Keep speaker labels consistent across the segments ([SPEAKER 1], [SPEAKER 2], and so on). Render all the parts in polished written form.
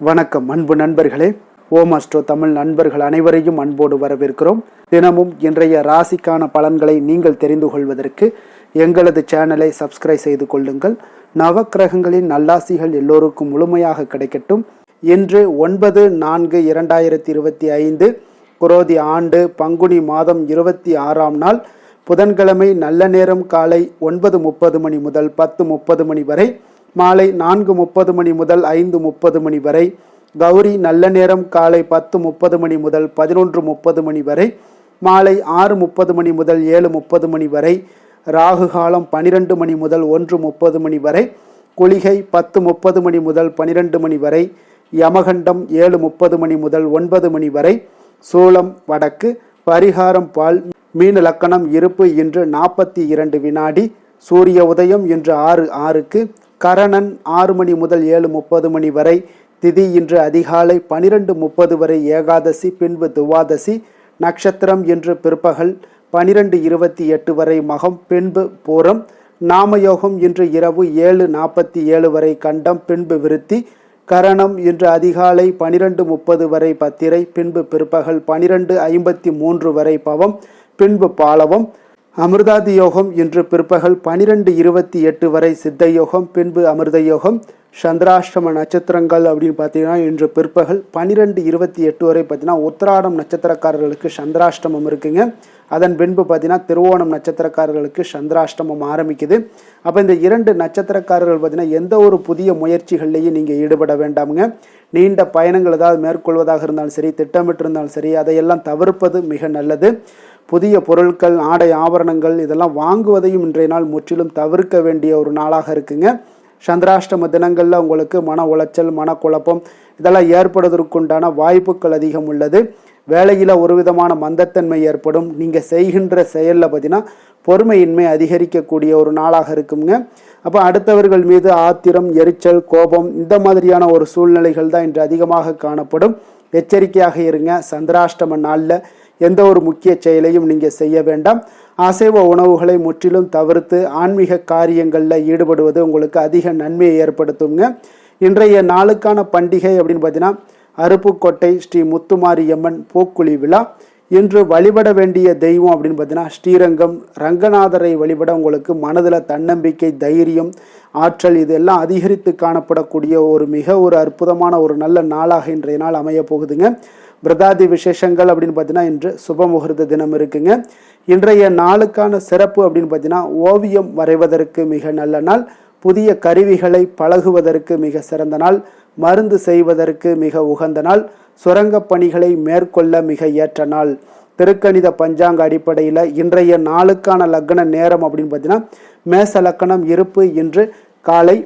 [SPEAKER 1] வணக்கம் அன்பு நண்பர்களே. ஓம் அஸ்ட்ரோ தமிழ் நண்பர்கள் அனைவரையும் அன்போடு வரவேற்கிறோம். தினமும் இன்றைய ராசிக்கான பலன்களை நீங்கள் தெரிந்து கொள்வதற்கு எங்களது சேனலை சப்ஸ்கிரைப் செய்து கொள்ளுங்கள். நவக்கிரகங்களின் நல்லாசிகள் எல்லோருக்கும் முழுமையாக கிடைக்கட்டும். இன்று 9/4/2025 குரோதி ஆண்டு பங்குனி மாதம் 26ஆம் நாள் புதன்கிழமை. நல்ல நேரம் காலை 9:30 மணி முதல் 10:30 மணி வரை, மாலை 4:30 மணி முதல் 5:30 மணி வரை. கௌரி நல்ல நேரம் காலை 10:30 மணி முதல் 11:30 மணி வரை, மாலை 6:30 மணி முதல் 7:30 மணி வரை. ராகு காலம் 12 மணி முதல் 1:30 மணி வரை. குளிகை 10:30 மணி முதல் 12 மணி வரை. யமகண்டம் 7:30 மணி முதல் 9 மணி வரை. சூலம் வடக்கு. பரிகாரம் பால். மீன லக்கணம் இருப்பு இன்று 42 வினாடி. சூரிய உதயம் இன்று 6:06க்கு. கரணன் 6 மணி முதல் 7:30 மணி வரை. திதி இன்று அதிகாலை 12:30 வரை ஏகாதசி, பின்பு துவாதசி. நட்சத்திரம் இன்று பிற்பகல் 12:28 வரை மகம், பின்பு பூரம். நாமயோகம் இன்று இரவு 7:47 வரை கண்டம், பின்பு விருத்தி. கரணம் இன்று அதிகாலை 12:30 வரை பத்திரை, பின்பு பிற்பகல் 12:53 வரை பவம், பின்பு பாலவம். அமிர்தாதி யோகம் இன்று பிற்பகல் 12:28 வரை சித்த யோகம், பின்பு அமிர்த யோகம். சந்திராஷ்டம நட்சத்திரங்கள் அப்படின்னு பார்த்தீங்கன்னா இன்று பிற்பகல் 12:28 வரை பார்த்தீங்கன்னா உத்திராடம் நட்சத்திரக்காரர்களுக்கு சந்திராஷ்டமம் இருக்குங்க. அதன் பின்பு பார்த்தீங்கன்னா திருவோணம் நட்சத்திரக்காரர்களுக்கு சந்திராஷ்டமம் ஆரம்பிக்குது. அப்போ இந்த 2 நட்சத்திரக்காரர்கள் பார்த்தீங்கன்னா எந்த ஒரு புதிய முயற்சிகள்லையும் நீங்கள் ஈடுபட வேண்டாமுங்க. நீண்ட பயணங்கள் ஏதாவது மேற்கொள்வதாக இருந்தாலும் சரி, திட்டமிட்டிருந்தாலும் சரி, அதையெல்லாம் தவிர்ப்பது மிக நல்லது. புதிய பொருட்கள், ஆடை ஆபரணங்கள் இதெல்லாம் வாங்குவதையும் இன்றைய நாள் முற்றிலும் தவிர்க்க வேண்டிய ஒரு நாளாக இருக்குங்க. சந்திராஷ்டம தினங்களில் உங்களுக்கு மன உளைச்சல், மனக்குழப்பம் இதெல்லாம் ஏற்படுவதற்குண்டான வாய்ப்புகள் அதிகம் உள்ளது. வேலையில் ஒரு விதமான மந்தத்தன்மை ஏற்படும். நீங்கள் செய்கின்ற செயலில் பார்த்தீங்கன்னா பொறுமையின்மை அதிகரிக்கக்கூடிய ஒரு நாளாக இருக்குங்க. அப்போ அடுத்தவர்கள் மீது ஆத்திரம், எரிச்சல், கோபம் இந்த மாதிரியான ஒரு சூழ்நிலைகள் தான் இன்று அதிகமாக காணப்படும். எச்சரிக்கையாக இருங்க. சந்திராஷ்டம நாளில் எந்த ஒரு முக்கிய செயலையும் நீங்கள் செய்ய வேண்டாம். அசைவ உணவுகளை முற்றிலும் தவிர்த்து ஆன்மீக காரியங்களில் ஈடுபடுவது உங்களுக்கு அதிக நன்மையை ஏற்படுத்துங்க. இன்றைய நாளுக்கான பண்டிகை அப்படின்னு பார்த்தீங்கன்னா அருப்புக்கோட்டை ஸ்ரீ முத்துமாரியம்மன் பூக்குழி விழா. இன்று வழிபட வேண்டிய தெய்வம் அப்படின்னு பார்த்தீங்கன்னா ஸ்ரீரங்கம் ரங்கநாதரை வழிபட உங்களுக்கு மனதில் தன்னம்பிக்கை, தைரியம், ஆற்றல் இதெல்லாம் அதிகரித்து காணப்படக்கூடிய மிக அற்புதமான ஒரு நல்ல நாளாக இன்றைய நாள் அமைய போகுதுங்க. பிரதாதி விசேஷங்கள் அப்படின்னு பார்த்தீங்கன்னா இன்று சுப முகூர்த்த தினம் இருக்குங்க. இன்றைய நாளுக்கான சிறப்பு அப்படின்னு பார்த்தீங்கன்னா ஓவியம் வரைவதற்கு மிக நல்ல நாள். புதிய கருவிகளை பழகுவதற்கு மிக சிறந்த நாள். மருந்து செய்வதற்கு மிக உகந்த நாள். சுரங்க பணிகளை மேற்கொள்ள மிக ஏற்ற நாள். திருக்கணித பஞ்சாங்க அடிப்படையில் இன்றைய நாளுக்கான லக்ன நேரம் அப்படின்னு பார்த்தீங்கன்னா மேச லக்கணம் இருப்பு இன்று காலை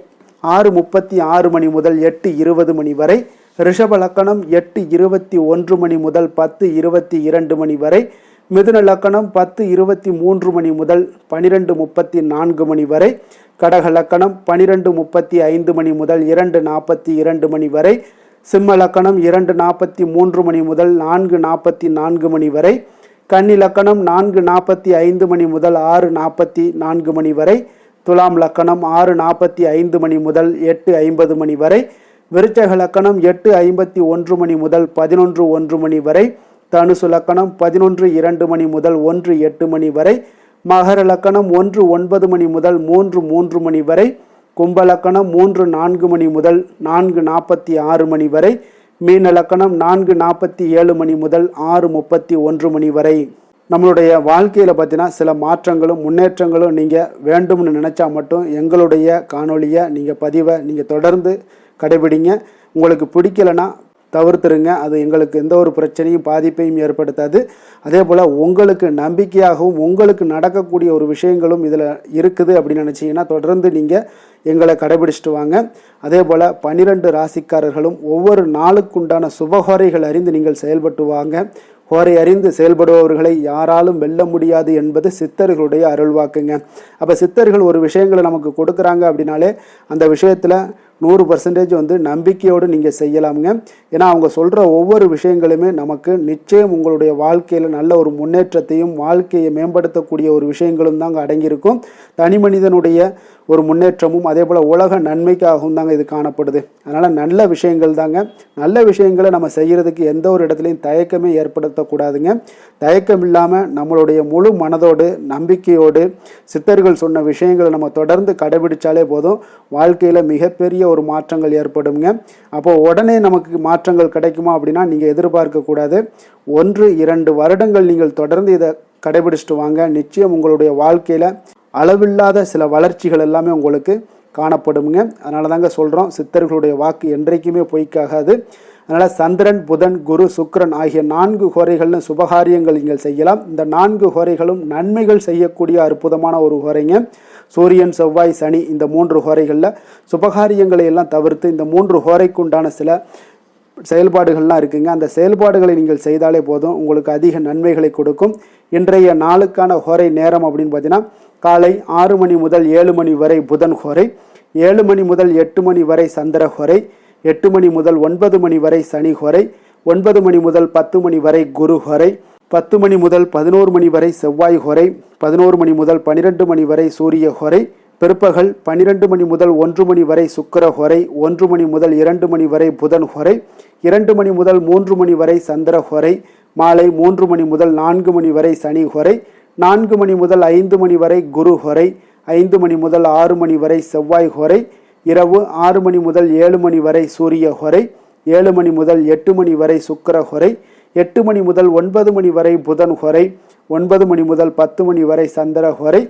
[SPEAKER 1] 6:36 மணி முதல் 8:20 மணி வரை. ரிஷப லக்கணம் 8:21 மணி முதல் 10:22 மணி வரை. மிதுன லக்கணம் 10:23 மணி முதல் 12:34 மணி வரை. கடக லக்கணம் 12:35 மணி முதல் 2:42 மணி வரை. சிம்ம லக்கணம் 2:43 மணி முதல் 4:44 மணி வரை. கன்னி லக்கணம் 4:45 மணி முதல் 6:44 மணி வரை. துலாம் லக்கணம் 6:45 மணி முதல் 8:50 மணி வரை. விருச்சக லக்கணம் 8:51 மணி முதல் 11:01 மணி வரை. தனுசு லக்கணம் 11:02 மணி முதல் 1:08 மணி வரை. மகர லக்கணம் 1:09 மணி முதல் 3:03 மணி வரை. கும்ப லக்கணம் 3:04 மணி முதல் 4:46 மணி வரை. மீன லக்கணம் 4:47 மணி முதல் 6:31 மணி வரை. நம்மளுடைய வாழ்க்கையில் பார்த்தீங்கன்னா சில மாற்றங்களும் முன்னேற்றங்களும் நீங்கள் வேண்டும்னு நினச்சா மட்டும் எங்களுடைய காணொலியை பதிவை நீங்கள் தொடர்ந்து கடைபிடிங்க. உங்களுக்கு பிடிக்கலைன்னா தவிர்த்துருங்க. அது எங்களுக்கு எந்த ஒரு பிரச்சனையும் பாதிப்பையும் ஏற்படுத்தாது. அதே போல் உங்களுக்கு நம்பிக்கையாகவும் உங்களுக்கு நடக்கக்கூடிய ஒரு விஷயங்களும் இதில் இருக்குது அப்படின்னு நினச்சிங்கன்னா தொடர்ந்து நீங்கள் எங்களை கடைபிடிச்சிட்டு வாங்க. அதே போல் 12 ராசிக்காரர்களும் ஒவ்வொரு நாளுக்குண்டான சுபகோரைகள் அறிந்து நீங்கள் செயல்பட்டு வாங்க. ஹோரை அறிந்து செயல்படுபவர்களை யாராலும் வெல்ல முடியாது என்பது சித்தர்களுடைய அருள்வாக்குங்க. அப்போ சித்தர்கள் ஒரு விஷயங்களை நமக்கு கொடுக்குறாங்க அப்படின்னாலே அந்த விஷயத்தில் 100% வந்து நம்பிக்கையோடு நீங்கள் செய்யலாமுங்க. ஏன்னா அவங்க சொல்கிற ஒவ்வொரு விஷயங்களுமே நமக்கு நிச்சயம் உங்களுடைய வாழ்க்கையில் நல்ல ஒரு முன்னேற்றத்தையும் வாழ்க்கையை மேம்படுத்தக்கூடிய ஒரு விஷயங்களும் தாங்க அடங்கியிருக்கும். தனி மனிதனுடைய ஒரு முன்னேற்றமும் அதே போல் உலக நன்மைக்காகவும் தாங்க இது காணப்படுது. அதனால் நல்ல விஷயங்கள் தாங்க. நல்ல விஷயங்களை நம்ம செய்கிறதுக்கு எந்த ஒரு இடத்துலையும் தயக்கமே ஏற்படுத்தக்கூடாதுங்க. தயக்கம் இல்லாமல் நம்மளுடைய முழு மனதோடு நம்பிக்கையோடு சித்தர்கள் சொன்ன விஷயங்களை நம்ம தொடர்ந்து கடைபிடிச்சாலே போதும், வாழ்க்கையில் மிகப்பெரிய ஒரு மாற்றங்கள் ஏற்படுங்க. அப்போது உடனே நமக்கு மாற்றங்கள் கிடைக்குமா அப்படின்னா நீங்கள் எதிர்பார்க்கக்கூடாது. 1-2 வருடங்கள் நீங்கள் தொடர்ந்து இதை கடைபிடிச்சிட்டு வாங்க. நிச்சயம் உங்களுடைய வாழ்க்கையில் அளவில்லாத சில வளர்ச்சிகள் எல்லாமே உங்களுக்கு காணப்படுங்க. அதனால தாங்க சொல்கிறோம், சித்தர்களுடைய வாக்கு என்றைக்குமே பொய்க்காகாது. அதனால் சந்திரன், புதன், குரு, சுக்கிரன் ஆகிய 4 ஹோரைகள்னு சுபகாரியங்கள் நீங்கள் செய்யலாம். இந்த 4 ஹோரைகளும் நன்மைகள் செய்யக்கூடிய அற்புதமான ஒரு ஹோரைங்க. சூரியன், செவ்வாய், சனி இந்த 3 ஹோரைகளில் சுபகாரியங்களை எல்லாம் தவிர்த்து இந்த 3 ஹோரைக்கு உண்டான சில செயல்பாடுகள்லாம் இருக்குங்க. அந்த செயல்பாடுகளை நீங்கள் செய்தாலே போதும், உங்களுக்கு அதிக நன்மைகளை கொடுக்கும். இன்றைய நாளுக்கான ஹோரை நேரம் அப்படின்னு பார்த்தீங்கன்னா காலை 6 மணி முதல் 7 மணி வரை புதன் ஹோரை, 7 மணி முதல் 8 மணி வரை சந்திர ஹோரை, 8 மணி முதல் 9 மணி வரை சனி ஹோரை, 9 மணி முதல் 10 மணி வரை குரு ஹோரை, 10 மணி முதல் 11 மணி வரை செவ்வாய் ஹோரை, 11 மணி முதல் 12 மணி வரை சூரிய ஹோரை, பிற்பகல் 12 மணி முதல் 1 மணி வரை சுக்கிர ஹோரை, 1 மணி முதல் 2 மணி வரை புதன் ஹோரை, 2 மணி முதல் 3 மணி வரை சந்திர ஹோரை, மாலை 3 மணி முதல் 4 மணி வரை சனி ஹோரை, 4 மணி முதல் 5 மணி வரை குரு ஹோரை, 5 மணி முதல் 6 மணி வரை செவ்வாய் ஹோரை, இரவு 6 மணி முதல் 7 மணி வரை சூரிய ஹோரை, 7 மணி முதல் 8 மணி வரை சுக்கிர ஹோரை, 8 மணி முதல் 9 மணி வரை புதன் ஹோரை, 9 மணி முதல் 10 மணி வரை சந்திர ஹோரை,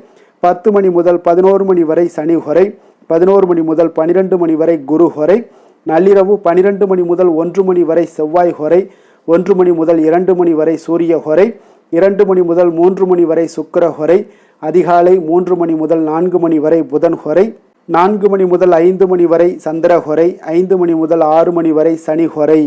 [SPEAKER 1] 10 மணி முதல் 11 மணி வரை சனி ஹோரை, 11 மணி முதல் 12 மணி வரை குரு ஹோரை, நள்ளிரவு 12 மணி முதல் 1 மணி வரை செவ்வாய் ஹோரை, 1 மணி முதல் 2 மணி வரை சூரிய ஹோரை, 2 மணி முதல் 3 மணி வரை சுக்கிர ஹோரை, அதிகாலை 3 மணி முதல் 4 மணி வரை புதன் ஹோரை, 4 மணி முதல் 5 மணி வரை சந்திர ஹோரை, 5 மணி முதல் 6 மணி வரை சனி ஹோரை.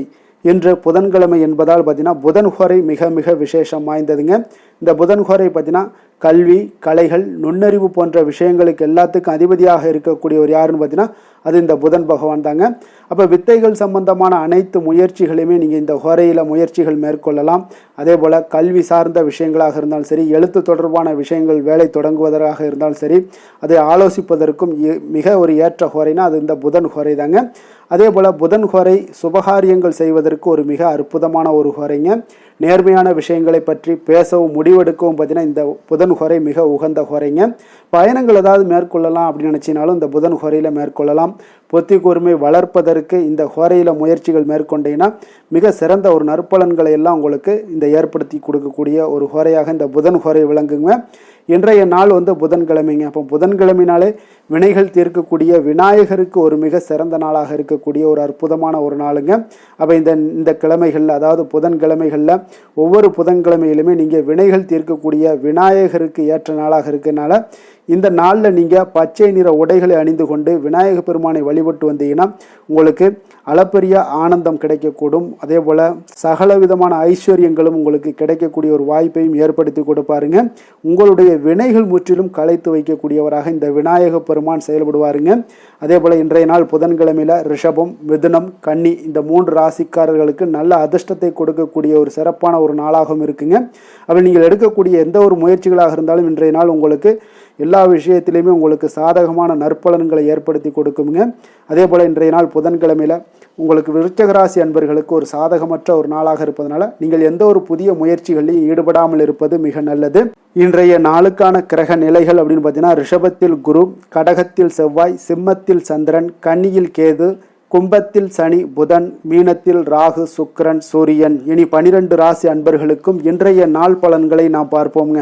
[SPEAKER 1] இன்று புதன்கிழமை என்பதால் பார்த்தீங்கன்னா புதன் ஹோரை மிக மிக விசேஷம் வாய்ந்ததுங்க. இந்த புதன் ஹோரை பார்த்தீங்கன்னா கல்வி, கலைகள், நுண்ணறிவு போன்ற விஷயங்களுக்கு எல்லாத்துக்கும் அதிபதியாக இருக்கக்கூடியவர் யாருன்னு பார்த்தீங்கன்னா அது இந்த புதன் பகவான் தாங்க. அப்போ வித்தைகள் சம்பந்தமான அனைத்து முயற்சிகளையுமே நீங்கள் இந்த ஹோரையில் முயற்சிகள் மேற்கொள்ளலாம். அதே போல் கல்வி சார்ந்த விஷயங்களாக இருந்தாலும் சரி, எழுத்து தொடர்பான விஷயங்கள் வேலை தொடங்குவதாக இருந்தாலும் சரி, அதை ஆலோசிப்பதற்கும் மிக ஒரு ஏற்ற ஹோரைனா அது இந்த புதன் ஹோரை தாங்க. அதே போல் புதன் ஹோரை சுபகாரியங்கள் செய்வதற்கு ஒரு மிக அற்புதமான ஒரு ஹோரைங்க. நேர்மையான விஷயங்களை பற்றி பேசவும் முடிவெடுக்கவும் பார்த்தீங்கன்னா இந்த புதன் ஹோரை மிக உகந்த ஹோரைங்க. பயணங்கள் ஏதாவது மேற்கொள்ளலாம் அப்படின்னு நினச்சினாலும் இந்த புதன் ஹோரையில் மேற்கொள்ளலாம். பொத்தி கூர்மை வளர்ப்பதற்கு இந்த ஹோரையில் முயற்சிகள் மேற்கொண்டீங்கன்னா மிக சிறந்த ஒரு நற்பலன்களை எல்லாம் உங்களுக்கு இந்த ஏற்படுத்தி கொடுக்கக்கூடிய ஒரு ஹோரையாக இந்த புதன் ஹோரை விளங்குங்க. இன்றைய நாள் வந்து புதன்கிழமைங்க. அப்போ புதன்கிழமைனாலே வினைகள் தீர்க்கக்கூடிய விநாயகருக்கு ஒரு மிக சிறந்த நாளாக இருக்கக்கூடிய ஒரு அற்புதமான ஒரு நாளுங்க. அப்போ இந்த கிழமைகளில், அதாவது புதன்கிழமைகளில் ஒவ்வொரு புதன்கிழமையிலுமே நீங்கள் வினைகள் தீர்க்கக்கூடிய விநாயகருக்கு ஏற்ற நாளாக இருக்கிறதுனால இந்த நாளில் நீங்கள் பச்சை நிற உடைகளை அணிந்து கொண்டு விநாயக பெருமானை வழிபட்டு வந்தீங்கன்னா உங்களுக்கு அளப்பரிய ஆனந்தம் கிடைக்கக்கூடும். அதே போல் சகல விதமான ஐஸ்வர்யங்களும் உங்களுக்கு கிடைக்கக்கூடிய ஒரு வாய்ப்பையும் ஏற்படுத்தி கொடுப்பாருங்க. உங்களுடைய வினைகள் முற்றிலும் களைத்து வைக்கக்கூடியவராக இந்த விநாயக பெருமான் செயல்படுவாருங்க. அதே போல் இன்றைய நாள் புதன்கிழமையில் ரிஷபம், மிதுனம், கன்னி இந்த 3 ராசிக்காரர்களுக்கு நல்ல அதிர்ஷ்டத்தை கொடுக்கக்கூடிய ஒரு சிறப்பான ஒரு நாளாகவும் இருக்குங்க. அப்போ நீங்கள் எடுக்கக்கூடிய எந்த ஒரு முயற்சிகளாக இருந்தாலும் இன்றைய நாள் உங்களுக்கு எல்லா விஷயத்திலையுமே உங்களுக்கு சாதகமான நற்பலன்களை ஏற்படுத்தி கொடுக்குங்க. அதே போல் இன்றைய நாள் புதன்கிழமையில் உங்களுக்கு விருச்சிக ராசி அன்பர்களுக்கு ஒரு சாதகமற்ற ஒரு நாளாக இருப்பதனால நீங்கள் எந்த ஒரு புதிய முயற்சிகளிலும் ஈடுபடாமல் இருப்பது மிக நல்லது. இன்றைய நாளுக்கான கிரக நிலைகள் அப்படின்னு பார்த்தீங்கன்னா ரிஷபத்தில் குரு, கடகத்தில் செவ்வாய், சிம்மத்தில் சந்திரன், கன்னியில் கேது, கும்பத்தில் சனி, புதன், மீனத்தில் ராகு, சுக்கிரன், சூரியன். இனி 12 ராசி அன்பர்களுக்கும் இன்றைய நாள் பலன்களை நாம் பார்ப்போங்க.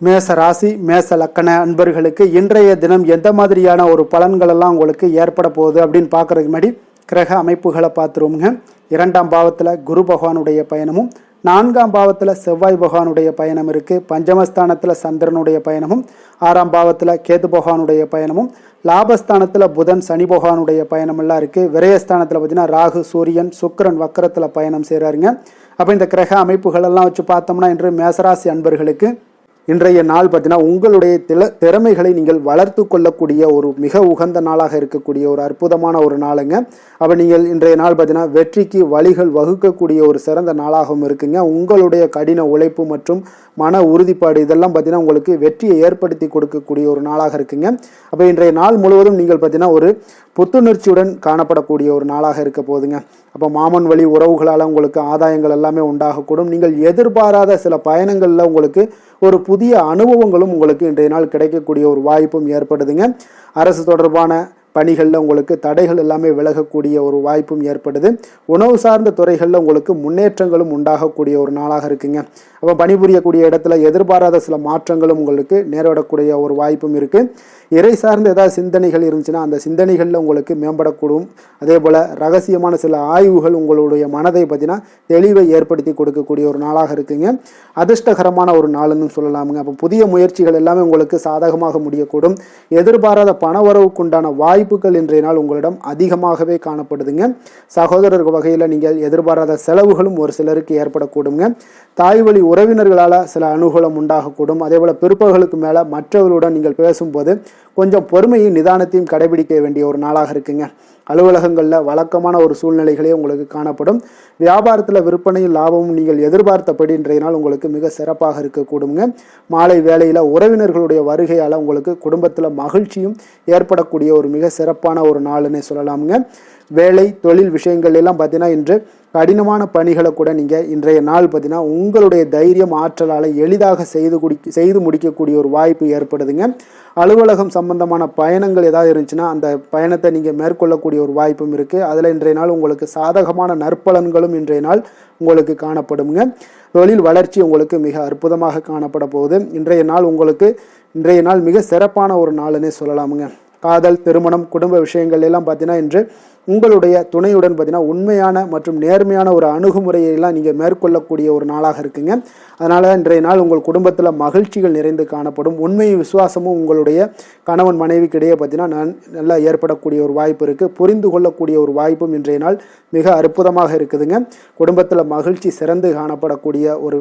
[SPEAKER 1] மேச ராசி, மேச லக்கண அன்பர்களுக்கு இன்றைய தினம் எந்த மாதிரியான ஒரு பலன்களெல்லாம் உங்களுக்கு ஏற்பட போகுது அப்படின்னு பார்க்குறதுக்கு முன்னாடி கிரக அமைப்புகளை பார்த்துருவோங்க. 2ஆம் பாவத்தில் குரு பகவானுடைய பயணமும், 4ஆம் பாவத்தில் செவ்வாய் பகவானுடைய பயணம் இருக்குது. பஞ்சமஸ்தானத்தில் சந்திரனுடைய பயணமும், 6ஆம் பாவத்தில் கேது பகவானுடைய பயணமும், லாபஸ்தானத்தில் புதன் சனி பகவானுடைய பயணமெல்லாம் இருக்குது. விரயஸ்தானத்தில் பார்த்தீங்கன்னா ராகு, சூரியன், சுக்கிரன் வக்கரத்தில் பயணம் செய்கிறாருங்க. அப்போ இந்த கிரக அமைப்புகளெல்லாம் வச்சு பார்த்தோம்னா இன்று மேசராசி அன்பர்களுக்கு இன்றைய நாள் பார்த்தீங்கன்னா உங்களுடைய திறமைகளை நீங்கள் வளர்த்து கொள்ளக்கூடிய ஒரு மிக உகந்த நாளாக இருக்கக்கூடிய ஒரு அற்புதமான ஒரு நாளுங்க. அப்போ நீங்கள் இன்றைய நாள் பார்த்தீங்கன்னா வெற்றிக்கு வழிகள் வகுக்கக்கூடிய ஒரு சிறந்த நாளாகவும் இருக்குங்க. உங்களுடைய கடின உழைப்பு மற்றும் மன உறுதிப்பாடு இதெல்லாம் பார்த்தீங்கன்னா உங்களுக்கு வெற்றியை ஏற்படுத்தி கொடுக்கக்கூடிய ஒரு நாளாக இருக்குங்க. அப்போ இன்றைய நாள் முழுவதும் நீங்கள் பார்த்தீங்கன்னா ஒரு புத்துணர்ச்சியுடன் காணப்படக்கூடிய ஒரு நாளாக இருக்க போகுதுங்க. அப்போ மாமன் வழி உறவுகளால் உங்களுக்கு ஆதாயங்கள் எல்லாமே உண்டாகக்கூடும். நீங்கள் எதிர்பாராத சில பயணங்களில் உங்களுக்கு ஒரு புதிய அனுபவங்களும் உங்களுக்கு இன்றைய நாள் கிடைக்கக்கூடிய ஒரு வாய்ப்பும் ஏற்படுதுங்க. அரசு தொடர்பான பணிகளில் உங்களுக்கு தடைகள் எல்லாமே விலகக்கூடிய ஒரு வாய்ப்பும் ஏற்படுது. உணவு சார்ந்த துறைகளில் உங்களுக்கு முன்னேற்றங்களும் உண்டாகக்கூடிய ஒரு நாளாக இருக்குங்க. அப்போ பணிபுரியக்கூடிய இடத்துல எதிர்பாராத சில மாற்றங்களும் உங்களுக்கு நேரிடக்கூடிய ஒரு வாய்ப்பும் இருக்குது. இறை சார்ந்த ஏதாவது சிந்தனைகள் இருந்துச்சுன்னா அந்த சிந்தனைகளில் உங்களுக்கு மேம்படக்கூடும். அதே போல் ரகசியமான சில ஆய்வுகள் உங்களுடைய மனதை பார்த்தீங்கன்னா தெளிவை ஏற்படுத்தி கொடுக்கக்கூடிய ஒரு நாளாக இருக்குங்க. அதிர்ஷ்டகரமான ஒரு நாளுன்னு சொல்லலாமுங்க. அப்போ புதிய முயற்சிகள் எல்லாமே உங்களுக்கு சாதகமாக முடியக்கூடும். எதிர்பாராத பணவரவுக்குண்டான வாய்ப்புகள் இன்றைய நாள் உங்களிடம் அதிகமாகவே காணப்படுதுங்க. சகோதரர் வகையில் நீங்கள் எதிர்பாராத செலவுகளும் ஒரு சிலருக்கு ஏற்படக்கூடுங்க. தாய் வழி உறவினர்களால் சில அனுகூலம் உண்டாகக்கூடும். அதே போல் பிற்பகலுக்கு மேலே மற்றவர்களுடன் நீங்கள் பேசும்போது கொஞ்சம் பொறுமையும் நிதானத்தையும் கடைபிடிக்க வேண்டிய ஒரு நாளாக இருக்குங்க. அலுவலகங்களில் வழக்கமான ஒரு சூழ்நிலைகளே உங்களுக்கு காணப்படும். வியாபாரத்தில் விற்பனையும் லாபமும் நீங்கள் எதிர்பார்த்தபடி இன்றைய நாள் உங்களுக்கு மிக சிறப்பாக இருக்கக்கூடுங்க. மாலை வேளையில் உறவினர்களுடைய வருகையால் உங்களுக்கு குடும்பத்தில் மகிழ்ச்சியும் ஏற்படக்கூடிய ஒரு மிக சிறப்பான ஒரு நாளுன்னே சொல்லலாமுங்க. வேலை தொழில் விஷயங்கள் எல்லாம் பார்த்தீங்கன்னா இன்று கடினமான பணிகளை கூட நீங்கள் இன்றைய நாள் பார்த்தீங்கன்னா உங்களுடைய தைரியம் ஆற்றலால் எளிதாக செய்து முடிக்கக்கூடிய ஒரு வாய்ப்பு ஏற்படுதுங்க. அலுவலகம் சம்பந்தமான பயணங்கள் ஏதாவது இருந்துச்சுன்னா அந்த பயணத்தை நீங்கள் மேற்கொள்ளக்கூடிய ஒரு வாய்ப்பும் இருக்குது. அதில் இன்றைய நாள் உங்களுக்கு சாதகமான நற்பலன்களும் இன்றைய நாள் உங்களுக்கு காணப்படுங்க. தொழில் வளர்ச்சி உங்களுக்கு மிக அற்புதமாக காணப்பட போகுது. இன்றைய நாள் மிக சிறப்பான ஒரு நாளுன்னே சொல்லலாமுங்க. காதல், திருமணம், குடும்ப விஷயங்கள் எல்லாம் பார்த்தீங்கன்னா இன்று உங்களுடைய துணையுடன் பார்த்தீங்கன்னா உண்மையான மற்றும் நேர்மையான ஒரு அணுகுமுறையெல்லாம் நீங்கள் மேற்கொள்ளக்கூடிய ஒரு நாளாக இருக்குங்க. அதனால் இன்றைய நாள் உங்கள் குடும்பத்தில் மகிழ்ச்சிகள் நிறைந்து காணப்படும். உண்மையும் விசுவாசமும் உங்களுடைய கணவன் மனைவிக்கு இடையே பார்த்தீங்கன்னா நல்லா ஏற்படக்கூடிய ஒரு வாய்ப்பு இருக்குது. புரிந்து கொள்ளக்கூடிய ஒரு வாய்ப்பும் இன்றைய நாள் மிக அற்புதமாக இருக்குதுங்க. குடும்பத்தில் மகிழ்ச்சி சிறந்து காணப்படக்கூடிய ஒரு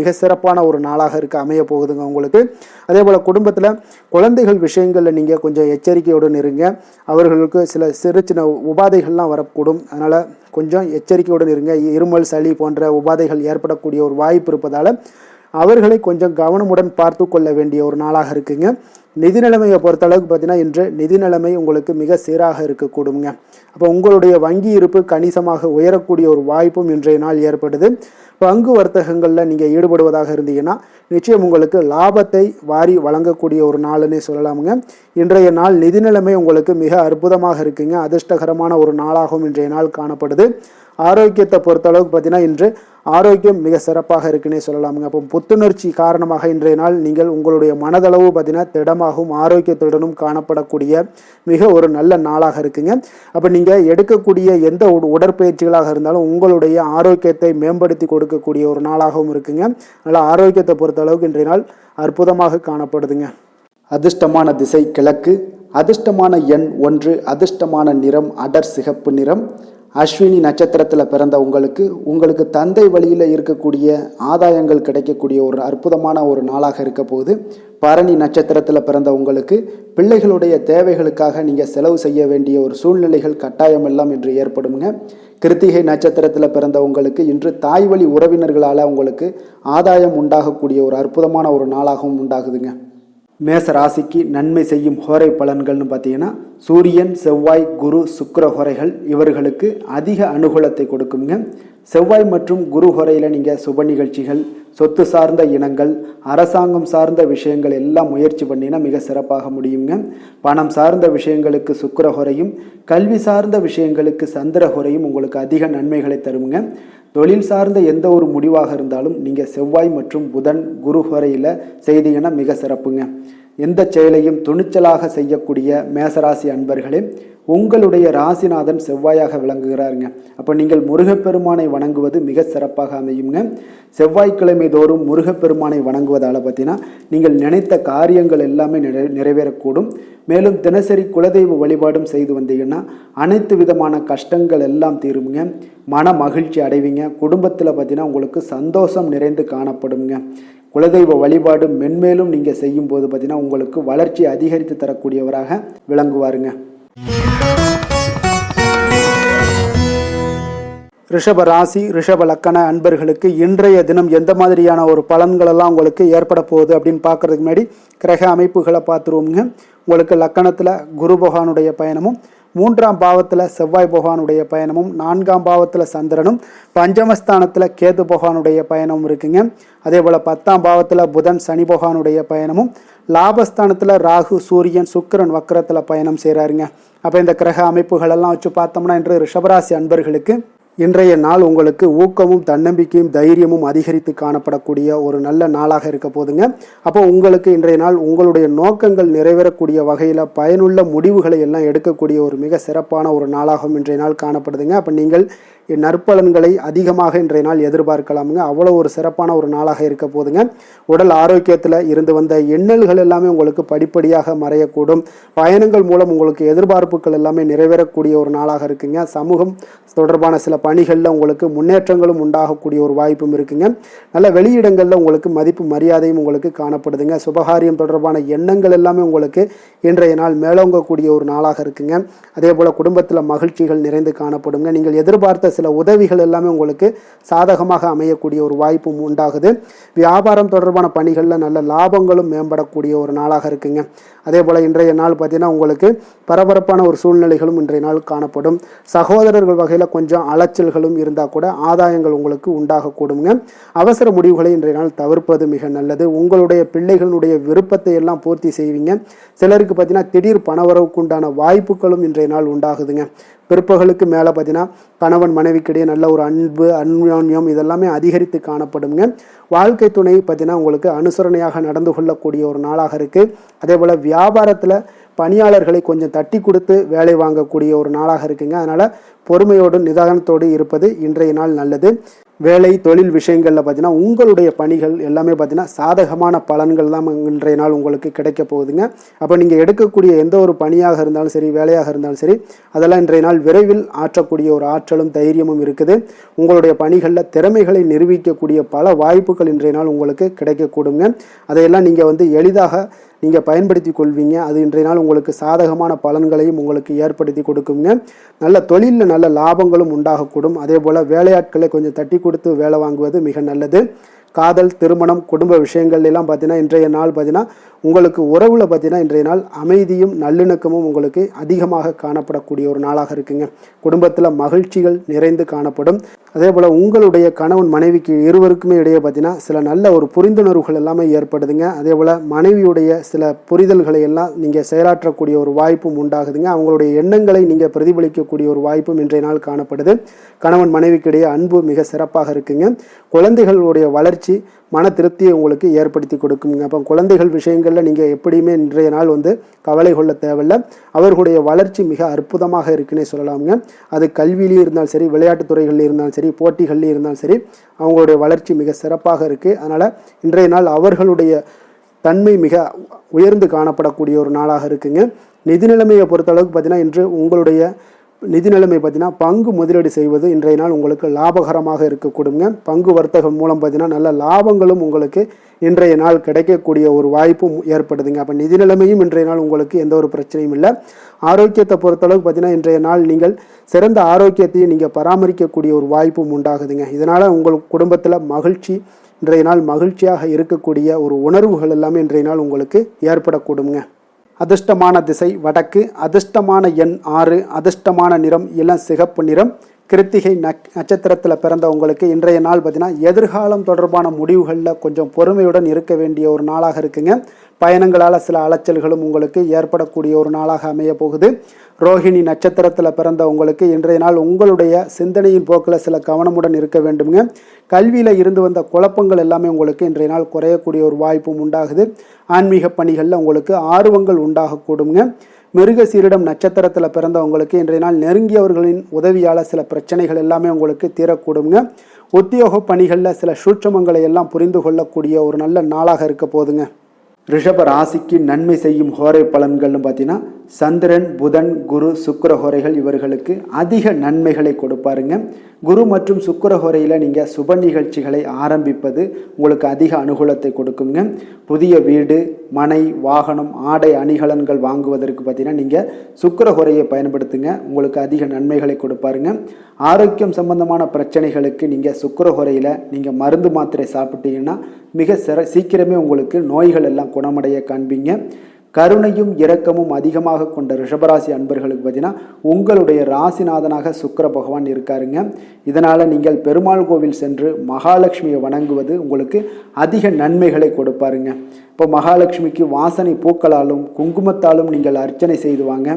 [SPEAKER 1] மிக சிறப்பான ஒரு நாளாக அமைய போகுதுங்க உங்களுக்கு. அதே போல் குடும்பத்தில் குழந்தைகள் விஷயங்களில் நீங்கள் கொஞ்சம் எச்சரிக்கையுடன் இருங்க. அவர்களுக்கு சில சிறு சின்ன உபாதைகள்லாம் வரக்கூடும். அதனால் கொஞ்சம் எச்சரிக்கையுடன் இருங்க. இருமல், சளி போன்ற உபாதைகள் ஏற்படக்கூடிய ஒரு வாய்ப்பு இருப்பதால் அவர்களை கொஞ்சம் கவனமுடன் பார்த்து கொள்ள வேண்டிய ஒரு நாளாக இருக்குங்க. நிதி நிலைமையை பொறுத்தளவுக்கு பார்த்தீங்கன்னா இன்று நிதி நிலைமை உங்களுக்கு மிக சீராக இருக்கக்கூடுங்க. அப்போ உங்களுடைய வங்கி இருப்பு கணிசமாக உயரக்கூடிய ஒரு வாய்ப்பும் இன்றைய நாள் ஏற்படுது. பங்கு வர்த்தகங்களில் நீங்கள் ஈடுபடுவதாக இருந்தீங்கன்னா நிச்சயம் உங்களுக்கு லாபத்தை வாரி வழங்கக்கூடிய ஒரு நாளுன்னே சொல்லலாமுங்க. இன்றைய நாள் நிதி நிலைமை உங்களுக்கு மிக அற்புதமாக இருக்குங்க. அதிர்ஷ்டகரமான ஒரு நாளாகவும் இன்றைய நாள் காணப்படுது. ஆரோக்கியத்தை பொறுத்தளவுக்கு பார்த்தீங்கன்னா இன்று ஆரோக்கியம் மிக சிறப்பாக இருக்குன்னே சொல்லலாமுங்க. அப்போ புத்துணர்ச்சி காரணமாக இன்றைய நாள் நீங்கள் உங்களுடைய மனதளவு பார்த்தீங்கன்னா திடமாகவும் ஆரோக்கியத்துடனும் காணப்படக்கூடிய மிக ஒரு நல்ல நாளாக இருக்குங்க. அப்போ நீங்கள் எடுக்கக்கூடிய எந்த உடற்பயிற்சிகளாக இருந்தாலும் உங்களுடைய ஆரோக்கியத்தை மேம்படுத்தி கொடுக்கக்கூடிய ஒரு நாளாகவும் இருக்குங்க. அதனால் ஆரோக்கியத்தை பொறுத்தளவுக்கு இன்றைய நாள் அற்புதமாக காணப்படுதுங்க. அதிர்ஷ்டமான திசை கிழக்கு, அதிர்ஷ்டமான எண் 1, அதிர்ஷ்டமான நிறம் அடர் சிகப்பு நிறம். அஸ்வினி நட்சத்திரத்தில் பிறந்த உங்களுக்கு தந்தை வழியில் இருக்கக்கூடிய ஆதாயங்கள் கிடைக்கக்கூடிய ஒரு அற்புதமான ஒரு நாளாக இருக்க போகுது. பரணி நட்சத்திரத்தில் பிறந்த உங்களுக்கு பிள்ளைகளுடைய தேவைகளுக்காக நீங்கள் செலவு செய்ய வேண்டிய ஒரு சூழ்நிலைகள் கட்டாயம் எல்லாம் இன்று ஏற்படுங்க. கிருத்திகை நட்சத்திரத்தில் பிறந்த உங்களுக்கு இன்று தாய் வழி உறவினர்களால் உங்களுக்கு ஆதாயம் உண்டாகக்கூடிய ஒரு அற்புதமான ஒரு நாளாகவும் உண்டாகுதுங்க. மேச ராசிக்கு நன்மை செய்யும் ஹோரை பலன்கள்னு பார்த்தீங்கன்னா சூரியன், செவ்வாய், குரு, சுக்கிர ஹோரைகள் இவர்களுக்கு அதிக அனுகூலத்தை கொடுக்குங்க. செவ்வாய் மற்றும் குரு ஹோரையில் நீங்கள் சுப நிகழ்ச்சிகள், சொத்து சார்ந்த இனங்கள், அரசாங்கம் சார்ந்த விஷயங்கள் எல்லாம் முயற்சி பண்ணினா மிக சிறப்பாக முடியுங்க. பணம் சார்ந்த விஷயங்களுக்கு சுக்கிர ஹோரையும், கல்வி சார்ந்த விஷயங்களுக்கு சந்திர ஹோரையும் உங்களுக்கு அதிக நன்மைகளை தருங்க. தொழில் சார்ந்த எந்த ஒரு முடிவாக இருந்தாலும் நீங்கள் செவ்வாய் மற்றும் புதன், குரு ஹோரையில் செய்தீங்கன்னா மிக சிறப்புங்க. எந்த செயலையும் துணிச்சலாக செய்யக்கூடிய மேசராசி அன்பர்களே, உங்களுடைய ராசிநாதன் செவ்வாயாக விளங்குகிறாருங்க. அப்போ நீங்கள் முருகப்பெருமானை வணங்குவது மிக சிறப்பாக அமையுங்க. செவ்வாய்க்கிழமை தோறும் முருகப்பெருமானை வணங்குவதால் பார்த்தீங்கன்னா நீங்கள் நினைத்த காரியங்கள் எல்லாமே நிறைவேறக்கூடும். மேலும் தினசரி குலதெய்வ வழிபாடும் செய்து வந்தீங்கன்னா அனைத்து விதமான கஷ்டங்கள் எல்லாம் தீருங்க. மன மகிழ்ச்சி அடைவீங்க. குடும்பத்தில் பார்த்தீங்கன்னா உங்களுக்கு சந்தோஷம் நிறைந்து காணப்படுங்க. குலதெய்வ வழிபாடு மென்மேலும் நீங்கள் செய்யும்போது பார்த்தீங்கன்னா உங்களுக்கு வளர்ச்சி அதிகரித்து தரக்கூடியவராக விளங்குவாருங்க. ரிஷப ராசி ரிஷப லக்கண அன்பர்களுக்கு இன்றைய தினம் எந்த மாதிரியான ஒரு பலன்களெல்லாம் உங்களுக்கு ஏற்பட போகுது அப்படின்னு பார்க்கறதுக்கு முன்னாடி கிரக அமைப்புகளை பார்த்துருவோமுங்க. உங்களுக்கு லக்கணத்தில் குரு பகவானுடைய பயணமும், 3ஆம் பாவத்தில் செவ்வாய் பகவானுடைய பயணமும், 4ஆம் பாவத்தில் சந்திரனும், பஞ்சமஸ்தானத்தில் கேது பகவானுடைய பயணமும் இருக்குங்க. அதே போல் 10ஆம் பாவத்தில் புதன் சனி பகவானுடைய பயணமும், லாபஸ்தானத்தில் ராகு சூரியன் சுக்கிரன் வக்கரத்தில் பயணம் செய்கிறாருங்க. அப்போ இந்த கிரக அமைப்புகளெல்லாம் வச்சு பார்த்தோம்னா இன்று ரிஷபராசி அன்பர்களுக்கு இன்றைய நாள் உங்களுக்கு ஊக்கமும் தன்னம்பிக்கையும் தைரியமும் அதிகரித்து காணப்படக்கூடிய ஒரு நல்ல நாளாக இருக்க போதுங்க. அப்போ உங்களுக்கு இன்றைய நாள் உங்களுடைய நோக்கங்கள் நிறைவேறக்கூடிய வகையில் பயனுள்ள முடிவுகளை எல்லாம் எடுக்கக்கூடிய ஒரு மிக சிறப்பான ஒரு நாளாகவும் இன்றைய நாள் காணப்படுதுங்க. அப்போ நீங்கள் நற்பலன்களை அதிகமாக இன்றைய நாள் எதிர்பார்க்கலாமுங்க. அவ்வளோ ஒரு சிறப்பான ஒரு நாளாக இருக்க போதுங்க. உடல் ஆரோக்கியத்தில் இருந்து வந்த எண்ணல்கள் எல்லாமே உங்களுக்கு படிப்படியாக மறையக்கூடும். பயணங்கள் மூலம் உங்களுக்கு எதிர்பார்ப்புகள் எல்லாமே நிறைவேறக்கூடிய ஒரு நாளாக இருக்குங்க. சமூகம் தொடர்பான சில பணிகளில் உங்களுக்கு முன்னேற்றங்களும் உண்டாகக்கூடிய ஒரு வாய்ப்பும் இருக்குங்க. நல்ல வெளியிடங்களில் உங்களுக்கு மதிப்பு மரியாதையும் உங்களுக்கு காணப்படுதுங்க. சுபகாரியம் தொடர்பான எண்ணங்கள் எல்லாமே உங்களுக்கு இன்றைய நாள் மேலோங்கக்கூடிய ஒரு நாளாக இருக்குங்க. அதே போல் குடும்பத்தில் மகிழ்ச்சிகள் நிறைந்து காணப்படுங்க. நீங்கள் எதிர்பார்த்த சில உதவிகள் எல்லாமே உங்களுக்கு சாதகமாக அமையக்கூடிய ஒரு வாய்ப்பும் உண்டாகுது. வியாபாரம் தொடர்பான பணிகளில் நல்ல லாபங்களும் மேம்படக்கூடிய ஒரு நாளாக இருக்குங்க. அதே போல் இன்றைய நாள் பார்த்தீங்கன்னா உங்களுக்கு பரபரப்பான ஒரு சூழ்நிலைகளும் இன்றைய நாள் காணப்படும். சகோதரர்கள் வகையில் கொஞ்சம் அலைச்சல்களும் இருந்தால் கூட ஆதாயங்கள் உங்களுக்கு உண்டாகக்கூடுங்க. அவசர முடிவுகளை இன்றைய நாள் தவிர்ப்பது மிக நல்லது. உங்களுடைய பிள்ளைகளுடைய விருப்பத்தை எல்லாம் பூர்த்தி செய்வீங்க. சிலருக்கு பார்த்தீங்கன்னா திடீர் பணவரவுக்கு உண்டான வாய்ப்புகளும் இன்றைய நாள் உண்டாகுதுங்க. பிற்பகலுக்கு மேலே பார்த்தீங்கன்னா கணவன் மனைவிக்கிடையே நல்ல ஒரு அன்பு அந்யோன்யம் இதெல்லாமே அதிகரித்து காணப்படுங்க. வாழ்க்கை துணை பார்த்தீங்கன்னா உங்களுக்கு அனுசரணையாக நடந்து கொள்ளக்கூடிய ஒரு நாளாக இருக்குது. அதே போல் வியாபாரத்தில் பணியாளர்களை கொஞ்சம் தட்டி கொடுத்து வேலை வாங்கக்கூடிய ஒரு நாளாக இருக்குங்க. அதனால் பொறுமையோடு நிதானத்தோடு இருப்பது இன்றைய நாள் நல்லது. வேலை தொழில் விஷயங்களில் பார்த்தீங்கன்னா உங்களுடைய பணிகள் எல்லாமே பார்த்தீங்கன்னா சாதகமான பலன்கள் தான் இன்றைய நாள் உங்களுக்கு கிடைக்க போகுதுங்க. அப்போ நீங்கள் எடுக்கக்கூடிய எந்த ஒரு பணியாக இருந்தாலும் சரி, வேலையாக இருந்தாலும் சரி, அதெல்லாம் இன்றைய நாள் விரைவில் ஆற்றக்கூடிய ஒரு ஆற்றலும் தைரியமும் இருக்குது. உங்களுடைய பணிகளில் திறமைகளை நிரூபிக்கக்கூடிய பல வாய்ப்புகள் இன்றைய நாள் உங்களுக்கு கிடைக்கக்கூடுங்க. அதையெல்லாம் நீங்கள் எளிதாக நீங்கள் பயன்படுத்தி கொள்வீங்க. அது இன்றைய நாள் உங்களுக்கு சாதகமான பலன்களையும் உங்களுக்கு ஏற்படுத்தி கொடுக்குங்க. நல்ல தொழிலில் நல்ல லாபங்களும் உண்டாகக்கூடும். அதே போல் வேலையாட்களை கொஞ்சம் தட்டி கொடுத்து வேலை வாங்குவது மிக நல்லது. காதல், திருமணம், குடும்ப விஷயங்கள் எல்லாம் பார்த்தீங்கன்னா இன்றைய நாள் பார்த்தீங்கன்னா உங்களுக்கு உறவில் பார்த்தீங்கன்னா இன்றைய நாள் அமைதியும் நல்லிணக்கமும் உங்களுக்கு அதிகமாக காணப்படக்கூடிய ஒரு நாளாக இருக்குங்க. குடும்பத்தில் மகிழ்ச்சிகள் நிறைந்து காணப்படும். அதே போல் உங்களுடைய கணவன் மனைவிக்கு இருவருக்குமே இடையே பார்த்தீங்கன்னா சில நல்ல ஒரு புரிந்துணர்வுகள் எல்லாமே ஏற்படுதுங்க. அதே போல் மனைவியுடைய சில புரிதல்களை எல்லாம் நீங்கள் செயலாற்றக்கூடிய ஒரு வாய்ப்பும் உண்டாகுதுங்க. அவங்களுடைய எண்ணங்களை நீங்கள் பிரதிபலிக்கக்கூடிய ஒரு வாய்ப்பும் இன்றைய நாள் காணப்படுது. கணவன் மனைவிக்கு இடையே அன்பு மிக சிறப்பாக இருக்குங்க. குழந்தைகளுடைய வளர்ச்சி மன திருப்தியை உங்களுக்கு ஏற்படுத்தி கொடுக்குங்க. அப்போ குழந்தைகள் விஷயங்களில் நீங்கள் எப்படியுமே இன்றைய நாள் கவலை கொள்ள தேவையில்லை. அவர்களுடைய வளர்ச்சி மிக அற்புதமாக இருக்குன்னே சொல்லலாமுங்க. அது கல்வியிலையும் இருந்தாலும் சரி, விளையாட்டுத் துறைகளில் இருந்தாலும் சரி, போட்டிகள்லையும் இருந்தாலும் சரி, அவங்களுடைய வளர்ச்சி மிக சிறப்பாக இருக்குது. அதனால் இன்றைய நாள் அவர்களுடைய தன்மை மிக உயர்ந்து காணப்படக்கூடிய ஒரு நாளாக இருக்குங்க. நிதி நிலைமையை பொறுத்தளவுக்கு பார்த்தீங்கன்னா இன்று உங்களுடைய நிதி நிலைமை பார்த்தீங்கன்னா பங்கு முதலீடு செய்வது இன்றைய நாள் உங்களுக்கு லாபகரமாக இருக்கக்கூடுங்க. பங்கு வர்த்தகம் மூலம் பார்த்தீங்கன்னா நல்ல லாபங்களும் உங்களுக்கு இன்றைய நாள் கிடைக்கக்கூடிய ஒரு வாய்ப்பும் ஏற்படுதுங்க. அப்போ நிதி நிலைமையும் இன்றைய நாள் உங்களுக்கு எந்த ஒரு பிரச்சனையும் இல்லை. ஆரோக்கியத்தை பொறுத்தளவுக்கு பார்த்தீங்கன்னா இன்றைய நாள் நீங்கள் சிறந்த ஆரோக்கியத்தையும் நீங்கள் பராமரிக்கக்கூடிய ஒரு வாய்ப்பும் உண்டாகுதுங்க. இதனால் உங்கள் குடும்பத்தில் மகிழ்ச்சி இன்றைய நாள் மகிழ்ச்சியாக இருக்கக்கூடிய ஒரு உணர்வுகள் எல்லாமே இன்றைய நாள் உங்களுக்கு ஏற்படக்கூடுங்க. அதிர்ஷ்டமான திசை வடக்கு, அதிர்ஷ்டமான எண் 6, அதிர்ஷ்டமான நிறம் இளம் சிகப்பு நிறம். கிருத்திகை நட்சத்திரத்தில் பிறந்த உங்களுக்கு இன்றைய நாள் பார்த்தீங்கன்னா எதிர்காலம் தொடர்பான முடிவுகளில் கொஞ்சம் பொறுமையுடன் இருக்க வேண்டிய ஒரு நாளாக இருக்குங்க. பயணங்களால் சில அலைச்சல்களும் உங்களுக்கு ஏற்படக்கூடிய ஒரு நாளாக அமைய போகுது. ரோஹிணி நட்சத்திரத்தில் பிறந்த உங்களுக்கு இன்றைய நாள் உங்களுடைய சிந்தனையின் போக்கில் சில கவனமுடன் இருக்க வேண்டுங்க. கல்வியில் இருந்து வந்த குழப்பங்கள் எல்லாமே உங்களுக்கு இன்றைய நாள் குறையக்கூடிய ஒரு வாய்ப்பும் உண்டாகுது. ஆன்மீக பணிகளில் உங்களுக்கு ஆர்வங்கள் உண்டாகக்கூடுங்க. மிருகசீரிடம் நட்சத்திரத்தில் பிறந்தவங்களுக்கு இன்றைய நாள் நெருங்கியவர்களின் உதவியால் சில பிரச்சனைகள் எல்லாமே உங்களுக்கு தீரக்கூடுங்க. உத்தியோக பணிகளில் சில சூட்சமங்களை எல்லாம் புரிந்து கொள்ளக்கூடிய ஒரு நல்ல நாளாக இருக்க போதுங்க. ரிஷப ராசிக்கு நன்மை செய்யும் ஹோரை பலன்கள்னு பார்த்தீங்கன்னா சந்திரன், புதன், குரு, சுக்கிர ஹோரைகள் இவர்களுக்கு அதிக நன்மைகளை கொடுப்பாருங்க. குரு மற்றும் சுக்கிர ஹோரையில் நீங்கள் சுப நிகழ்ச்சிகளை ஆரம்பிப்பது உங்களுக்கு அதிக அனுகூலத்தை கொடுக்குங்க. புதிய வீடு, மனை, வாகனம், ஆடை அணிகலன்கள் வாங்குவதற்கு பார்த்தீங்கன்னா நீங்கள் சுக்கிர ஹோரையை பயன்படுத்துங்க, உங்களுக்கு அதிக நன்மைகளை கொடுப்பாருங்க. ஆரோக்கியம் சம்பந்தமான பிரச்சனைகளுக்கு நீங்கள் சுக்கிர ஹோரையில் நீங்கள் மருந்து மாத்திரை சாப்பிட்டீங்கன்னா மிக சீக்கிரமே உங்களுக்கு நோய்கள் எல்லாம் குணமடைய காண்பீங்க. கருணையும் இரக்கமும் அதிகமாக கொண்ட ரிஷபராசி அன்பர்களுக்கு பார்த்தீங்கன்னா உங்களுடைய ராசிநாதனாக சுக்கிர பகவான் இருக்காருங்க. இதனால் நீங்கள் பெருமாள் கோவில் சென்று மகாலட்சுமியை வணங்குவது உங்களுக்கு அதிக நன்மைகளை கொடுப்பாருங்க. இப்போ மகாலட்சுமிக்கு வாசனை பூக்களாலும் குங்குமத்தாலும் நீங்கள் அர்ச்சனை செய்து வாங்க.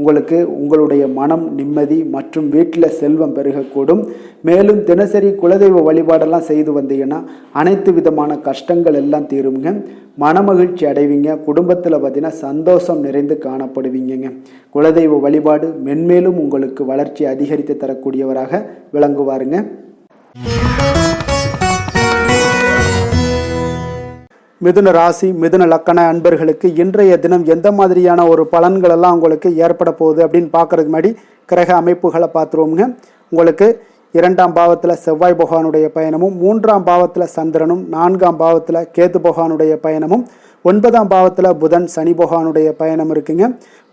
[SPEAKER 1] உங்களுக்கு உங்களுடைய மனம் நிம்மதி மற்றும் வீட்டில் செல்வம் பெருகக்கூடும். மேலும் தினசரி குலதெய்வ வழிபாடெல்லாம் செய்து வந்தீங்கன்னா அனைத்து விதமான கஷ்டங்கள் எல்லாம் தீருங்க. மனமகிழ்ச்சி அடைவீங்க. குடும்பத்தில் பார்த்தீங்கன்னா சந்தோஷம் நிறைந்து காணப்படுவீங்க. குலதெய்வ வழிபாடு மென்மேலும் உங்களுக்கு வளர்ச்சி அதிகரித்து தரக்கூடியவராக விளங்குவாருங்க. மிதுன ராசி, மிதுன லக்கண அன்பர்களுக்கு இன்றைய தினம் எந்த மாதிரியான ஒரு பலன்கள் எல்லாம் உங்களுக்கு ஏற்பட போகுது அப்படின்னு பார்க்கறதுக்கு முன்னாடி கிரக அமைப்புகளை பார்த்துருவோங்க. உங்களுக்கு 2ஆம் பாவத்தில் செவ்வாய் பகவானுடைய பயணமும், 3ஆம் பாவத்தில் சந்திரனும், 4ஆம் பாவத்தில் கேது பகவானுடைய பயணமும், 9ஆம் பாவத்தில் புதன் சனி பகவானுடைய பயணம் இருக்குங்க.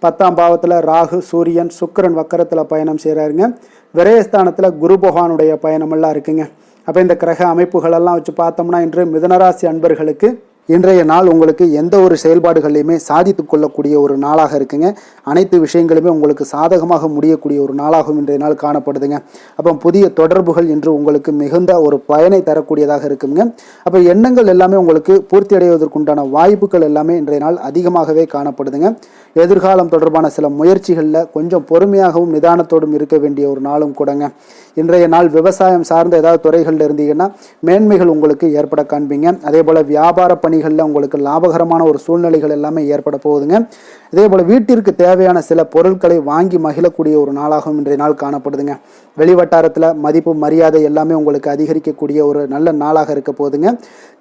[SPEAKER 1] 10ஆம் பாவத்தில் ராகு சூரியன் சுக்கிரன் வக்கரத்தில் பயணம் செய்கிறாருங்க. விரயஸ்தானத்தில் குரு பகவானுடைய பயணமெல்லாம் இருக்குங்க. அப்போ இந்த கிரக அமைப்புகளெல்லாம் வச்சு பார்த்தோம்னா இன்று மிதுனராசி அன்பர்களுக்கு இன்றைய நாள் உங்களுக்கு எந்த ஒரு செயல்பாடுகளையுமே சாதித்து கொள்ளக்கூடிய ஒரு நாளாக இருக்குங்க. அனைத்து விஷயங்களுமே உங்களுக்கு சாதகமாக முடியக்கூடிய ஒரு நாளாகவும் இன்றைய நாள் காணப்படுதுங்க. அப்போ புதிய தொடர்புகள் இன்று உங்களுக்கு மிகுந்த ஒரு பயனை தரக்கூடியதாக இருக்குங்க. அப்போ எண்ணங்கள் எல்லாமே உங்களுக்கு பூர்த்தி அடைவதற்குண்டான வாய்ப்புகள் எல்லாமே இன்றைய நாள் அதிகமாகவே காணப்படுதுங்க. எதிர்காலம் தொடர்பான சில முயற்சிகளில் கொஞ்சம் பொறுமையாகவும் நிதானத்தோடும் இருக்க வேண்டிய ஒரு நாளும் கூடங்க. இன்றைய நாள் விவசாயம் சார்ந்த ஏதாவது துறைகளில் இருந்தீங்கன்னா மேன்மைகள் உங்களுக்கு ஏற்பட காண்பீங்க. அதே போல் வியாபார பணிகளில் உங்களுக்கு லாபகரமான ஒரு சூழ்நிலைகள் எல்லாமே ஏற்பட போகுதுங்க. இதே போல் வீட்டிற்கு தேவையான சில பொருட்களை வாங்கி மகிழக்கூடிய ஒரு நாளாகவும் இன்றைய நாள் காணப்படுதுங்க. வெளிவட்டாரத்தில் மதிப்பு மரியாதை எல்லாமே உங்களுக்கு அதிகரிக்கக்கூடிய ஒரு நல்ல நாளாக இருக்க போகுதுங்க.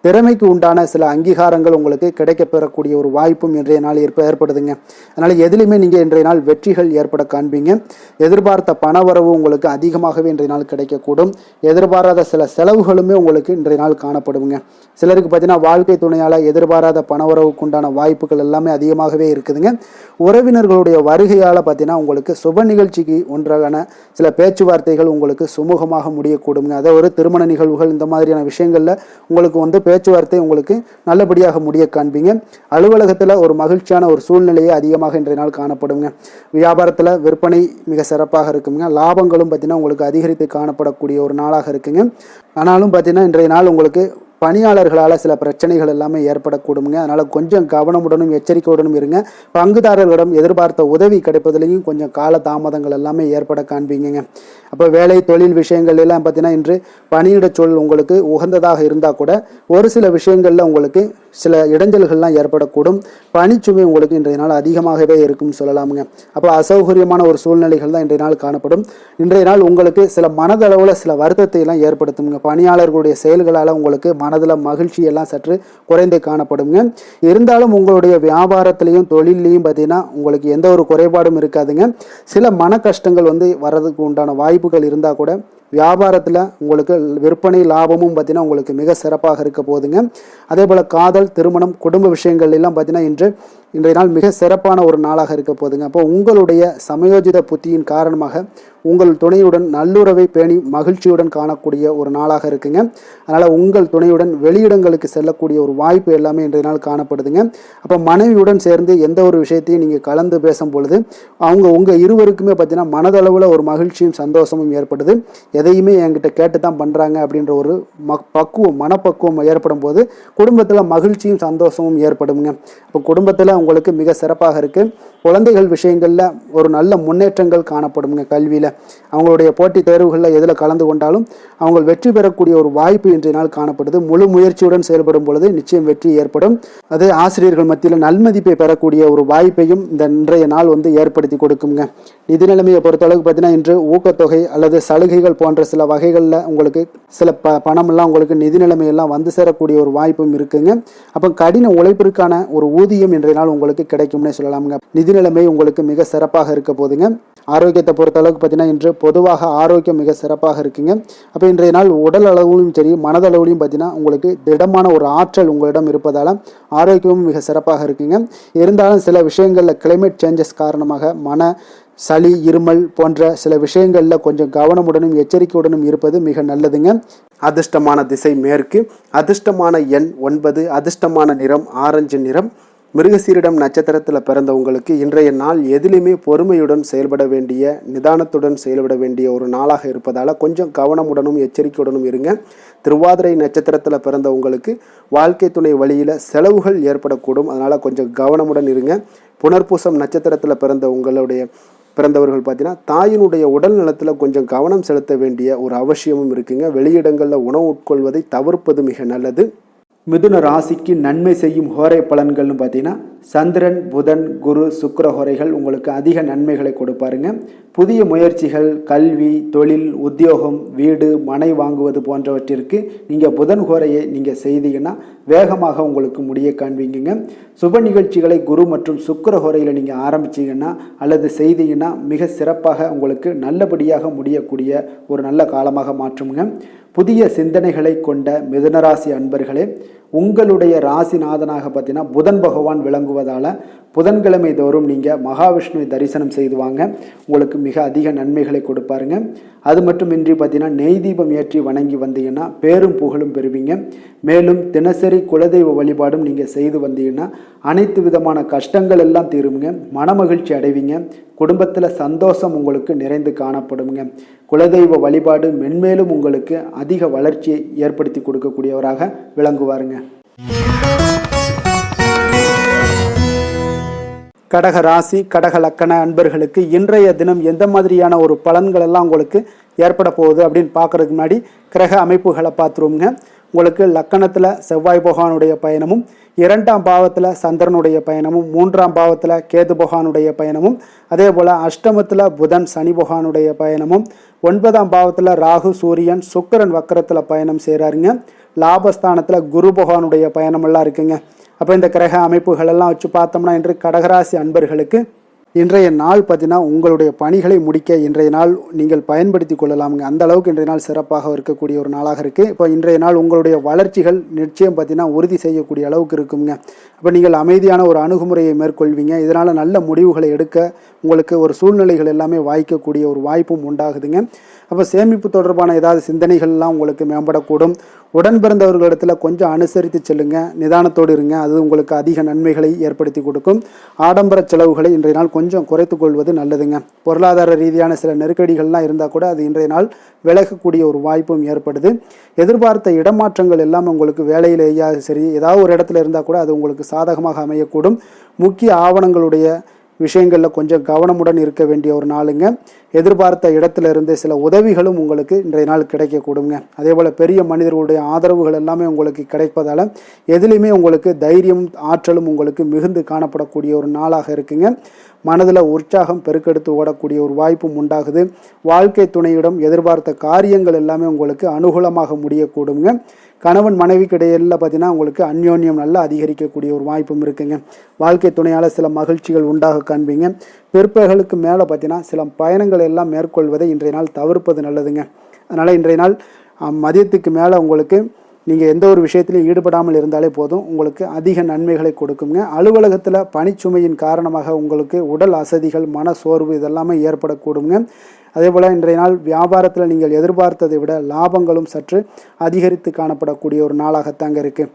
[SPEAKER 1] திறமைக்கு உண்டான சில அங்கீகாரங்கள் உங்களுக்கு கிடைக்க பெறக்கூடிய ஒரு வாய்ப்பும் இன்றைய நாள் ஏற்படுதுங்க. அதனால் எதிலுமே நீங்கள் இன்றைய நாள் வெற்றிகள் ஏற்பட காண்பீங்க. எதிர்பார்த்த பணவரவு உங்களுக்கு அதிகமாகவே இன்றைய நாள் கிடைக்கக்கூடும். எதிர்பாராத சில செலவுகளுமே உங்களுக்கு இன்றைய நாள் காணப்படுங்க. சிலருக்கு பார்த்தீங்கன்னா வாழ்க்கை துணையால் எதிர்பாராத பணவரவுக்கு உண்டான வாய்ப்புகள் எல்லாமே அதிகமாகவே இருக்குதுங்க. உறவினர்களுடைய வருகையால் பார்த்தீங்கன்னா உங்களுக்கு சுப நிகழ்ச்சிக்கு ஒன்றான சில பேச்சுவார்த்தைகள் உங்களுக்கு சுமூகமாக முடியக்கூடுங்க. அதாவது ஒரு திருமண நிகழ்வுகள் இந்த மாதிரியான விஷயங்களில் உங்களுக்கு பேச்சுவார்த்தை உங்களுக்கு நல்லபடியாக முடிய காண்பீங்க. அலுவலகத்தில் ஒரு மகிழ்ச்சியான ஒரு சூழ்நிலையே அதிகமாக இன்றைய நாள் காணப்படுங்க. வியாபாரத்தில் விற்பனை மிக சிறப்பாக இருக்குங்க. லாபங்களும் பார்த்தீங்கன்னா உங்களுக்கு அதிகரித்து காணப்படக்கூடிய ஒரு நாளாக இருக்குங்க. ஆனாலும் பார்த்தீங்கன்னா இன்றைய நாள் உங்களுக்கு பணியாளர்களால் சில பிரச்சனைகள் எல்லாமே ஏற்படக்கூடுங்க. அதனால் கொஞ்சம் கவனமுடனும் எச்சரிக்கையுடனும் இருங்க. பங்குதாரர்களிடம் எதிர்பார்த்த உதவி கிடைப்பதிலையும் கொஞ்சம் கால தாமதங்கள் எல்லாமே ஏற்பட காண்பீங்க. அப்போ வேலை தொழில் விஷயங்கள் எல்லாம் பார்த்தீங்கன்னா இன்று பணியிட சூழல் உங்களுக்கு உகந்ததாக இருந்தால் கூட ஒரு சில விஷயங்களில் உங்களுக்கு சில இடைஞ்சல்கள்லாம் ஏற்படக்கூடும். பணிச்சுமை உங்களுக்கு இன்றைய நாள் அதிகமாகவே இருக்கும்னு சொல்லலாமுங்க. அப்போ அசௌகரியமான ஒரு சூழ்நிலைகள் தான் இன்றைய நாள் காணப்படும். இன்றைய நாள் உங்களுக்கு சில மனதளவில் சில வருத்தத்தை எல்லாம் ஏற்படுத்துங்க. பணியாளர்களுடைய செயல்களால் உங்களுக்கு மனதில் மகிழ்ச்சி எல்லாம் சற்று குறைந்து காணப்படுங்க. இருந்தாலும் உங்களுடைய வியாபாரத்திலையும் தொழிலையும் பார்த்தீங்கன்னா உங்களுக்கு எந்த ஒரு குறைபாடும் இருக்காதுங்க. சில மன கஷ்டங்கள் வர்றதுக்கு உண்டான வாய்ப்புகள் இருந்தால் கூட வியாபாரத்தில் உங்களுக்கு விற்பனை லாபமும் பார்த்தீங்கன்னா உங்களுக்கு மிக சிறப்பாக இருக்க போகுதுங்க. அதே போல் காதல், திருமணம், குடும்ப விஷயங்கள் எல்லாம் பார்த்தீங்கன்னா இன்றைய நாள் மிக சிறப்பான ஒரு நாளாக இருக்க போகுதுங்க. அப்போ உங்களுடைய சமயோஜித புத்தியின் காரணமாக உங்கள் துணையுடன் நல்லுறவை பேணி மகிழ்ச்சியுடன் காணக்கூடிய ஒரு நாளாக இருக்குங்க. அதனால் உங்கள் துணையுடன் வெளியிடங்களுக்கு செல்லக்கூடிய ஒரு வாய்ப்பு எல்லாமே இன்றைய நாள் காணப்படுதுங்க. அப்போ மனைவியுடன் சேர்ந்து எந்த ஒரு விஷயத்தையும் நீங்கள் கலந்து பேசும் பொழுது உங்கள் இருவருக்குமே பார்த்தீங்கன்னா மனதளவில் ஒரு மகிழ்ச்சியும் சந்தோஷமும் ஏற்படுது. எதையுமே என்கிட்ட கேட்டு தான் பண்ணுறாங்க அப்படின்ற ஒரு மனப்பக்குவம் ஏற்படும் போது குடும்பத்தில் மகிழ்ச்சியும் சந்தோஷமும் ஏற்படுங்க. இப்போ குடும்பத்தில் உங்களுக்கு மிக சிறப்பாக இருக்குது. குழந்தைகள் விஷயங்களில் ஒரு நல்ல முன்னேற்றங்கள் காணப்படுங்க. கல்வியில் அவங்களுடைய போட்டித் தேர்வுகளில் எதில் கலந்து கொண்டாலும் அவங்க வெற்றி பெறக்கூடிய ஒரு வாய்ப்பு இன்றைய நாள் காணப்படுது. முழு முயற்சியுடன் செயல்படும் பொழுது நிச்சயம் வெற்றி ஏற்படும். அதே ஆசிரியர்கள் மத்தியில் நல்மதிப்பை பெறக்கூடிய ஒரு வாய்ப்பையும் இந்த இன்றைய நாள் ஏற்படுத்தி கொடுக்குங்க. நிதி நிலைமையை பொறுத்தளவுக்கு பார்த்தீங்கன்னா இன்று ஊக்கத்தொகை அல்லது சலுகைகள் போன்ற சில வகைகளில் உங்களுக்கு சில பணமெல்லாம் உங்களுக்கு நிதி நிலைமையெல்லாம் வந்து சேரக்கூடிய ஒரு வாய்ப்பும் இருக்குங்க. அப்போ கடின உழைப்பிற்கான ஒரு ஊதியம் இன்றைய நாள் உங்களுக்கு கிடைக்கும்னே சொல்லலாமுங்க. நிதி நிலைமை உங்களுக்கு மிக சிறப்பாக இருக்க போதுங்க. ஆரோக்கியத்தை பொறுத்த அளவுக்கு பார்த்தீங்கன்னா இன்று பொதுவாக ஆரோக்கியம் மிக சிறப்பாக இருக்குங்க. அப்போ இன்றைய நாள் உடல் அளவிலும் சரி மனதளவிலும் பார்த்தீங்கன்னா உங்களுக்கு திடமான ஒரு ஆற்றல் உங்களிடம் இருப்பதால் ஆரோக்கியமும் மிக சிறப்பாக இருக்குங்க. இருந்தாலும் சில விஷயங்களில் கிளைமேட் சேஞ்சஸ் காரணமாக சளி இருமல் போன்ற சில விஷயங்களில் கொஞ்சம் கவனமுடனும் எச்சரிக்கையுடனும் இருப்பது மிக நல்லதுங்க. அதிர்ஷ்டமான திசை மேற்கு, அதிர்ஷ்டமான எண் 9, அதிர்ஷ்டமான நிறம் ஆரஞ்சு நிறம். மிருகசீரிடம் நட்சத்திரத்தில் பிறந்தவங்களுக்கு இன்றைய நாள் எதிலுமே பொறுமையுடன் செயல்பட வேண்டிய நிதானத்துடன் செயல்பட வேண்டிய ஒரு நாளாக இருப்பதால் கொஞ்சம் கவனமுடனும் எச்சரிக்கையுடனும் இருங்க. திருவாதிரை நட்சத்திரத்தில் பிறந்தவங்களுக்கு வாழ்க்கை துணை வழியில் செலவுகள் ஏற்படக்கூடும், அதனால் கொஞ்சம் கவனமுடன் இருங்க. புனர்பூசம் நட்சத்திரத்தில் பிறந்தவர்கள் பார்த்தீங்கன்னா தாயினுடைய உடல் நலத்தில் கொஞ்சம் கவனம் செலுத்த வேண்டிய ஒரு அவசியமும் இருக்குங்க. வெளியிடங்களில் உணவு உட்கொள்வதை தவிர்ப்பது மிக நல்லது. மிதுன ராசிக்கு நன்மை செய்யும் ஹோரை பலன்கள்னு பார்த்தீங்கன்னா சந்திரன், புதன், குரு, சுக்கிர ஹோரைகள் உங்களுக்கு அதிக நன்மைகளை கொடுப்பாருங்க. புதிய முயற்சிகள், கல்வி, தொழில், உத்தியோகம், வீடு, மனை வாங்குவது போன்றவற்றிற்கு நீங்கள் புதன் ஹோரையை நீங்கள் செய்தீங்கன்னா வேகமாக உங்களுக்கு முடிய காண்பீங்க. சுப நிகழ்ச்சிகளை குரு மற்றும் சுக்கிர ஹோரையில் நீங்கள் ஆரம்பிச்சிங்கன்னா அல்லது செய்தீங்கன்னா மிக சிறப்பாக உங்களுக்கு நல்லபடியாக முடியக்கூடிய ஒரு நல்ல காலமாக மாற்றுங்க. புதிய சிந்தனைகளை கொண்ட மிதுனராசி அன்பர்களே, உங்களுடைய ராசிநாதனாக பார்த்தீங்கன்னா புதன் பகவான் விளங்குவதால் புதன்கிழமை தோறும் நீங்கள் மகாவிஷ்ணுவை தரிசனம் செய்து வாங்க, உங்களுக்கு மிக அதிக நன்மைகளை கொடுப்பாருங்க. அது மட்டுமின்றி பார்த்தீங்கன்னா நெய் தீபம் ஏற்றி வணங்கி வந்தீங்கன்னா பேரும் புகழும் பெறுவீங்க. மேலும் தினசரி குலதெய்வ வழிபாடும் நீங்கள் செய்து வந்தீங்கன்னா அனைத்து விதமான கஷ்டங்கள் எல்லாம் தீருங்க, மனமகிழ்ச்சி அடைவீங்க, குடும்பத்தில் சந்தோஷம் உங்களுக்கு நிறைந்து காணப்படுங்க. குலதெய்வ வழிபாடு மென்மேலும் உங்களுக்கு அதிக வளர்ச்சியை ஏற்படுத்தி கொடுக்கக்கூடியவராக விளங்குவாருங்க. கடக ராசி, கடக லக்கண அன்பர்களுக்கு இன்றைய தினம் எந்த மாதிரியான ஒரு பலன்கள் எல்லாம் உங்களுக்கு ஏற்பட போகுது அப்படின்னு பார்க்கறதுக்கு முன்னாடி கிரக அமைப்புகளை பார்த்துருவோங்க. உங்களுக்கு லக்கணத்தில் செவ்வாய் பகவானுடைய பயணமும், 2ஆம் பாவத்தில் சந்திரனுடைய பயணமும், 3ஆம் பாவத்தில் கேது பகவானுடைய பயணமும், அதே போல் அஷ்டமத்தில் புதன் சனி பகவானுடைய பயணமும், 9ஆம் பாவத்தில் ராகு சூரியன் சுக்கிரன் வக்கரத்தில் பயணம் செய்கிறாருங்க. லாபஸ்தானத்தில் குரு பகவானுடைய பயணமெல்லாம் இருக்குங்க. அப்போ இந்த கிரக அமைப்புகளெல்லாம் வச்சு பார்த்தோம்னா இன்று கடகராசி அன்பர்களுக்கு இன்றைய நாள் பார்த்தீங்கன்னா உங்களுடைய பணிகளை முடிக்க இன்றைய நாள் நீங்கள் பயன்படுத்தி கொள்ளலாமுங்க. அந்த அளவுக்கு இன்றைய நாள் சிறப்பாக இருக்கக்கூடிய ஒரு நாளாக இருக்குது. இப்போ இன்றைய நாள் உங்களுடைய வளர்ச்சிகள் நிச்சயம் பார்த்தீங்கன்னா உறுதி செய்யக்கூடிய அளவுக்கு இருக்குங்க. அப்போ நீங்கள் அமைதியான ஒரு அணுகுமுறையை மேற்கொள்வீங்க. இதனால் நல்ல முடிவுகளை எடுக்க உங்களுக்கு ஒரு சூழ்நிலைகள் எல்லாமே வாய்க்கக்கூடிய ஒரு வாய்ப்பும் உண்டாகுதுங்க. அப்போ சேமிப்பு தொடர்பான ஏதாவது சிந்தனைகள்லாம் உங்களுக்கு மேம்படக்கூடும். உடன் பிறந்தவர்களிடத்தில் கொஞ்சம் அனுசரித்து செல்லுங்க, நிதானத்தோடு இருங்க, அது உங்களுக்கு அதிக நன்மைகளை ஏற்படுத்தி கொடுக்கும். ஆடம்பர செலவுகளை இன்றைய நாள் கொஞ்சம் குறைத்து கொள்வது நல்லதுங்க. பொருளாதார ரீதியான சில நெருக்கடிகள்லாம் இருந்தால் கூட அது இன்றைய நாள் விலகக்கூடிய ஒரு வாய்ப்பும் ஏற்படுது. எதிர்பார்த்த இடமாற்றங்கள் எல்லாம் உங்களுக்கு வேலையிலேயா சரி ஏதாவது ஒரு இடத்துல இருந்தால் கூட அது உங்களுக்கு சாதகமாக அமையக்கூடும். முக்கிய ஆவணங்களுடைய விஷயங்களில் கொஞ்சம் கவனமுடன் இருக்க வேண்டிய ஒரு நாளுங்க. எதிர்பார்த்த இடத்துல இருந்து சில உதவிகளும் உங்களுக்கு இன்றைய நாள் கிடைக்கக்கூடுங்க. அதே போல் பெரிய மனிதர்களுடைய ஆதரவுகள் எல்லாமே உங்களுக்கு கிடைப்பதால் எதுலேயுமே உங்களுக்கு தைரியம் ஆற்றலும் உங்களுக்கு மிகுந்து காணப்படக்கூடிய ஒரு நாளாக இருக்குங்க. மனதில் உற்சாகம் பெருக்கெடுத்து ஓடக்கூடிய ஒரு வாய்ப்பும் உண்டாகுது. வாழ்க்கை துணையிடம் எதிர்பார்த்த காரியங்கள் எல்லாமே உங்களுக்கு அனுகூலமாக முடியக்கூடுங்க. கணவன் மனைவிக்கு இடையில பார்த்தீங்கன்னா உங்களுக்கு அந்யோன்யம் நல்லா அதிகரிக்கக்கூடிய ஒரு வாய்ப்பும் இருக்குங்க. வாழ்க்கை துணையால் சில மகிழ்ச்சிகள் உண்டாக காண்பீங்க. பிற்பகலுக்கு மேலே பார்த்தீங்கன்னா சில பயணங்கள் எல்லாம் மேற்கொள்வதை இன்றைய நாள் தவிர்ப்பது நல்லதுங்க. அதனால் இன்றைய நாள் மதியத்துக்கு மேலே உங்களுக்கு நீங்கள் எந்த ஒரு விஷயத்திலையும் ஈடுபடாமல் இருந்தாலே போதும், உங்களுக்கு அதிக நன்மைகளை கொடுக்குங்க. அலுவலகத்தில் பணிச்சுமையின் காரணமாக உங்களுக்கு உடல் அசதிகள், மன சோர்வு இதெல்லாமே ஏற்படக்கூடுங்க. அதே போல் இன்றைய நாள் வியாபாரத்தில் நீங்கள் எதிர்பார்த்ததை விட லாபங்களும் சற்று அதிகரித்து காணப்படக்கூடிய ஒரு நாளாகத்தாங்க இருக்குது.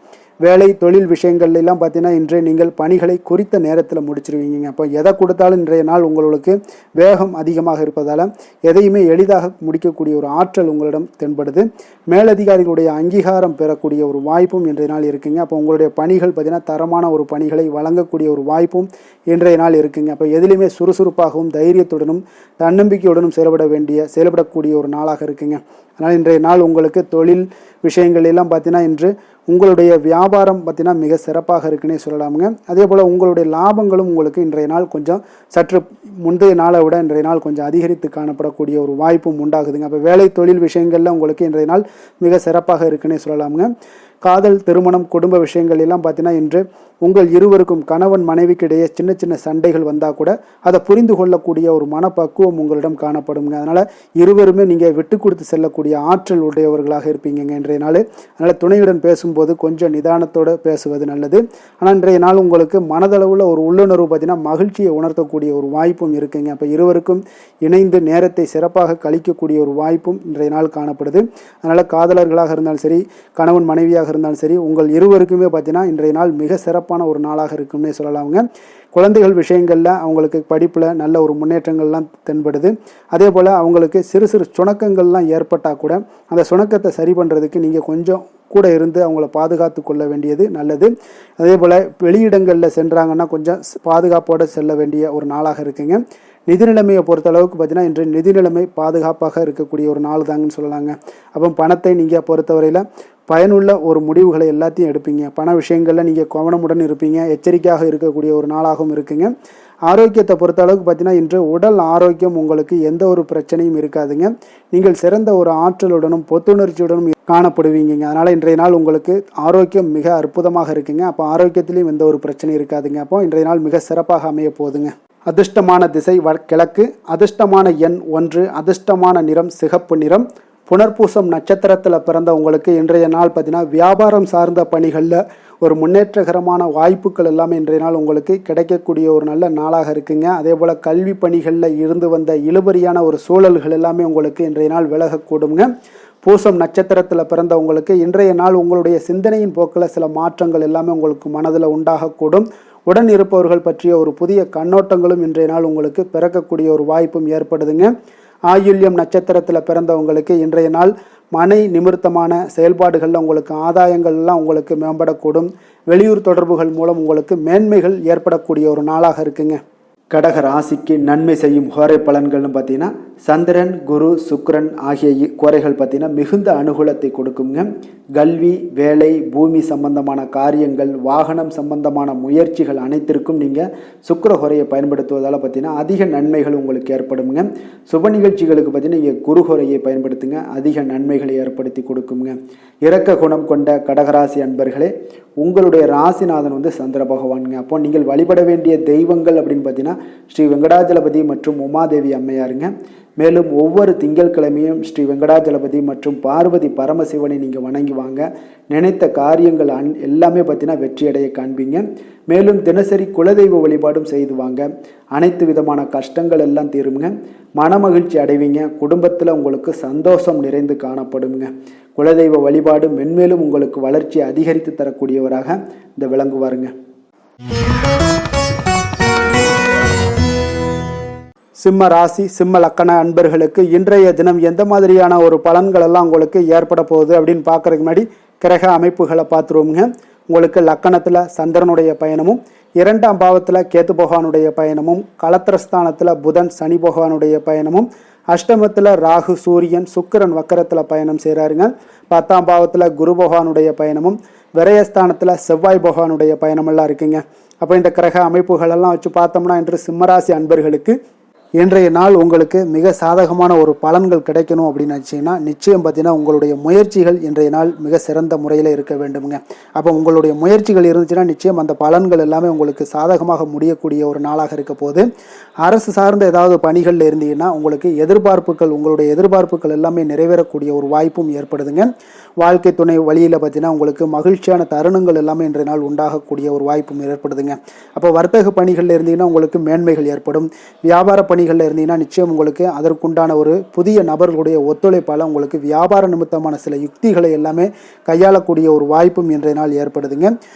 [SPEAKER 1] வேலை தொழில் விஷயங்கள்ல எல்லாம் பார்த்தீங்கன்னா இன்றைய நீங்கள் பணிகளை குறித்த நேரத்தில் முடிச்சிருவீங்க. அப்போ எதை கொடுத்தாலும் இன்றைய நாள் உங்களுக்கு வேகம் அதிகமாக இருப்பதால் எதையுமே எளிதாக முடிக்கக்கூடிய ஒரு ஆற்றல் உங்களிடம் தென்படுது. மேலதிகாரிகளுடைய அங்கீகாரம் பெறக்கூடிய ஒரு வாய்ப்பும் இன்றைய நாள் இருக்குங்க. அப்போ உங்களுடைய பணிகள் பார்த்தீங்கன்னா தரமான ஒரு பணிகளை வழங்கக்கூடிய ஒரு வாய்ப்பும் இன்றைய நாள் இருக்குங்க. அப்போ எதிலுமே சுறுசுறுப்பாகவும் தைரியத்துடனும் தன்னம்பிக்கையுடனும் செயல்படக்கூடிய ஒரு நாளாக இருக்குங்க. அதனால் இன்றைய நாள் உங்களுக்கு தொழில் விஷயங்கள் எல்லாம் பார்த்தீங்கன்னா இன்று உங்களுடைய வியாபாரம் பார்த்தீங்கன்னா மிக சிறப்பாக இருக்குன்னே சொல்லலாமுங்க. அதே போல் உங்களுடைய லாபங்களும் உங்களுக்கு இன்றைய நாள் கொஞ்சம் சற்று முந்தைய நாளை விட இன்றைய நாள் கொஞ்சம் அதிகரித்து காணப்படக்கூடிய ஒரு வாய்ப்பும் உண்டாகுதுங்க. அப்போ வேலை தொழில் விஷயங்கள்ல உங்களுக்கு இன்றைய நாள் மிக சிறப்பாக இருக்குன்னே சொல்லலாமுங்க. காதல் திருமணம் குடும்ப விஷயங்கள் எல்லாம் பார்த்தீங்கன்னா இன்று உங்கள் இருவருக்கும் கணவன் மனைவிக்கு இடையே சின்ன சின்ன சண்டைகள் வந்தால் கூட அதை புரிந்து கொள்ளக்கூடிய ஒரு மனப்பக்குவம் உங்களிடம் காணப்படுங்க. அதனால் இருவருமே நீங்கள் விட்டு கொடுத்து செல்லக்கூடிய ஆற்றல் உடையவர்களாக இருப்பீங்க இன்றைய நாள். அதனால் துணையுடன் பேசும்போது கொஞ்சம் நிதானத்தோடு பேசுவது நல்லது. ஆனால் இன்றைய நாள் உங்களுக்கு மனதளவில் ஒரு உள்ளுணர்வு பார்த்தீங்கன்னா மகிழ்ச்சியை உணர்த்தக்கூடிய ஒரு வாய்ப்பும் இருக்குங்க. அப்போ இருவருக்கும் இணைந்து நேரத்தை சிறப்பாக கழிக்கக்கூடிய ஒரு வாய்ப்பும் இன்றைய நாள் காணப்படுது. அதனால் காதலர்களாக இருந்தாலும் சரி கணவன் மனைவியாக இருந்தாலும் சரி உங்கள் இருவருக்குமே பார்த்தீங்கன்னா இன்றைய நாள் மிக சிறப்பான ஒரு நாளாக இருக்கும்னே சொல்லலாமுங்க. குழந்தைகள் விஷயங்களில் அவங்களுக்கு படிப்பில் நல்ல ஒரு முன்னேற்றங்கள்லாம் தென்படுது. அதே போல் அவங்களுக்கு சிறு சிறு சுணக்கங்கள்லாம் ஏற்பட்டால் கூட அந்த சுணக்கத்தை சரி பண்ணுறதுக்கு நீங்கள் கொஞ்சம் கூட இருந்து அவங்கள பாதுகாத்து கொள்ள வேண்டியது நல்லது. அதே போல் வெளியிடங்களில் சென்றாங்கன்னா கொஞ்சம் பாதுகாப்போடு செல்ல வேண்டிய ஒரு நாளாக இருக்குங்க. நிதி நிலைமையை பொறுத்தளவுக்கு பார்த்தீங்கன்னா இன்று நிதி நிலைமை பாதுகாப்பாக இருக்கக்கூடிய ஒரு நாள் தாங்கன்னு சொல்லலாங்க. அப்போ பணத்தை நீங்கள் பொறுத்தவரையில் பயனுள்ள ஒரு முடிவுகளை எல்லாத்தையும் எடுப்பீங்க. பண விஷயங்களில் நீங்கள் கவனமுடன் இருப்பீங்க. எச்சரிக்கையாக இருக்கக்கூடிய ஒரு நாளாகவும் இருக்குங்க. ஆரோக்கியத்தை பொறுத்த அளவுக்கு பார்த்தீங்கன்னா இன்று உடல் ஆரோக்கியம் உங்களுக்கு எந்த ஒரு பிரச்சனையும் இருக்காதுங்க. நீங்கள் சிறந்த ஒரு ஆற்றலுடனும் புத்துணர்ச்சியுடனும் காணப்படுவீங்க. அதனால் இன்றைய நாள் உங்களுக்கு ஆரோக்கியம் மிக அற்புதமாக இருக்குங்க. அப்போ ஆரோக்கியத்திலையும் எந்த ஒரு பிரச்சனையும் இருக்காதுங்க. அப்போ இன்றைய நாள் மிக சிறப்பாக அமைய போகுதுங்க. அதிர்ஷ்டமான திசை கிழக்கு, அதிர்ஷ்டமான எண் 1, அதிர்ஷ்டமான நிறம் சிகப்பு நிறம். புனர்பூசம் நட்சத்திரத்தில் பிறந்த உங்களுக்கு இன்றைய நாள் பார்த்தீங்கன்னா வியாபாரம் சார்ந்த பணிகளில் ஒரு முன்னேற்றகரமான வாய்ப்புகள் எல்லாமே இன்றைய நாள் உங்களுக்கு கிடைக்கக்கூடிய ஒரு நல்ல நாளாக இருக்குங்க. அதே போல் கல்வி பணிகளில் இருந்து வந்த இழுபறியான ஒரு சூழல்கள் எல்லாமே உங்களுக்கு இன்றைய நாள் விலகக்கூடுங்க. பூசம் நட்சத்திரத்தில் பிறந்த உங்களுக்கு இன்றைய நாள் உங்களுடைய சிந்தனையின் போக்கில் சில மாற்றங்கள் எல்லாமே உங்களுக்கு மனதில் உண்டாகக்கூடும். உடன் இருப்பவர்கள் பற்றிய ஒரு புதிய கண்ணோட்டங்களும் இன்றைய நாள் உங்களுக்கு பிறக்கக்கூடிய ஒரு வாய்ப்பும் ஏற்படுதுங்க. ஆயுள்யம் நட்சத்திரத்தில் பிறந்தவங்களுக்கு இன்றைய நாள் மனை நிமித்தமான செயல்பாடுகளில் உங்களுக்கு ஆதாயங்கள்லாம் உங்களுக்கு மேம்படக்கூடும். வெளியூர் தொடர்புகள் மூலம் உங்களுக்கு மேன்மைகள் ஏற்படக்கூடிய ஒரு நாளாக இருக்குங்க. கடக ராசிக்கு நன்மை செய்யும் ஹோரை பலன்கள்னு பார்த்தீங்கன்னா சந்திரன் குரு சுக்கிரன் ஆகிய கோரைகள் பார்த்தீங்கன்னா மிகுந்த அனுகூலத்தை கொடுக்குங்க. கல்வி வேலை பூமி சம்பந்தமான காரியங்கள் வாகனம் சம்பந்தமான முயற்சிகள் அனைத்திற்கும் நீங்கள் சுக்கிர ஹோரையை பயன்படுத்துவதால் பார்த்தீங்கன்னா அதிக நன்மைகள் உங்களுக்கு ஏற்படுங்க. சுப நிகழ்ச்சிகளுக்கு பார்த்தீங்கன்னா நீங்கள் குரு ஹோரையை பயன்படுத்துங்க, அதிக நன்மைகளை ஏற்படுத்தி கொடுக்குங்க. இரக்க குணம் கொண்ட கடகராசி அன்பர்களே, உங்களுடைய ராசிநாதன் சந்திர பகவானுங்க. அப்போ நீங்கள் வழிபட வேண்டிய தெய்வங்கள் அப்படின்னு பார்த்தீங்கன்னா ஸ்ரீ வெங்கடாஜலபதி மற்றும் உமாதேவி அம்மையாருங்க. மேலும் ஒவ்வொரு திங்கட்கிழமையும் ஸ்ரீ வெங்கடாஜலபதி மற்றும் பார்வதி பரமசிவனை நீங்கள் வணங்கி வாங்க. நினைத்த காரியங்கள் எல்லாமே பார்த்தீங்கன்னா வெற்றியடைய காண்பீங்க. மேலும் தினசரி குலதெய்வ வழிபாடும் செய்து வாங்க. அனைத்து விதமான கஷ்டங்கள் எல்லாம் தீருங்க. மனமகிழ்ச்சி அடைவீங்க. குடும்பத்தில் உங்களுக்கு சந்தோஷம் நிறைந்து காணப்படுங்க. குலதெய்வ வழிபாடு மென்மேலும் உங்களுக்கு வளர்ச்சி அதிகரித்து தரக்கூடியவராக இந்த விளங்குவாருங்க. சிம்ம ராசி சிம்ம லக்கண அன்பர்களுக்கு இன்றைய தினம் எந்த மாதிரியான ஒரு பலன்கள் எல்லாம் உங்களுக்கு ஏற்பட போகுது அப்படின்னு பார்க்கறதுக்கு முன்னாடி கிரக அமைப்புகளை பார்த்துருவோங்க. உங்களுக்கு லக்கணத்தில் சந்திரனுடைய பயணமும், 2ஆம் பாவத்தில் கேத்து பகவானுடைய பயணமும், களத்திரஸ்தானத்தில் புதன் சனி பகவானுடைய பயணமும், அஷ்டமத்தில் ராகு சூரியன் சுக்கிரன் வக்கரத்தில் பயணம் செய்கிறாருங்க. 10ஆம் பாவத்தில் குரு பகவானுடைய பயணமும், விரயஸ்தானத்தில் செவ்வாய் பகவானுடைய பயணமெல்லாம் இருக்குங்க. அப்போ இந்த கிரக அமைப்புகளெல்லாம் வச்சு பார்த்தோம்னா இன்று சிம்மராசி அன்பர்களுக்கு இன்றைய நாள் உங்களுக்கு மிக சாதகமான ஒரு பலன்கள் கிடைக்கணும் அப்படின்னு நினச்சிங்கன்னா நிச்சயம் பார்த்தீங்கன்னா உங்களுடைய முயற்சிகள் இன்றைய நாள் மிக சிறந்த முறையில் இருக்க வேண்டுமுங்க. அப்போ உங்களுடைய முயற்சிகள் இருந்துச்சுன்னா நிச்சயம் அந்த பலன்கள் எல்லாமே உங்களுக்கு சாதகமாக முடியக்கூடிய ஒரு நாளாக இருக்க போது. அரசு சார்ந்த ஏதாவது பணிகளில் இருந்தீங்கன்னா உங்களுக்கு உங்களுடைய எதிர்பார்ப்புகள் எல்லாமே நிறைவேறக்கூடிய ஒரு வாய்ப்பும் ஏற்படுதுங்க. வாழ்க்கை துணை வழியில் பார்த்தீங்கன்னா உங்களுக்கு மகிழ்ச்சியான தருணங்கள் எல்லாமே இன்றைய நாள் உண்டாகக்கூடிய ஒரு வாய்ப்பும் ஏற்படுதுங்க. அப்போ வர்த்தக பணிகளில் இருந்தீங்கன்னா உங்களுக்கு மேன்மைகள் ஏற்படும். வியாபார பணிகளில் பணிகளில் இருந்தீங்கன்னா நிச்சயம் உங்களுக்கு அதற்குண்டான ஒரு புதிய நபர்களுடைய ஒத்துழைப்பால் உங்களுக்கு வியாபார நிமித்தமான சில யுக்திகளை எல்லாமே கையாளக்கூடிய ஒரு வாய்ப்பும் இன்றைய நாள் ஏற்படுதுங்க.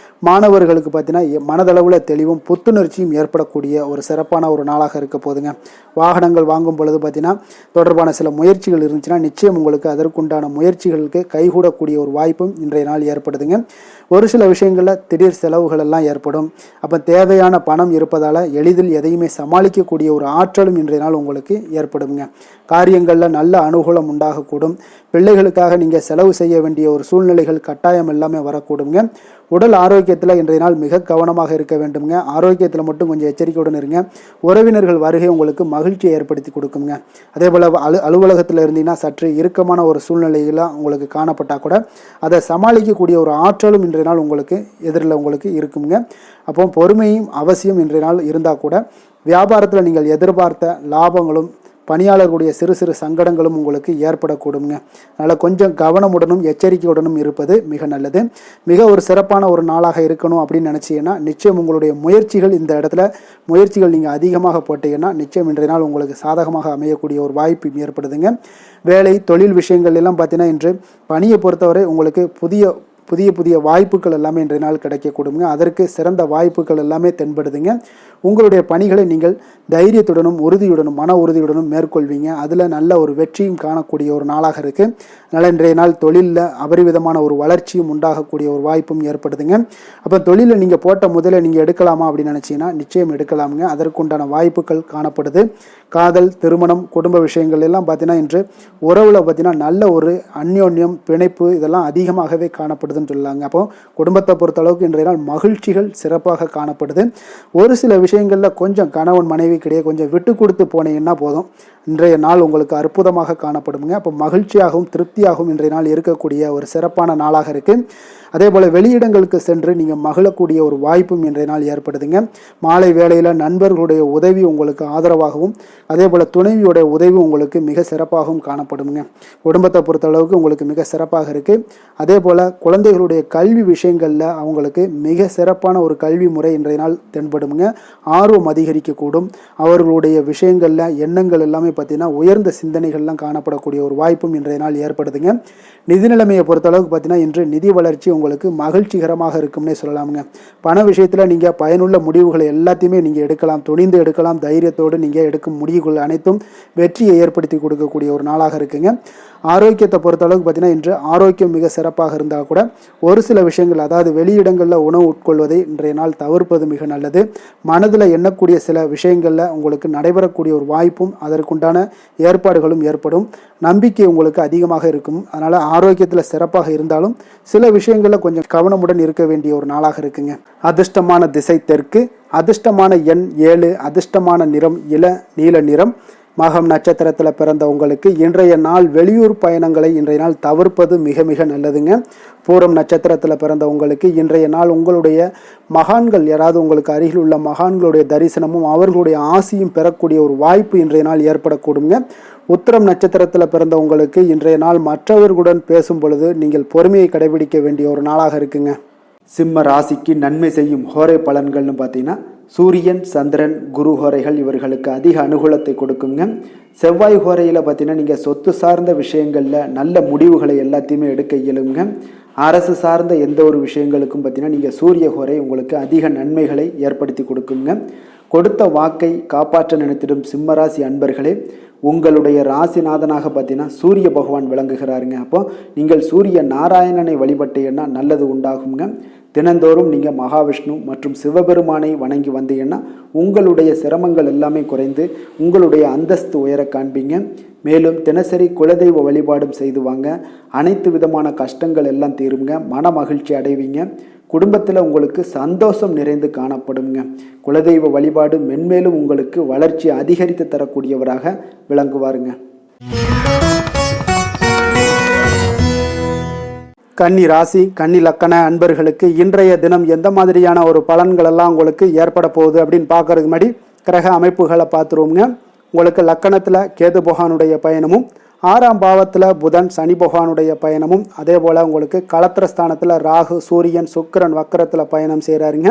[SPEAKER 1] மாணவர்களுக்கு பார்த்தீங்கன்னா மனதளவில் தெளிவும் புத்துணர்ச்சியும் ஏற்படக்கூடிய ஒரு சிறப்பான ஒரு நாளாக இருக்க போதுங்க. வாகனங்கள் வாங்கும் பொழுது பார்த்தீங்கன்னா தொடர்பான சில முயற்சிகள் இருந்துச்சுன்னா நிச்சயம் உங்களுக்கு அதற்குண்டான முயற்சிகளுக்கு கைகூடக்கூடிய ஒரு வாய்ப்பும் இன்றைய நாள் ஏற்படுதுங்க. ஒரு சில விஷயங்களில் திடீர் செலவுகள் எல்லாம் ஏற்படும். அப்போ தேவையான பணம் இருப்பதால் எளிதில் எதையுமே சமாளிக்கக்கூடிய ஒரு ஆற்றலும் இன்றைய நாள் உங்களுக்கு ஏற்படுங்க. காரியங்களில் நல்ல அனுகூலம் உண்டாகக்கூடும். பிள்ளைகளுக்காக நீங்கள் செலவு செய்ய வேண்டிய ஒரு சூழ்நிலைகள் கட்டாயம் எல்லாமே வரக்கூடுங்க. உடல் ஆரோக்கியத்தில் இன்றைய நாள் மிக கவனமாக இருக்க வேண்டுங்க. ஆரோக்கியத்தில் மட்டும் கொஞ்சம் எச்சரிக்கையுடன் இருங்க. உறவினர்கள் வருகை உங்களுக்கு மகிழ்ச்சியை ஏற்படுத்தி கொடுக்குங்க. அதே போல் அலுவலகத்தில் இருந்தீங்கன்னா சற்று இறுக்கமான ஒரு சூழ்நிலையில் உங்களுக்கு காணப்பட்டால் கூட அதை சமாளிக்கக்கூடிய ஒரு ஆற்றலும் இன்றைய நாள் உங்களுக்கு எதிரில் உங்களுக்கு இருக்குங்க. அப்போ பொறுமையும் அவசியம் இன்றைய நாள் இருந்தால் கூட வியாபாரத்தில் நீங்கள் எதிர்பார்த்த லாபங்களும் பணியாளர்களுடைய சிறு சிறு சங்கடங்களும் உங்களுக்கு ஏற்படக்கூடுங்க. அதனால் கொஞ்சம் கவனமுடனும் எச்சரிக்கையுடனும் இருப்பது மிக நல்லது. மிக ஒரு சிறப்பான ஒரு நாளாக இருக்கணும் அப்படின்னு நினச்சிங்கன்னா நிச்சயம் உங்களுடைய முயற்சிகள் இந்த இடத்துல முயற்சிகள் நீங்கள் அதிகமாக போட்டீங்கன்னா நிச்சயம் இன்றைய நாள் உங்களுக்கு சாதகமாக அமையக்கூடிய ஒரு வாய்ப்பு ஏற்படுதுங்க. வேலை தொழில் விஷயங்கள் எல்லாம் பார்த்தீங்கன்னா இன்று பணியை பொறுத்தவரை உங்களுக்கு புதிய புதிய வாய்ப்புகள் எல்லாமே இன்றைய நாள் கிடைக்கக்கூடுங்க. அதற்கு சிறந்த வாய்ப்புகள் எல்லாமே தென்படுதுங்க. உங்களுடைய பணிகளை நீங்கள் தைரியத்துடனும் உறுதியுடனும் மன உறுதியுடனும் மேற்கொள்வீங்க. அதில் நல்ல ஒரு வெற்றியும் காணக்கூடிய ஒரு நாளாக இருக்குது. அதனால் இன்றைய நாள் தொழிலில் அபரிவிதமான ஒரு வளர்ச்சியும் உண்டாகக்கூடிய ஒரு வாய்ப்பும் ஏற்படுதுங்க. அப்போ தொழிலில் நீங்கள் போட்ட முதலை நீங்கள் எடுக்கலாமா அப்படின்னு நினச்சிங்கன்னா நிச்சயம் எடுக்கலாமுங்க. அதற்குண்டான வாய்ப்புகள் காணப்படுது. காதல், திருமணம், குடும்ப விஷயங்கள் எல்லாம் பார்த்தீங்கன்னா இன்று உறவில் பார்த்தீங்கன்னா நல்ல ஒரு அந்யோன்யம், பிணைப்பு இதெல்லாம் அதிகமாகவே காணப்படுதுன்னு சொல்லலாங்க. அப்போ குடும்பத்தை பொறுத்த அளவுக்கு இன்றைய நாள் மகிழ்ச்சிகள் சிறப்பாக காணப்படுது. ஒரு சில விஷயங்களில் கொஞ்சம் கணவன் மனைவி கிடையாது கொஞ்சம் விட்டு கொடுத்து போனீங்கன்னா போதும், இன்றைய நாள் உங்களுக்கு அற்புதமாக காணப்படுங்க. அப்போ மகிழ்ச்சியாகவும் திருப்தியாகவும் இன்றைய நாள் இருக்கக்கூடிய ஒரு சிறப்பான நாளாக இருக்குது. அதே போல் வெளியிடங்களுக்கு சென்று நீங்கள் மகிழக்கூடிய ஒரு வாய்ப்பும் இன்றைய நாள் ஏற்படுதுங்க. மாலை வேளையில் நண்பர்களுடைய உதவி உங்களுக்கு ஆதரவாகவும் அதே போல் துணைவியோடைய உதவி உங்களுக்கு மிக சிறப்பாகவும் காணப்படுங்க. குடும்பத்தை பொறுத்தளவுக்கு உங்களுக்கு மிக சிறப்பாக இருக்குது. அதே போல் குழந்தைகளுடைய கல்வி விஷயங்களில் அவங்களுக்கு மிக சிறப்பான ஒரு கல்வி முறை இன்றைய நாள் தென்படுங்க. ஆர்வம் அதிகரிக்கக்கூடும். அவர்களுடைய விஷயங்களில் எண்ணங்கள் எல்லாமே பார்த்தீங்கன்னா உயர்ந்த சிந்தனைகள்லாம் காணப்படக்கூடிய ஒரு வாய்ப்பும் இன்றைய நாள் ஏற்படுதுங்க. நிதி நிலைமையை பொறுத்தளவுக்கு பார்த்தீங்கன்னா இன்று நிதி வளர்ச்சி உங்களுக்கு மகிழ்ச்சிகரமாக இருக்கும்னே சொல்லலாமுங்க. பண விஷயத்தில் நீங்கள் பயனுள்ள முடிவுகளை எல்லாத்தையுமே நீங்கள் எடுக்கலாம், துணிந்து எடுக்கலாம். தைரியத்தோடு நீங்கள் எடுக்கும் முடிவுகள் அனைத்தும் வெற்றியை ஏற்படுத்தி கொடுக்கக்கூடிய ஒரு நாளாக இருக்குங்க. ஆரோக்கியத்தை பொறுத்தளவுக்கு பார்த்தீங்கன்னா இன்று ஆரோக்கியம் மிக சிறப்பாக இருந்தால் கூட ஒரு சில விஷயங்கள் அதாவது வெளியிடங்களில் உணவு உட்கொள்வதை இன்றைய நாள் தவிர்ப்பது மிக நல்லது. மனதில் எண்ணக்கூடிய சில விஷயங்களில் உங்களுக்கு நடைபெறக்கூடிய ஒரு வாய்ப்பும் அதற்குண்டான ஏற்பாடுகளும் ஏற்படும். நம்பிக்கை உங்களுக்கு அதிகமாக இருக்கும். அதனால் ஆரோக்கியத்தில் சிறப்பாக இருந்தாலும் சில விஷயங்களில் கொஞ்சம் கவனமுடன் இருக்க வேண்டிய ஒரு நாளாக இருக்குங்க. அதிர்ஷ்டமான திசை தெற்கு, அதிர்ஷ்டமான எண் 7, அதிர்ஷ்டமான நிறம் நீல நிறம். மகம் நட்சத்திரத்தில் பிறந்த உங்களுக்கு இன்றைய நாள் வெளியூர் பயணங்களை இன்றைய நாள் தவிர்ப்பது மிக மிக நல்லதுங்க. பூரம் நட்சத்திரத்தில் பிறந்த உங்களுக்கு இன்றைய நாள் உங்களுடைய மகான்கள் யாராவது உங்களுக்கு அருகில் உள்ள மகான்களுடைய தரிசனமும் அவர்களுடைய ஆசியும் பெறக்கூடிய ஒரு வாய்ப்பு இன்றைய நாள் ஏற்படக்கூடுங்க. உத்திரம் நட்சத்திரத்தில் பிறந்த உங்களுக்கு இன்றைய நாள் மற்றவர்களுடன் பேசும் பொழுது நீங்கள் பொறுமையை கடைபிடிக்க வேண்டிய ஒரு நாளாக இருக்குங்க. சிம்ம ராசிக்கு நன்மை செய்யும் ஹோரை பலன்கள்னு பார்த்தீங்கன்னா சூரியன், சந்திரன், குரு ஹோரைகள் இவர்களுக்கு அதிக அனுகூலத்தை கொடுக்குங்க. செவ்வாய் ஹோரையில் பார்த்தீங்கன்னா நீங்கள் சொத்து சார்ந்த விஷயங்களில் நல்ல முடிவுகளை எல்லாத்தையுமே எடுக்க இயலுங்க. அரசு சார்ந்த எந்த ஒரு விஷயங்களுக்கும் பார்த்தீங்கன்னா நீங்கள் சூரிய ஹோரை உங்களுக்கு அதிக நன்மைகளை ஏற்படுத்தி கொடுக்குங்க. கொடுத்த வாக்கை காப்பாற்ற நினைத்திடும் சிம்மராசி அன்பர்களே, உங்களுடைய ராசிநாதனாக பார்த்தீங்கன்னா சூரிய பகவான் விளங்குகிறாருங்க. அப்போ நீங்கள் சூரிய நாராயணனை வழிபட்டீங்கன்னா நல்லது உண்டாகுங்க. தினந்தோறும் நீங்கள் மகாவிஷ்ணு மற்றும் சிவபெருமானை வணங்கி வந்தீங்கன்னா உங்களுடைய சிரமங்கள் எல்லாமே குறைந்து உங்களுடைய அந்தஸ்து உயர காண்பீங்க. மேலும் தினசரி குலதெய்வ வழிபாடும் செய்து வாங்க. அனைத்து விதமான கஷ்டங்கள் எல்லாம் தீருங்க. மன மகிழ்ச்சி அடைவீங்க. குடும்பத்தில் உங்களுக்கு சந்தோஷம் நிறைந்து காணப்படுங்க. குலதெய்வ வழிபாடு மென்மேலும் உங்களுக்கு வளர்ச்சி அதிகரித்து தரக்கூடியவராக விளங்குவாருங்க. கன்னி ராசி, கன்னி லக்கண அன்பர்களுக்கு இன்றைய தினம் எந்த மாதிரியான ஒரு பலன்கள் எல்லாம் உங்களுக்கு ஏற்பட போகுது அப்படின்னு பார்க்கறதுக்கு முன்னாடி கிரக அமைப்புகளை பார்த்துருவோங்க. உங்களுக்கு லக்கணத்தில் கேது பகவானுடைய பயணமும் 6ஆம் பாவத்தில் புதன் சனி பகவானுடைய பயணமும், அதே போல் உங்களுக்கு களத்திரஸ்தானத்தில் ராகு சூரியன் சுக்கிரன் வக்கரத்தில் பயணம் செய்கிறாருங்க.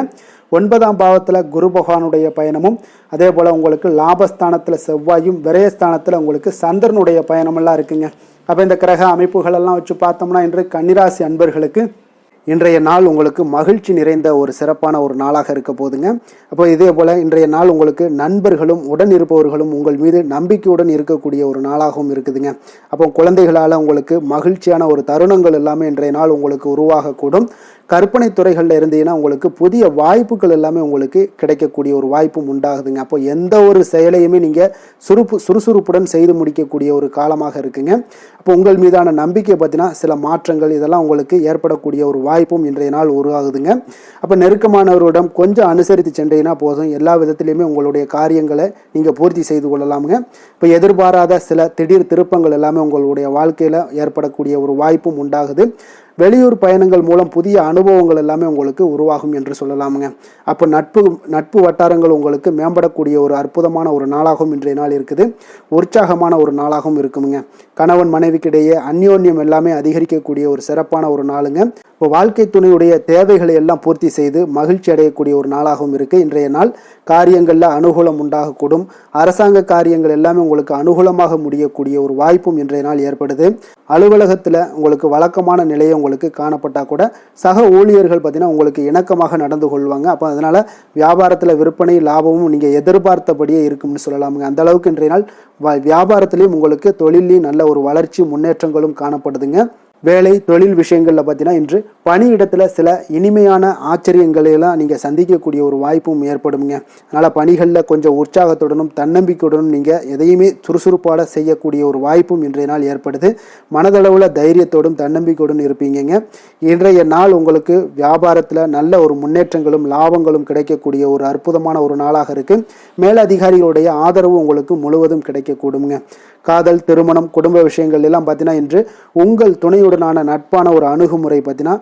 [SPEAKER 1] 9ஆம் பாவத்தில் குரு பகவானுடைய பயணமும், அதே போல் உங்களுக்கு லாபஸ்தானத்தில் செவ்வாயும், விரயஸ்தானத்தில் உங்களுக்கு சந்திரனுடைய பயணமெல்லாம் இருக்குங்க. அப்போ இந்த கிரக அமைப்புகளெல்லாம் வச்சு பார்த்தோம்னா இன்று கன்னிராசி அன்பர்களுக்கு இன்றைய நாள் உங்களுக்கு மகிழ்ச்சி நிறைந்த ஒரு சிறப்பான ஒரு நாளாக இருக்க போதுங்க. அப்போ இதே போல் இன்றைய நாள் உங்களுக்கு நண்பர்களும் உடன் இருப்பவர்களும் உங்கள் மீது நம்பிக்கையுடன் இருக்கக்கூடிய ஒரு நாளாகவும் இருக்குதுங்க. அப்போ குழந்தைகளால் உங்களுக்கு மகிழ்ச்சியான ஒரு தருணங்கள் எல்லாமே இன்றைய நாள் உங்களுக்கு உருவாகக்கூடும். கற்பனை துறைகளில் இருந்தீங்கன்னா உங்களுக்கு புதிய வாய்ப்புகள் எல்லாமே உங்களுக்கு கிடைக்கக்கூடிய ஒரு வாய்ப்பும் உண்டாகுதுங்க. அப்போ எந்த ஒரு செயலையுமே நீங்கள் சுறுசுறுப்புடன் செய்து முடிக்கக்கூடிய ஒரு காலமாக இருக்குங்க. அப்போ உங்கள் மீதான நம்பிக்கை பார்த்தீங்கன்னா சில மாற்றங்கள் இதெல்லாம் உங்களுக்கு ஏற்படக்கூடிய ஒரு வாய்ப்பும் இன்றைய நாள் உருவாகுதுங்க. அப்போ நெருக்கமானவர்களிடம் கொஞ்சம் அனுசரித்து சென்றீங்கன்னா போதும், எல்லா விதத்திலையுமே உங்களுடைய காரியங்களை நீங்கள் பூர்த்தி செய்து கொள்ளலாமுங்க. இப்போ எதிர்பாராத சில திடீர் திருப்பங்கள் எல்லாமே உங்களுடைய வாழ்க்கையில் ஏற்படக்கூடிய ஒரு வாய்ப்பும் உண்டாகுது. வெளியூர் பயணங்கள் மூலம் புதிய அனுபவங்கள் எல்லாமே உங்களுக்கு உருவாகும் என்று சொல்லலாமுங்க. அப்போ நட்பு வட்டாரங்கள் உங்களுக்கு மேம்படக்கூடிய ஒரு அற்புதமான ஒரு நாளாகவும் இன்றைய நாள் இருக்குது. உற்சாகமான ஒரு நாளாகவும் இருக்குமுங்க. கணவன் மனைவிக்கிடையே அந்யோன்யம் எல்லாமே அதிகரிக்கக்கூடிய ஒரு சிறப்பான ஒரு நாளுங்க. இப்போ வாழ்க்கை துணையுடைய தேவைகளை எல்லாம் பூர்த்தி செய்து மகிழ்ச்சி அடையக்கூடிய ஒரு நாளாகவும் இருக்குது இன்றைய நாள். காரியங்களில் அனுகூலம் உண்டாகக்கூடும். அரசாங்க காரியங்கள் எல்லாமே உங்களுக்கு அனுகூலமாக முடியக்கூடிய ஒரு வாய்ப்பும் இன்றைய நாள் ஏற்படுது. அலுவலகத்தில் உங்களுக்கு வழக்கமான நிலையை உங்களுக்கு காணப்பட்டால் கூட சக ஊழியர்கள் பார்த்தீங்கன்னா உங்களுக்கு இணக்கமாக நடந்து கொள்வாங்க. அப்போ அதனால் வியாபாரத்தில் விற்பனை லாபமும் நீங்கள் எதிர்பார்த்தபடியே இருக்கும்னு சொல்லலாமுங்க. அந்த அளவுக்கு இன்றைய நாள் வியாபாரத்திலையும் உங்களுக்கு தொழிலையும் நல்ல ஒரு வளர்ச்சி முன்னேற்றங்களும் காணப்படுதுங்க. வேலை தொழில் விஷயங்களில் பார்த்தீங்கன்னா இன்று பணியிடத்தில் சில இனிமையான ஆச்சரியங்களையெல்லாம் நீங்கள் சந்திக்கக்கூடிய ஒரு வாய்ப்பும் ஏற்படுங்க. அதனால் பணிகளில் கொஞ்சம் உற்சாகத்துடனும் தன்னம்பிக்கையுடனும் நீங்கள் எதையுமே சுறுசுறுப்பாக செய்யக்கூடிய ஒரு வாய்ப்பும் இன்றைய நாள் ஏற்படுது. மனதளவில் தைரியத்தோடும் தன்னம்பிக்கையுடன் இருப்பீங்க. இன்றைய நாள் உங்களுக்கு வியாபாரத்தில் நல்ல ஒரு முன்னேற்றங்களும் லாபங்களும் கிடைக்கக்கூடிய ஒரு அற்புதமான ஒரு நாளாக இருக்குது. மேலதிகாரிகளுடைய ஆதரவு உங்களுக்கு முழுவதும் கிடைக்கக்கூடுங்க. காதல், திருமணம், குடும்ப விஷயங்கள் எல்லாம் பார்த்தீங்கன்னா இன்று உங்கள் துணையுடனான நட்பான ஒரு அணுகுமுறை பார்த்தீங்கன்னா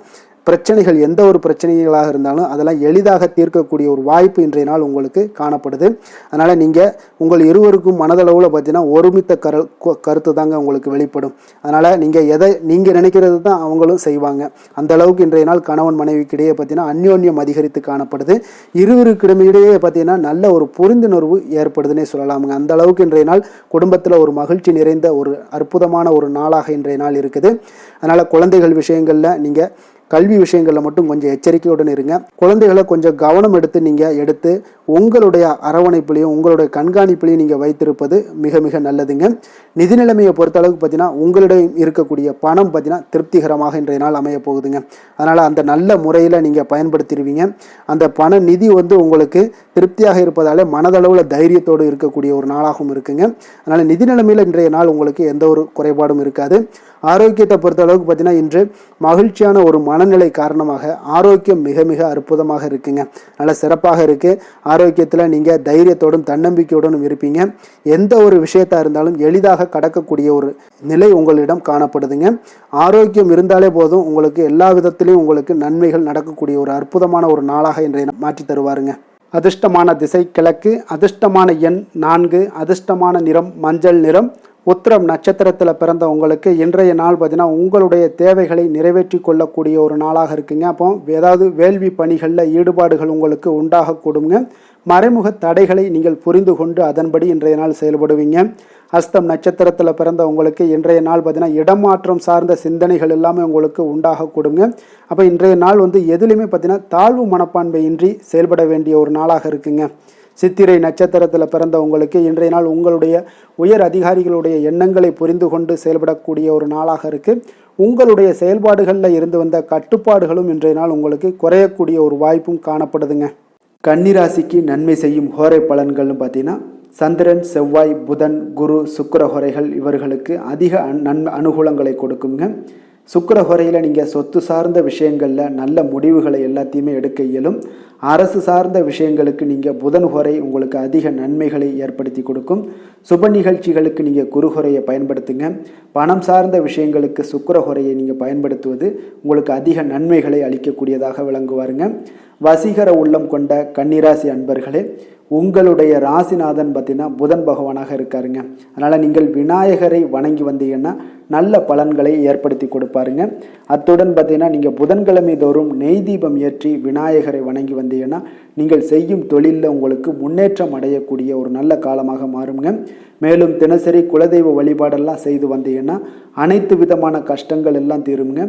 [SPEAKER 1] பிரச்சனைகள் எந்த ஒரு பிரச்சனைகளாக இருந்தாலும் அதெல்லாம் எளிதாக தீர்க்கக்கூடிய ஒரு வாய்ப்பு இன்றைய நாள் உங்களுக்கு காணப்படுது. அதனால் நீங்கள் உங்கள் இருவருக்கும் மனதளவில் பார்த்தீங்கன்னா ஒருமித்த கருத்து தாங்க உங்களுக்கு வெளிப்படும். அதனால் நீங்கள் நினைக்கிறது தான் அவங்களும் செய்வாங்க. அந்த அளவுக்கு இன்றைய நாள் கணவன் மனைவிக்கிடையே பார்த்தீங்கன்னா அந்யோன்யம் அதிகரித்து காணப்படுது. இருவருக்கிடையே பார்த்தீங்கன்னா நல்ல ஒரு புரிந்துணர்வு ஏற்படுதுன்னே சொல்லலாமுங்க. அந்த அளவுக்கு இன்றைய நாள் குடும்பத்தில் ஒரு மகிழ்ச்சி நிறைந்த ஒரு அற்புதமான ஒரு நாளாக இன்றைய நாள் இருக்குது. அதனால் குழந்தைகள் விஷயங்களில் நீங்கள் கல்வி விஷயங்களில் மட்டும் கொஞ்சம் எச்சரிக்கையுடன் இருங்க. குழந்தைகளை கொஞ்சம் கவனம் எடுத்து உங்களுடைய அரவணைப்புலையும் உங்களுடைய கண்காணிப்புலையும் நீங்கள் வைத்திருப்பது மிக மிக நல்லதுங்க. நிதி நிலைமையை பொறுத்த அளவுக்கு பார்த்தீங்கன்னா உங்களிடம் இருக்கக்கூடிய பணம் பார்த்தீங்கன்னா திருப்திகரமாக இன்றைய நாள் அமைய போகுதுங்க. அதனால் அந்த நல்ல முறையில் நீங்கள் பயன்படுத்திடுவீங்க. அந்த பண நிதி உங்களுக்கு திருப்தியாக இருப்பதாலே மனதளவில் தைரியத்தோடு இருக்கக்கூடிய ஒரு நாளாகவும் இருக்குங்க. அதனால் நிதி நிலைமையில் இன்றைய நாள் உங்களுக்கு எந்த ஒரு குறைபாடும் இருக்காது. ஆரோக்கியத்தை பொறுத்த அளவுக்கு பார்த்தீங்கன்னா இன்று மகிழ்ச்சியான ஒரு மனநிலை காரணமாக ஆரோக்கியம் மிக மிக அற்புதமாக இருக்குங்க. நல்ல சிறப்பாக இருக்குது. ஆரோக்கியத்தில் நீங்கள் தைரியத்தோடும் தன்னம்பிக்கையோடும் இருப்பீங்க. எந்த ஒரு விஷயத்தாக இருந்தாலும் எளிதாக கடக்கக்கூடிய ஒரு நிலை உங்களிடம் காணப்படுதுங்க. ஆரோக்கியம் இருந்தாலே போதும், உங்களுக்கு எல்லா விதத்திலையும் உங்களுக்கு நன்மைகள் நடக்கக்கூடிய ஒரு அற்புதமான ஒரு நாளாக இன்றைய மாற்றி தருவாருங்க. அதிர்ஷ்டமான திசை கிழக்கு, அதிர்ஷ்டமான எண் 4, அதிர்ஷ்டமான நிறம் மஞ்சள் நிறம். உத்திரம் நட்சத்திரத்தில் பிறந்த உங்களுக்கு இன்றைய நாள் பார்த்தீங்கன்னா உங்களுடைய தேவைகளை நிறைவேற்றி கொள்ளக்கூடிய ஒரு நாளாக இருக்குங்க. அப்போ ஏதாவது வேள்வி பணிகளில் ஈடுபாடுகள் உங்களுக்கு உண்டாகக்கூடுங்க. மறைமுக தடைகளை நீங்கள் புரிந்து கொண்டு அதன்படி இன்றைய நாள் செயல்படுவீங்க. அஸ்தம் நட்சத்திரத்தில் பிறந்த உங்களுக்கு இன்றைய நாள் பார்த்தீங்கன்னா இடமாற்றம் சார்ந்த சிந்தனைகள் எல்லாமே உங்களுக்கு உண்டாகக்கூடுங்க. அப்போ இன்றைய நாள் எதுலையுமே பார்த்தீங்கன்னா தாழ்வு மனப்பான்மையின்றி செயல்பட வேண்டிய ஒரு நாளாக இருக்குங்க. சித்திரை நட்சத்திரத்தில் பிறந்த உங்களுக்கு இன்றைய நாள் உங்களுடைய உயர் அதிகாரிகளுடைய எண்ணங்களை புரிந்து கொண்டு செயல்படக்கூடிய ஒரு நாளாக இருக்குது. உங்களுடைய செயல்பாடுகளில் இருந்து வந்த கட்டுப்பாடுகளும் இன்றைய நாள் உங்களுக்கு குறையக்கூடிய ஒரு வாய்ப்பும் காணப்படுதுங்க. கன்னிராசிக்கு நன்மை செய்யும் ஹோரை பலன்கள்னு பார்த்தீங்கன்னா சந்திரன், செவ்வாய், புதன், குரு, சுக்கிர ஹோரைகள் இவர்களுக்கு அதிக அனுகூலங்களை கொடுக்குங்க. சுக்கிர ஹோரையில் நீங்கள் சொத்து சார்ந்த விஷயங்களில் நல்ல முடிவுகளை எல்லாத்தையுமே எடுக்க இயலும். அரசு சார்ந்த விஷயங்களுக்கு நீங்கள் புதன் ஹோரை உங்களுக்கு அதிக நன்மைகளை ஏற்படுத்தி கொடுக்கும். சுப நிகழ்ச்சிகளுக்கு நீங்கள் குரு ஹோரையை பயன்படுத்துங்க. பணம் சார்ந்த விஷயங்களுக்கு சுக்கிர ஹோரையை நீங்கள் பயன்படுத்துவது உங்களுக்கு அதிக நன்மைகளை அளிக்கக்கூடியதாக விளங்குவாருங்க. வசீகர உள்ளம் கொண்ட கன்னிராசி அன்பர்களே, உங்களுடைய ராசிநாதன் பார்த்தீங்கன்னா புதன் பகவானாக இருக்காருங்க. அதனால் நீங்கள் விநாயகரை வணங்கி வந்தீங்கன்னா நல்ல பலன்களை ஏற்படுத்தி கொடுப்பாருங்க. அத்துடன் பார்த்தீங்கன்னா நீங்கள் புதன்கிழமை தோறும் நெய் தீபம் ஏற்றி விநாயகரை வணங்கி வந்தீங்கன்னா நீங்கள் செய்யும் தொழிலில் உங்களுக்கு முன்னேற்றம் அடையக்கூடிய ஒரு நல்ல காலமாக மாறுங்க. மேலும் தினசரி குலதெய்வ வழிபாடெல்லாம் செய்து வந்தீங்கன்னா அனைத்து விதமான கஷ்டங்கள் எல்லாம் தீருங்க.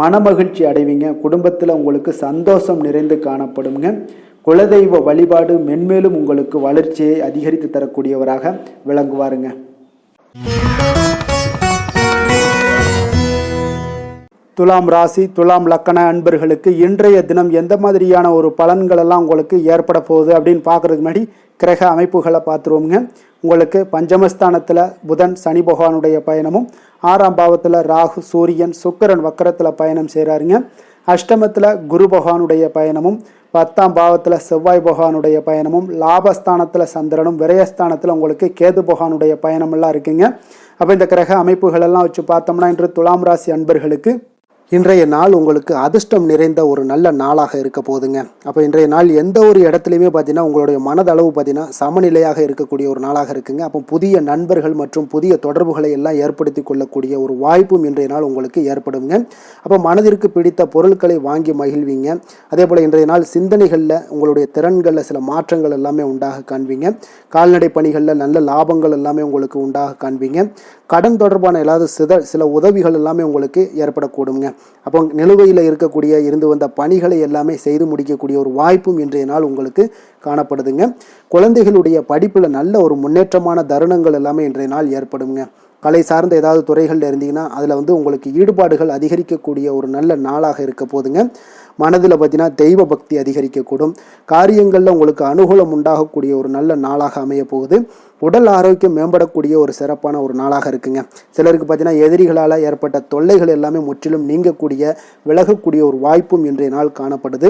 [SPEAKER 1] மனமகிழ்ச்சி அடைவீங்க. குடும்பத்தில் உங்களுக்கு சந்தோஷம் நிறைந்து காணப்படுங்க. குலதெய்வ வழிபாடு மென்மேலும் உங்களுக்கு வளர்ச்சியை அதிகரித்து தரக்கூடியவராக விளங்குவாருங்க. துலாம் ராசி துலாம் லக்கண அன்பர்களுக்கு இன்றைய தினம் எந்த மாதிரியான ஒரு பலன்கள் எல்லாம் உங்களுக்கு ஏற்பட போகுது அப்படின்னு பார்க்கறதுக்கு முன்னாடி கிரக அமைப்புகளை பார்த்துருவோங்க. உங்களுக்கு பஞ்சமஸ்தானத்தில் புதன் சனி பகவானுடைய பயணமும், 6ஆம் பாவத்தில் ராகு சூரியன் சுக்கிரன் வக்கரத்தில் பயணம் செய்கிறாருங்க. அஷ்டமத்தில் குரு பகவானுடைய பயணமும், 10ஆம் பாவத்தில் செவ்வாய் பகவானுடைய பயணமும், லாபஸ்தானத்தில் சந்திரனும், விரயஸ்தானத்தில் உங்களுக்கு கேது பகவானுடைய பயணமெல்லாம் இருக்குங்க. அப்போ இந்த கிரக அமைப்புகளெல்லாம் வச்சு பார்த்தோம்னா இன்று துலாம் ராசி அன்பர்களுக்கு இன்றைய நாள் உங்களுக்கு அதிர்ஷ்டம் நிறைந்த ஒரு நல்ல நாளாக இருக்க போகுதுங்க. அப்போ இன்றைய நாள் எந்த ஒரு இடத்துலையுமே பார்த்தீங்கன்னா உங்களுடைய மனதளவு பார்த்தீங்கன்னா சமநிலையாக இருக்கக்கூடிய ஒரு நாளாக இருக்குங்க. அப்போ புதிய நண்பர்கள் மற்றும் புதிய தொடர்புகளை எல்லாம் ஏற்படுத்தி கொள்ளக்கூடிய ஒரு வாய்ப்பும் இன்றைய நாள் உங்களுக்கு ஏற்படுங்க. அப்போ மனதிற்கு பிடித்த பொருட்களை வாங்கி மகிழ்வீங்க. அதே போல் இன்றைய நாள் சிந்தனைகளில் உங்களுடைய திறன்களில் சில மாற்றங்கள் எல்லாமே உண்டாக காண்பீங்க. கால்நடை பணிகளில் நல்ல லாபங்கள் எல்லாமே உங்களுக்கு உண்டாக காண்பீங்க. கடன் தொடர்பான ஏதாவது சில உதவிகள் எல்லாமே உங்களுக்கு ஏற்படக்கூடுங்க. அப்போ நிலுவையில் இருந்து வந்த பணிகளை எல்லாமே செய்து முடிக்கக்கூடிய ஒரு வாய்ப்பும் இன்றைய நாள் உங்களுக்கு காணப்படுதுங்க. குழந்தைகளுடைய படிப்பில் நல்ல ஒரு முன்னேற்றமான தருணங்கள் எல்லாமே இன்றைய நாள் ஏற்படுங்க. கலை சார்ந்த ஏதாவது துறைகளில் இருந்தீங்கன்னா அதில் உங்களுக்கு ஈடுபாடுகள் அதிகரிக்கக்கூடிய ஒரு நல்ல நாளாக இருக்க போதுங்க. மனதில் பார்த்தீங்கன்னா தெய்வ பக்தி அதிகரிக்கக்கூடும். காரியங்களில் உங்களுக்கு அனுகூலம் உண்டாகக்கூடிய ஒரு நல்ல நாளாக அமைய போகுது. உடல் ஆரோக்கியம் மேம்படக்கூடிய ஒரு சிறப்பான ஒரு நாளாக இருக்குங்க. சிலருக்கு பார்த்தீங்கன்னா எதிரிகளால் ஏற்பட்ட தொல்லைகள் எல்லாமே முற்றிலும் நீங்கக்கூடிய விலகக்கூடிய ஒரு வாய்ப்பும் இன்றைய நாள் காணப்படுது.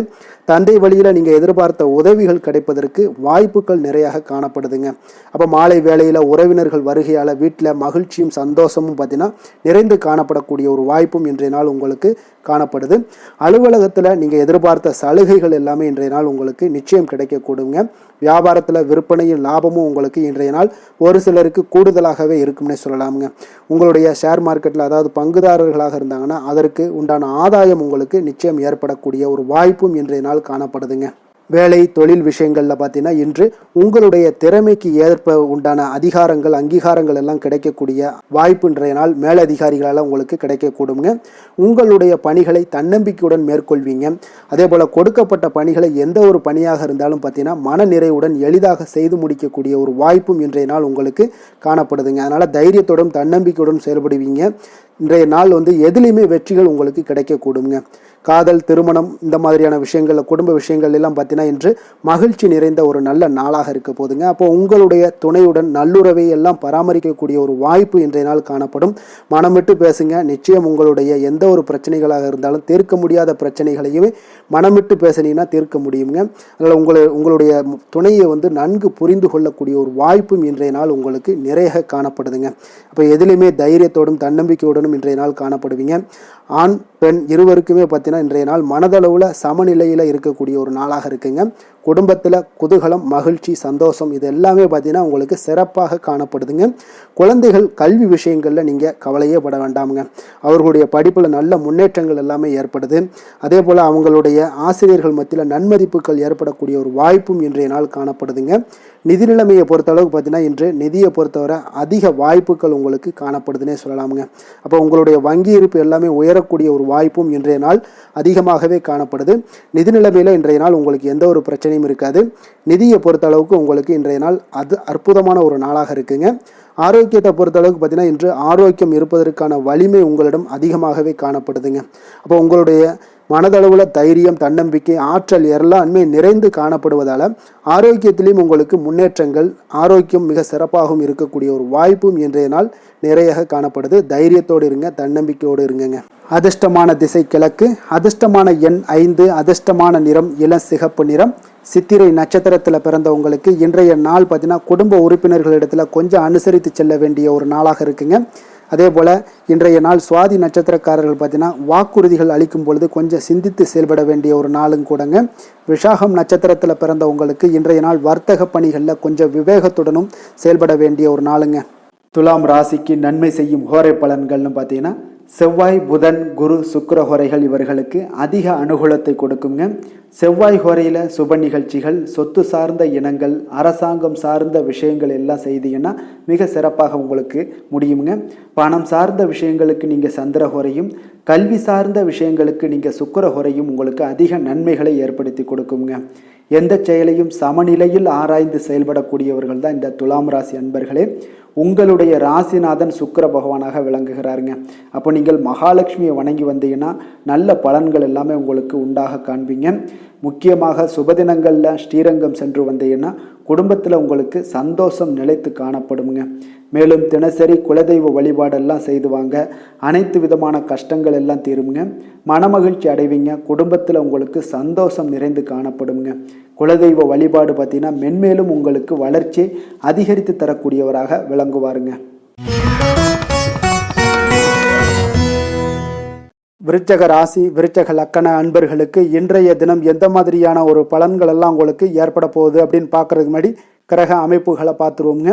[SPEAKER 1] தந்தை வழியில் நீங்கள் எதிர்பார்த்த உதவிகள் கிடைப்பதற்கு வாய்ப்புகள் நிறையாக காணப்படுதுங்க. அப்போ மாலை வேளையில் உறவினர்கள் வருகையால் வீட்டில் மகிழ்ச்சியும் சந்தோஷமும் பார்த்தீங்கன்னா நிறைந்து காணப்படக்கூடிய ஒரு வாய்ப்பும் இன்றைய நாள் உங்களுக்கு காணப்படுது. அலுவலகத்தில் நீங்கள் எதிர்பார்த்த சலுகைகள் எல்லாமே இன்றைய நாள் உங்களுக்கு நிச்சயம் கிடைக்கக்கூடுங்க. வியாபாரத்தில் விற்பனையும் லாபமும் உங்களுக்கு இன்றைய நாள் ஒரு சிலருக்கு கூடுதலாகவே இருக்கும்னே சொல்லலாமுங்க. உங்களுடைய ஷேர் மார்க்கெட்டில் அதாவது பங்குதாரர்களாக இருந்தாங்கன்னா அதற்கு உண்டான ஆதாயம் உங்களுக்கு நிச்சயம் ஏற்படக்கூடிய ஒரு வாய்ப்பும் இன்றைய நாள் காணப்படுதுங்க. வேலை தொழில் விஷயங்களில் பார்த்தீங்கன்னா இன்று உங்களுடைய திறமைக்கு ஏற்ப உண்டான அதிகாரங்கள் அங்கீகாரங்கள் எல்லாம் கிடைக்கக்கூடிய வாய்ப்பு இன்றைய நாள் மேலதிகாரிகளால் உங்களுக்கு கிடைக்கக்கூடுங்க. உங்களுடைய பணிகளை தன்னம்பிக்கையுடன் மேற்கொள்வீங்க. அதே போல் கொடுக்கப்பட்ட பணிகளை எந்த ஒரு பணியாக இருந்தாலும் பார்த்தீங்கன்னா மன நிறைவுடன் எளிதாக செய்து முடிக்கக்கூடிய ஒரு வாய்ப்பும் இன்றைய நாள் உங்களுக்கு காணப்படுதுங்க. அதனால் தைரியத்துடன் தன்னம்பிக்கையுடன் செயல்படுவீங்க. இன்றைய நாள் எதுலேயுமே வெற்றிகள் உங்களுக்கு கிடைக்கக்கூடுங்க. காதல் திருமணம் இந்த மாதிரியான விஷயங்களில் குடும்ப விஷயங்கள் எல்லாம் பார்த்தீங்கன்னா இன்று மகிழ்ச்சி நிறைந்த ஒரு நல்ல நாளாக இருக்க போதுங்க. அப்போ உங்களுடைய துணையுடன் நல்லுறவை எல்லாம் பராமரிக்கக்கூடிய ஒரு வாய்ப்பு இன்றைய நாள் காணப்படும். மனம் விட்டு பேசுங்க. நிச்சயம் உங்களுடைய எந்த ஒரு பிரச்சனைகளாக இருந்தாலும் தீர்க்க முடியாத பிரச்சனைகளையுமே மனம் விட்டு பேசினீங்கன்னா தீர்க்க முடியுங்க. அதனால் உங்களுடைய துணையை நன்கு புரிந்து கொள்ளக்கூடிய ஒரு வாய்ப்பும் இன்றைய நாள் உங்களுக்கு நிறைய காணப்படுதுங்க. அப்போ எதிலுமே தைரியத்தோடும் தன்னம்பிக்கையோடும் இன்றைய நாள் காணப்படுவீங்க. ஆண் பெண் இருவருக்குமே பார்த்தீங்கன்னா இன்றைய நாள் மனதளவில் சமநிலையில் இருக்கக்கூடிய ஒரு நாளாக இருக்குங்க. குடும்பத்தில் குதூகலம் மகிழ்ச்சி சந்தோஷம் இது எல்லாமே பார்த்தீங்கன்னா உங்களுக்கு சிறப்பாக காணப்படுதுங்க. குழந்தைகள் கல்வி விஷயங்களில் நீங்கள் கவலையே பட வேண்டாமுங்க. அவர்களுடைய படிப்பில் நல்ல முன்னேற்றங்கள் எல்லாமே ஏற்படுது. அதே போல் அவங்களுடைய ஆசிரியர்கள் மத்தியில் நன்மதிப்புகள் ஏற்படக்கூடிய ஒரு வாய்ப்பும் இன்றைய நாள் காணப்படுதுங்க. நிதி நிலைமையை பொறுத்தளவுக்கு பார்த்தீங்கன்னா இன்று நிதியை பொறுத்தவரை அதிக வாய்ப்புகள் உங்களுக்கு காணப்படுதுன்னே சொல்லலாமுங்க. அப்போ உங்களுடைய வங்கி இருப்பு எல்லாமே உயரக்கூடிய ஒரு வாய்ப்பும் இன்றைய நாள் அதிகமாகவே காணப்படுது. நிதி நிலைமையில் இன்றைய நாள் உங்களுக்கு எந்த ஒரு பிரச்சனையும் இருக்காது. நிதியை பொறுத்த அளவுக்கு உங்களுக்கு இன்றைய நாள் அது அற்புதமான ஒரு நாளாக இருக்குங்க. ஆரோக்கியத்தை பொறுத்த அளவுக்கு பார்த்தீங்கன்னா இன்று ஆரோக்கியம் இருப்பதற்கான வலிமை உங்களிடம் அதிகமாகவே காணப்படுதுங்க. அப்போ உங்களுடைய மனதளவில் தைரியம் தன்னம்பிக்கை ஆற்றல் எல்லாமே நிறைந்து காணப்படுவதால் ஆரோக்கியத்திலையும் உங்களுக்கு முன்னேற்றங்கள் ஆரோக்கியம் மிக சிறப்பாகவும் இருக்கக்கூடிய ஒரு வாய்ப்பும் இன்றைய நாள் நிறைய காணப்படுது. தைரியத்தோடு இருங்க, தன்னம்பிக்கையோடு இருங்க. அதிர்ஷ்டமான திசை கிழக்கு, அதிர்ஷ்டமான எண் 5, அதிர்ஷ்டமான நிறம் இளம் சிகப்பு நிறம். சித்திரை நட்சத்திரத்தில் பிறந்தவங்களுக்கு இன்றைய நாள் பார்த்தீங்கன்னா குடும்ப உறுப்பினர்களிடத்தில் கொஞ்சம் அனுசரித்து செல்ல வேண்டிய ஒரு நாளாக இருக்குங்க. அதே போல் இன்றைய நாள் சுவாதி நட்சத்திரக்காரர்கள் பார்த்தீங்கன்னா வாக்குறுதிகள் அளிக்கும் பொழுது கொஞ்சம் சிந்தித்து செயல்பட வேண்டிய ஒரு நாளும் கூடங்க. விஷாகம் நட்சத்திரத்தில் பிறந்த உங்களுக்கு இன்றைய நாள் வர்த்தக பணிகளில் கொஞ்சம் விவேகத்துடனும் செயல்பட வேண்டிய ஒரு நாளுங்க. துலாம் ராசிக்கு நன்மை செய்யும் ஹோரை பலன்கள்னு பார்த்தீங்கன்னா செவ்வாய், புதன், குரு, சுக்கிர ஹோரைகள் இவர்களுக்கு அதிக அனுகூலத்தை கொடுக்குங்க. செவ்வாய் ஹோரையில் சுப நிகழ்ச்சிகள், சொத்து சார்ந்த இனங்கள், அரசாங்கம் சார்ந்த விஷயங்கள் எல்லாம் செய்தீங்கன்னா மிக சிறப்பாக உங்களுக்கு முடியுங்க. பணம் சார்ந்த விஷயங்களுக்கு நீங்கள் சந்திர ஹோரையும், கல்வி சார்ந்த விஷயங்களுக்கு நீங்கள் சுக்கிர ஹோரையும் உங்களுக்கு அதிக நன்மைகளை ஏற்படுத்தி கொடுக்குங்க. எந்த செயலையும் சமநிலையில் ஆராய்ந்து செயல்படக்கூடியவர்கள் தான் இந்த துலாம் ராசி அன்பர்களே. உங்களுடைய ராசிநாதன் சுக்கிர பகவானாக விளங்குகிறாருங்க. அப்போ நீங்கள் மகாலட்சுமியை வணங்கி வந்தீங்கன்னா நல்ல பலன்கள் எல்லாமே உங்களுக்கு உண்டாக காண்பீங்க. முக்கியமாக சுபதினங்களில் ஸ்ரீரங்கம் சென்று வந்தீங்கன்னா குடும்பத்தில் உங்களுக்கு சந்தோஷம் நிலைத்து காணப்படுங்க. மேலும் தினசரி குலதெய்வ வழிபாடெல்லாம் செய்து வாங்க, அனைத்து விதமான கஷ்டங்கள் எல்லாம் தீருங்க, மனமகிழ்ச்சி அடைவீங்க, குடும்பத்தில் உங்களுக்கு சந்தோஷம் நிறைந்து காணப்படுங்க. குலதெய்வ வழிபாடு பார்த்தீங்கன்னா மென்மேலும் உங்களுக்கு வளர்ச்சி அதிகரித்து தரக்கூடியவராக விளங்குவாருங்க. விருச்சக ராசி, விருச்சக லக்கண அன்பர்களுக்கு இன்றைய தினம் எந்த மாதிரியான ஒரு பலன்கள் எல்லாம் உங்களுக்கு ஏற்பட போகுது அப்படின்னு பார்க்கறதுக்கு முன்னாடி கிரக அமைப்புகளை பார்த்துருவோங்க.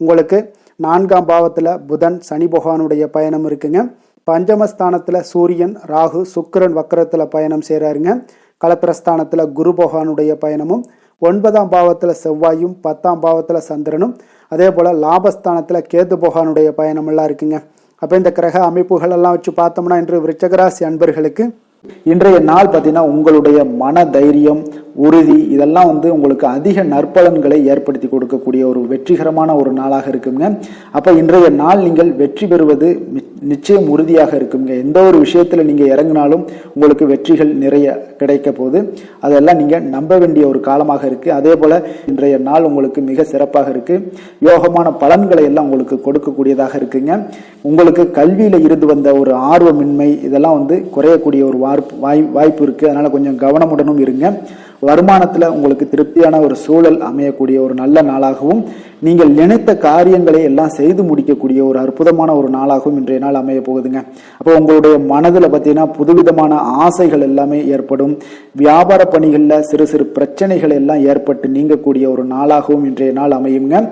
[SPEAKER 1] உங்களுக்கு 4ஆம் பாவத்தில் புதன், சனி பகவானுடைய பயணம் இருக்குங்க. பஞ்சமஸ்தானத்தில் சூரியன், ராகு, சுக்கிரன் வக்கரத்தில் பயணம் செய்கிறாருங்க. களத்திரஸ்தானத்தில் குரு பகவானுடைய பயணமும், 9ஆம் பாவத்தில் செவ்வாயும், 10ஆம் பாவத்தில் சந்திரனும், அதே போல் லாபஸ்தானத்தில் கேது பகவானுடைய பயணமெல்லாம் இருக்குங்க. அப்போ இந்த கிரக அமைப்புகள் எல்லாம் வச்சு பார்த்தோம்னா இன்று விருச்சகராசி அன்பர்களுக்கு இன்றைய நாள் பார்த்தீங்கன்னா உங்களுடைய மன தைரியம், உறுதி இதெல்லாம் உங்களுக்கு அதிக நற்பலன்களை ஏற்படுத்தி கொடுக்கக்கூடிய ஒரு வெற்றிகரமான ஒரு நாளாக இருக்குங்க. அப்போ இன்றைய நாள் நீங்கள் வெற்றி பெறுவது நிச்சயம் உறுதியாக இருக்குங்க. எந்த ஒரு விஷயத்தில் நீங்கள் இறங்கினாலும் உங்களுக்கு வெற்றிகள் நிறைய கிடைக்க போகுது. அதெல்லாம் நீங்கள் நம்ப வேண்டிய ஒரு காலமாக இருக்குது. அதே போல் இன்றைய நாள் உங்களுக்கு மிக சிறப்பாக இருக்குது. யோகமான பலன்களை எல்லாம் உங்களுக்கு கொடுக்கக்கூடியதாக இருக்குங்க. உங்களுக்கு கல்வியில் இருந்து வந்த ஒரு ஆர்வமின்மை இதெல்லாம் குறையக்கூடிய ஒரு வாய்ப்பு இருக்குது. அதனால் கொஞ்சம் கவனமுடனும் இருங்க. வருமானத்தில் உங்களுக்கு திருப்தியான ஒரு சூழல் அமையக்கூடிய ஒரு நல்ல நாளாகவும், நீங்கள் நினைத்த காரியங்களை எல்லாம் செய்து முடிக்கக்கூடிய ஒரு அற்புதமான ஒரு நாளாகவும் இன்றைய நாள் அமைய போகுதுங்க. அப்போ உங்களுடைய மனதில் பார்த்தீங்கன்னா புதுவிதமான ஆசைகள் எல்லாமே ஏற்படும். வியாபார பணிகளில் சிறு சிறு பிரச்சனைகள் எல்லாம் ஏற்பட்டு நீங்கக்கூடிய ஒரு நாளாகவும் இன்றைய நாள் அமையுங்க.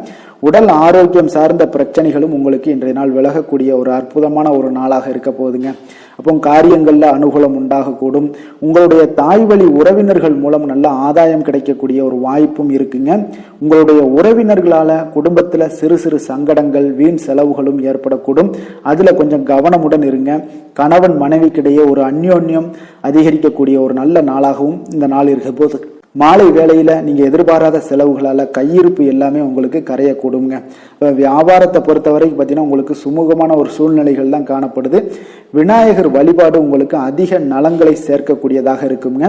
[SPEAKER 1] உடல் ஆரோக்கியம் சார்ந்த பிரச்சனைகளும் உங்களுக்கு இன்றைய நாள் விலகக்கூடிய ஒரு அற்புதமான ஒரு நாளாக இருக்க போகுதுங்க. அப்போ காரியங்களில் அனுகூலம் உண்டாகக்கூடும். உங்களுடைய தாய் வழி உறவினர்கள் மூலம் நல்ல ஆதாயம் கிடைக்கக்கூடிய ஒரு வாய்ப்பும் இருக்குங்க. உங்களுடைய உறவினர்களால் குடும்பத்தில் சிறு சிறு சங்கடங்கள், வீண் செலவுகளும் ஏற்படக்கூடும். அதில் கொஞ்சம் கவனமுடன் இருங்க. கணவன் மனைவிக்கிடையே ஒரு அந்யோன்யம் அதிகரிக்கக்கூடிய ஒரு நல்ல நாளாகவும் இந்த நாள் இருக்க போது. மாலை வேளையில் நீங்கள் எதிர்பாராத செலவுகளால் கையிருப்பு எல்லாமே உங்களுக்கு கரையக்கூடுங்க. இப்போ வியாபாரத்தை பொறுத்த வரைக்கும் பார்த்தீங்கன்னா உங்களுக்கு சுமூகமான ஒரு சூழ்நிலைகள் தான் காணப்படுது. விநாயகர் வழிபாடு உங்களுக்கு அதிக நலங்களை சேர்க்கக்கூடியதாக இருக்குங்க.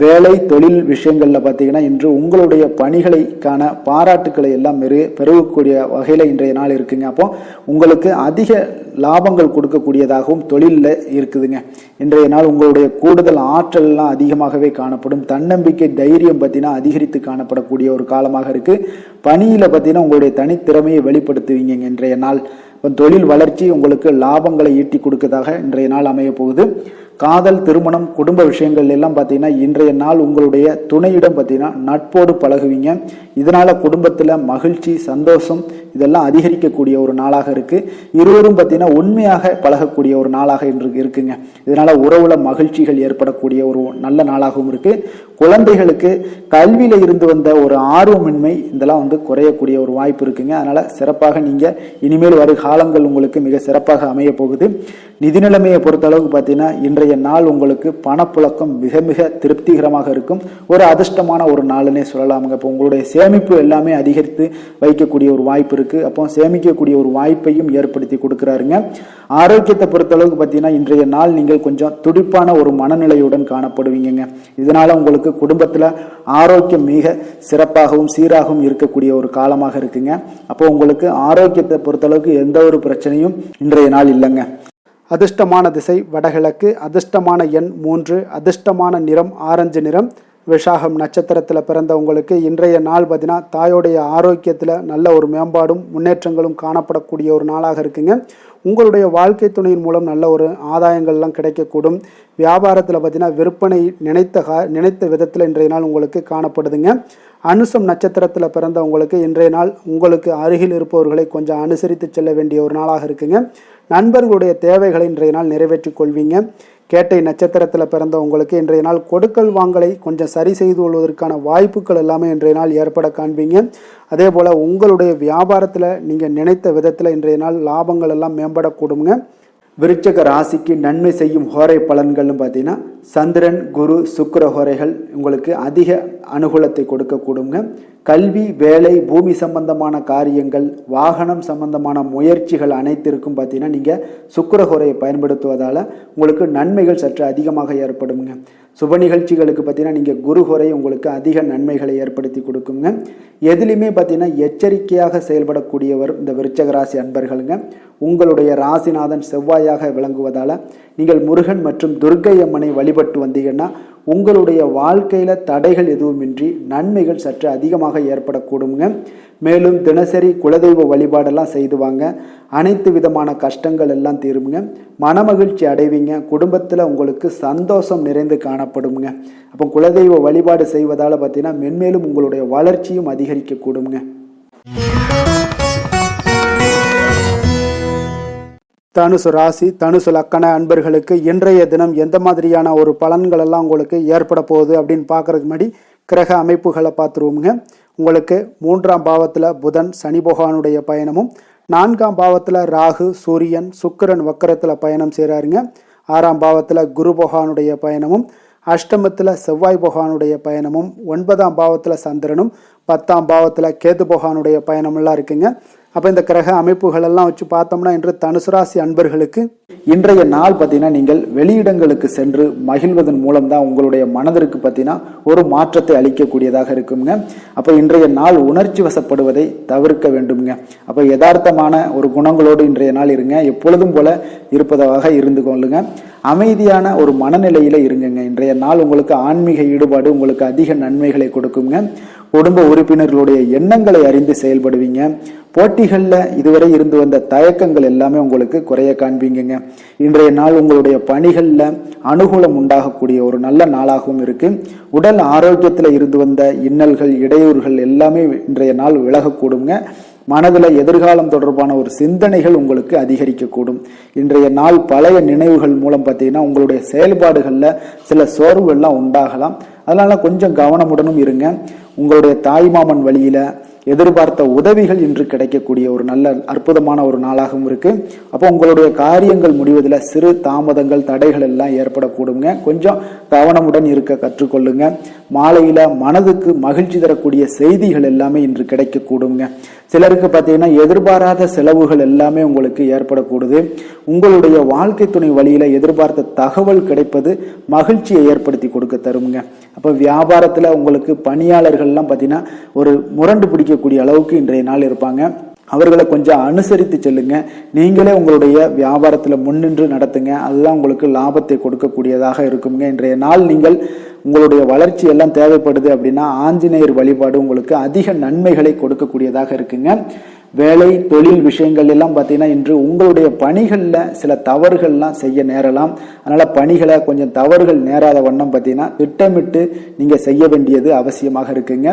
[SPEAKER 1] வேலை தொழில் விஷயங்களில் பார்த்தீங்கன்னா இன்று உங்களுடைய பணிகளுக்கான பாராட்டுக்களை எல்லாம் பெருகக்கூடிய வகையில் இன்றைய நாள் இருக்குங்க. அப்போ உங்களுக்கு அதிக லாபங்கள் கொடுக்கக்கூடியதாகவும் தொழிலில் இருக்குதுங்க. இன்றைய நாள் உங்களுடைய கூடுதல் ஆற்றல்லாம் அதிகமாகவே காணப்படும். தன்னம்பிக்கை, தைரியம் பார்த்தீங்கன்னா அதிகரித்து காணப்படக்கூடிய ஒரு காலமாக இருக்குது. பணியில் பார்த்தீங்கன்னா உங்களுடைய தனித்திறமையை வெளிப்படுத்துவீங்க இன்றைய நாள். தொழில் வளர்ச்சி உங்களுக்கு லாபங்களை ஈட்டி கொடுக்கதாக இன்றைய நாள் அமைய போகுது. காதல், திருமணம், குடும்ப விஷயங்கள் எல்லாம் பார்த்தீங்கன்னா இன்றைய நாள் உங்களுடைய துணையிடம் பார்த்தீங்கன்னா நட்போடு பழகுவீங்க. இதனால குடும்பத்தில் மகிழ்ச்சி, சந்தோஷம் இதெல்லாம் அதிகரிக்கக்கூடிய ஒரு நாளாக இருக்கு. இருவரும் பார்த்தீங்கன்னா உண்மையாக பழகக்கூடிய ஒரு நாளாக இன்று இருக்குங்க. இதனால உறவுல மகிழ்ச்சிகள் ஏற்படக்கூடிய ஒரு நல்ல நாளாகவும் இருக்கு. குழந்தைகளுக்கு கல்வியில இருந்து வந்த ஒரு ஆர்வமின்மை இதெல்லாம் குறையக்கூடிய ஒரு வாய்ப்பு இருக்குங்க. அதனால சிறப்பாக நீங்க இனிமேல் வரும் காலங்கள் உங்களுக்கு மிக சிறப்பாக அமைய போகுது. நிதி நிலைமையை பொறுத்த அளவுக்கு பார்த்தீங்கன்னா இன்றைய நாள் உங்களுக்கு பணப்புழக்கம் மிக மிக திருப்திகரமாக இருக்கும். ஒரு அதிர்ஷ்டமான ஒரு நாளுன்னே சொல்லலாமுங்க. இப்போ உங்களுடைய சேமிப்பு எல்லாமே அதிகரித்து வைக்கக்கூடிய ஒரு வாய்ப்பு இருக்கு. அப்போ சேமிக்கக்கூடிய ஒரு வாய்ப்பையும் ஏற்படுத்தி கொடுக்குறாருங்க. ஆரோக்கியத்தை பொறுத்த அளவுக்கு பார்த்தீங்கன்னா இன்றைய நாள் நீங்கள் கொஞ்சம் துடிப்பான ஒரு மனநிலையுடன் காணப்படுவீங்க. இதனால உங்களுக்கு குடும்பத்தில் ஆரோக்கியம் மிக சிறப்பாகவும் சீராகவும் இருக்கக்கூடிய ஒரு காலமாக இருக்குங்க. அப்போ உங்களுக்கு ஆரோக்கியத்தை பொறுத்த அளவுக்கு எந்த ஒரு பிரச்சனையும் இன்றைய நாள் இல்லைங்க. அதிர்ஷ்டமான திசை வடகிழக்கு, அதிர்ஷ்டமான எண் 3, அதிர்ஷ்டமான நிறம் ஆரஞ்சு நிறம். விஷாகம் நட்சத்திரத்தில் பிறந்த உங்களுக்கு இன்றைய நாள் பார்த்தீங்கன்னா தாயோடைய ஆரோக்கியத்தில் நல்ல ஒரு மேம்பாடும் முன்னேற்றங்களும் காணப்படக்கூடிய ஒரு நாளாக இருக்குங்க. உங்களுடைய வாழ்க்கை துணையின் மூலம் நல்ல ஒரு ஆதாயங்கள்லாம் கிடைக்கக்கூடும். வியாபாரத்தில் பார்த்தீங்கன்னா விற்பனை நினைத்த விதத்தில் இன்றைய நாள் உங்களுக்கு காணப்படுதுங்க. அனுசம் நட்சத்திரத்தில் பிறந்த உங்களுக்கு இன்றைய நாள் உங்களுக்கு அருகில் இருப்பவர்களை கொஞ்சம் அனுசரித்து செல்ல வேண்டிய ஒரு நாளாக இருக்குங்க. நண்பர்களுடைய தேவைகளை இன்றைய நாள் நிறைவேற்றிக் கொள்வீங்க. கேட்டை நட்சத்திரத்தில் பிறந்த உங்களுக்கு இன்றைய நாள் கொடுக்கல் வாங்கலை கொஞ்சம் சரி செய்து கொள்வதற்கான வாய்ப்புகள் எல்லாமே இன்றைய நாள் ஏற்பட காண்பீங்க. அதே போல் உங்களுடைய வியாபாரத்தில் நீங்கள் நினைத்த விதத்தில் இன்றைய நாள் லாபங்கள் எல்லாம் மேம்படக்கூடுங்க. விருச்சக ராசிக்கு நன்மை செய்யும் ஹோரை பலன்கள்னு பார்த்தீங்கன்னா சந்திரன், குரு, சுக்கிர ஹோரைகள் உங்களுக்கு அதிக அனுகூலத்தை கொடுக்கக்கூடுங்க. கல்வி, வேலை, பூமி சம்பந்தமான காரியங்கள், வாகனம் சம்பந்தமான முயற்சிகள் அனைத்திற்கும் பார்த்தீங்கன்னா நீங்கள் சுக்கிர ஹோரையை பயன்படுத்துவதால் உங்களுக்கு நன்மைகள் சற்று அதிகமாக ஏற்படுங்க. சுப நிகழ்ச்சிகளுக்கு பார்த்தீங்கன்னா நீங்கள் குரு ஹோரை உங்களுக்கு அதிக நன்மைகளை ஏற்படுத்தி கொடுக்குங்க. எதுலையுமே பார்த்தீங்கன்னா எச்சரிக்கையாக செயல்படக்கூடியவர் இந்த விருச்சக ராசி அன்பர்களுங்க. உங்களுடைய ராசிநாதன் செவ்வாயாக விளங்குவதால் நீங்கள் முருகன் மற்றும் துர்க்கை அம்மனை வழிபட்டு வந்தீங்கன்னா உங்களுடைய வாழ்க்கையில் தடைகள் எதுவுமின்றி நன்மைகள் சற்று அதிகமாக ஏற்படக்கூடுங்க. மேலும் தினசரி குலதெய்வ வழிபாடெல்லாம் செய்து வாங்க. அனைத்து விதமான கஷ்டங்கள் எல்லாம் தீருங்க. மனமகிழ்ச்சி அடைவீங்க. குடும்பத்தில் உங்களுக்கு சந்தோஷம் நிறைந்து காணப்படுங்க. அப்போ குலதெய்வ வழிபாடு செய்வதால் பார்த்தீங்கன்னா மென்மேலும் உங்களுடைய வளர்ச்சியும் அதிகரிக்கக்கூடுங்க. தனுசு ராசி, தனுசு லக்கண அன்பர்களுக்கு இன்றைய தினம் எந்த மாதிரியான ஒரு பலன்கள் எல்லாம் உங்களுக்கு ஏற்பட போகுது அப்படின்னு பார்க்கறதுக்கு முன்னாடி கிரக அமைப்புகளை பார்த்துருவோங்க. உங்களுக்கு 3ஆம் பாவத்தில் புதன் சனி பகவானுடைய பயணமும், 4ஆம் பாவத்தில் ராகு சூரியன் சுக்கிரன் வக்கரத்தில் பயணம் செய்கிறாருங்க. 6ஆம் பாவத்தில் குரு பகவானுடைய பயணமும், அஷ்டமத்தில் செவ்வாய் பகவானுடைய பயணமும், 9ஆம் பாவத்தில் சந்திரனும், 10ஆம் பாவத்தில் கேது பகவானுடைய பயணமெல்லாம் இருக்குங்க. அப்போ இந்த கிரக அமைப்புகள் எல்லாம் வச்சு பார்த்தோம்னா இன்று தனுசு ராசி அன்பர்களுக்கு இன்றைய நாள் பார்த்தீங்கன்னா நீங்கள் வெளியிடங்களுக்கு சென்று மகிழ்வதன் மூலம் தான் உங்களுடைய மனதிற்கு பார்த்தீங்கன்னா ஒரு மாற்றத்தை அளிக்கக்கூடியதாக இருக்குங்க. அப்போ இன்றைய நாள் உணர்ச்சி வசப்படுவதை தவிர்க்க வேண்டுங்க. அப்போ யதார்த்தமான ஒரு குணங்களோடு இன்றைய நாள் இருங்க. எப்பொழுதும் போல இருப்பதாக இருந்து கொள்ளுங்க. அமைதியான ஒரு மனநிலையில இருங்குங்க. இன்றைய நாள் உங்களுக்கு ஆன்மீக ஈடுபாடு உங்களுக்கு அதிக நன்மைகளை கொடுக்குங்க. குடும்ப உறுப்பினர்களுடைய எண்ணங்களை அறிந்து செயல்படுவீங்க. போட்டிகளில் இதுவரை இருந்து வந்த தயக்கங்கள் எல்லாமே உங்களுக்கு குறைய காண்பீங்க. இன்றைய நாள் உங்களுடைய பணிகளில் அனுகூலம் உண்டாகக்கூடிய ஒரு நல்ல நாளாகவும் இருக்கு. உடல் ஆரோக்கியத்தில் இருந்து வந்த இன்னல்கள் இடையூறுகள் எல்லாமே இன்றைய நாள் விலகக்கூடுங்க. மனதில் எதிர்காலம் தொடர்பான ஒரு சிந்தனைகள் உங்களுக்கு அதிகரிக்கக்கூடும். இன்றைய நாள் பழைய நினைவுகள் மூலம் பார்த்தீங்கன்னா உங்களுடைய செயல்பாடுகளில் சில சோர்வுகள்லாம் உண்டாகலாம். அதனால கொஞ்சம் கவனமுடனும் இருங்க. உங்களுடைய தாய்மாமன் வழியில எதிர்பார்த்த உதவிகள் இன்று கிடைக்கக்கூடிய ஒரு நல்ல அற்புதமான ஒரு நாளாகவும் இருக்கு. அப்போ உங்களுடைய காரியங்கள் முடிவதில் சிறு தாமதங்கள் தடைகள் எல்லாம் ஏற்படக்கூடுங்க. கொஞ்சம் கவனமுடன் இருக்க கற்றுக்கொள்ளுங்க. மாலையில மனதுக்கு மகிழ்ச்சி தரக்கூடிய செய்திகள் எல்லாமே இன்று கிடைக்கக்கூடுங்க. சிலருக்கு பார்த்தீங்கன்னா எதிர்பாராத செலவுகள் எல்லாமே உங்களுக்கு ஏற்படக்கூடுது. உங்களுடைய வாழ்க்கை துணை வழியில எதிர்பார்த்த தகவல் கிடைப்பது மகிழ்ச்சியை ஏற்படுத்தி கொடுக்க தருங்க. அப்போ வியாபாரத்தில் உங்களுக்கு பணியாளர்கள்லாம் பார்த்தீங்கன்னா ஒரு முரண்டு பிடிக்கக்கூடிய அளவுக்கு இன்றைய நாள் இருப்பாங்க. அவர்களை கொஞ்சம் அனுசரித்து செல்லுங்க. நீங்களே உங்களுடைய வியாபாரத்தில் முன்னின்று நடத்துங்க. அதுதான் உங்களுக்கு லாபத்தை கொடுக்கக்கூடியதாக இருக்குங்க. இன்றைய நாள் நீங்கள் உங்களுடைய வளர்ச்சி எல்லாம் தேவைப்படுது அப்படின்னா ஆஞ்சநேயர் வழிபாடு உங்களுக்கு அதிக நன்மைகளை கொடுக்கக்கூடியதாக இருக்குங்க. வேலை தொழில் விஷயங்கள் எல்லாம் பார்த்தீங்கன்னா இன்று உங்களுடைய பணிகளில் சில தவறுகள்லாம் செய்ய நேரலாம். அதனால பணிகளை கொஞ்சம் தவறுகள் நேராத வண்ணம் பார்த்தீங்கன்னா திட்டமிட்டு நீங்க செய்ய வேண்டியது அவசியமாக இருக்குங்க.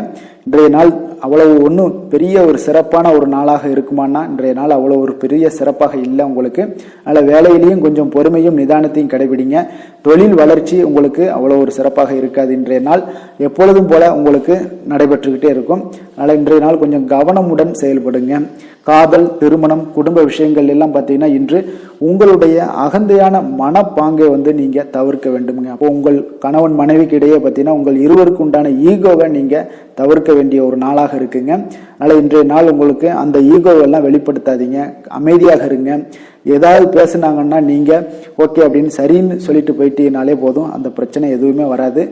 [SPEAKER 1] இன்றைய நாள் அவ்வளவு ஒன்றும் பெரிய ஒரு சிறப்பான ஒரு நாளாக இருக்குமானா இன்றைய நாள் அவ்வளோ ஒரு பெரிய சிறப்பாக இல்லை உங்களுக்கு. அதனால் வேலையிலையும் கொஞ்சம் பொறுமையும் நிதானத்தையும் கடைபிடிங்க. தொழில் வளர்ச்சி உங்களுக்கு அவ்வளோ ஒரு சிறப்பாக இருக்காது. இன்றைய நாள் எப்பொழுதும் போல உங்களுக்கு நடைபெற்றுக்கிட்டே இருக்கும். அதனால் இன்றைய நாள் கொஞ்சம் கவனமுடன் செயல்படுங்க. காதல், திருமணம், குடும்ப விஷயங்கள் எல்லாம் பார்த்தீங்கன்னா இன்று உங்களுடைய அகந்தையான மனப்பாங்கை நீங்க தவிர்க்க வேண்டுங்க. அப்போ உங்கள் கணவன் மனைவிக்கு இடையே பார்த்தீங்கன்னா உங்கள் இருவருக்கு உண்டான ஈகோவை நீங்க தவிர்க்க வேண்டிய ஒரு நாளாக இருக்குங்க. அதனால இன்றைய நாள் உங்களுக்கு அந்த ஈகோவெல்லாம் வெளிப்படுத்தாதீங்க. அமைதியாக இருங்க. ஏதாவது பேசுனாங்கன்னா நீங்க ஓகே அப்படின்னு சரின்னு சொல்லிட்டு போயிட்டீங்கனாலே போதும். அந்த பிரச்சனை எதுவுமே வராது.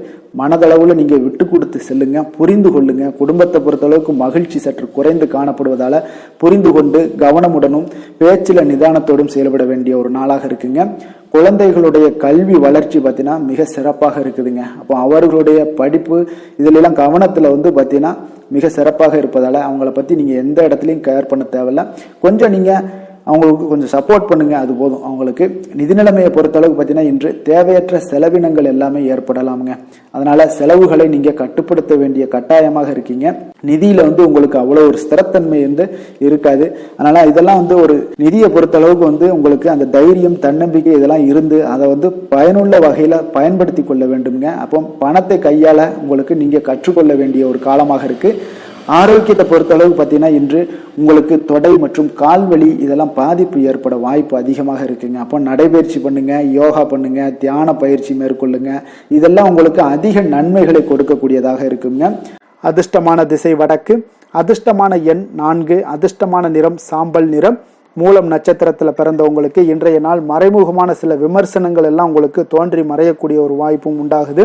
[SPEAKER 1] மனதளவுல நீங்க விட்டு கொடுத்து செல்லுங்க. புரிந்து கொள்ளுங்க. குடும்பத்தை பொறுத்தளவுக்கு மகிழ்ச்சி சற்று குறைந்து காணப்படுவதால புரிந்து கொண்டு கவனமுடனும் பேச்சில நிதானத்தோடும் செயல்பட வேண்டிய ஒரு நாளாக இருக்குங்க. குழந்தைகளுடைய கல்வி வளர்ச்சி பார்த்தீங்கன்னா மிக சிறப்பாக இருக்குதுங்க. அப்போ அவர்களுடைய படிப்பு இதுல எல்லாம் கவனத்துல பார்த்தீங்கன்னா மிக சிறப்பாக இருப்பதால அவங்கள பத்தி நீங்க எந்த இடத்துலையும் கேர் பண்ண தேவையில்ல. கொஞ்சம் நீங்க
[SPEAKER 2] அவங்களுக்கு கொஞ்சம் சப்போர்ட் பண்ணுங்க, அது போதும் அவங்களுக்கு. நிதி நிலைமையை பொறுத்தளவுக்கு பார்த்தீங்கன்னா இன்று தேவையற்ற செலவினங்கள் எல்லாமே ஏற்படலாமுங்க. அதனால செலவுகளை நீங்க கட்டுப்படுத்த வேண்டிய கட்டாயமாக இருக்கீங்க. நிதியில உங்களுக்கு அவ்வளவு ஒரு ஸ்திரத்தன்மை இருக்காது. அதனால இதெல்லாம் ஒரு நிதியை பொறுத்தளவுக்கு உங்களுக்கு அந்த தைரியம், தன்னம்பிக்கை இதெல்லாம் இருந்து அதை பயனுள்ள வகையில பயன்படுத்தி கொள்ள வேண்டுங்க. அப்போ பணத்தை கையாள நீங்க கற்றுக்கொள்ள வேண்டிய ஒரு காலமாக இருக்கு. ஆரோக்கியத்தை பொறுத்தளவு பார்த்தீங்கன்னா இன்று உங்களுக்கு தொடை மற்றும் கால்வலி இதெல்லாம் பாதிப்பு ஏற்பட வாய்ப்பு அதிகமாக இருக்குங்க. அப்போ நடைபயிற்சி பண்ணுங்க, யோகா பண்ணுங்க, தியான பயிற்சி மேற்கொள்ளுங்க. இதெல்லாம் உங்களுக்கு அதிக நன்மைகளை கொடுக்கக்கூடியதாக இருக்குங்க. அதிர்ஷ்டமான திசை வடக்கு, அதிர்ஷ்டமான எண் 4, அதிர்ஷ்டமான நிறம் சாம்பல் நிறம். மூலம் நட்சத்திரத்தில் பிறந்தவங்களுக்கு இன்றைய நாள் மறைமுகமான சில விமர்சனங்கள் எல்லாம் உங்களுக்கு தோன்றி மறையக்கூடிய ஒரு வாய்ப்பும் உண்டாகுது.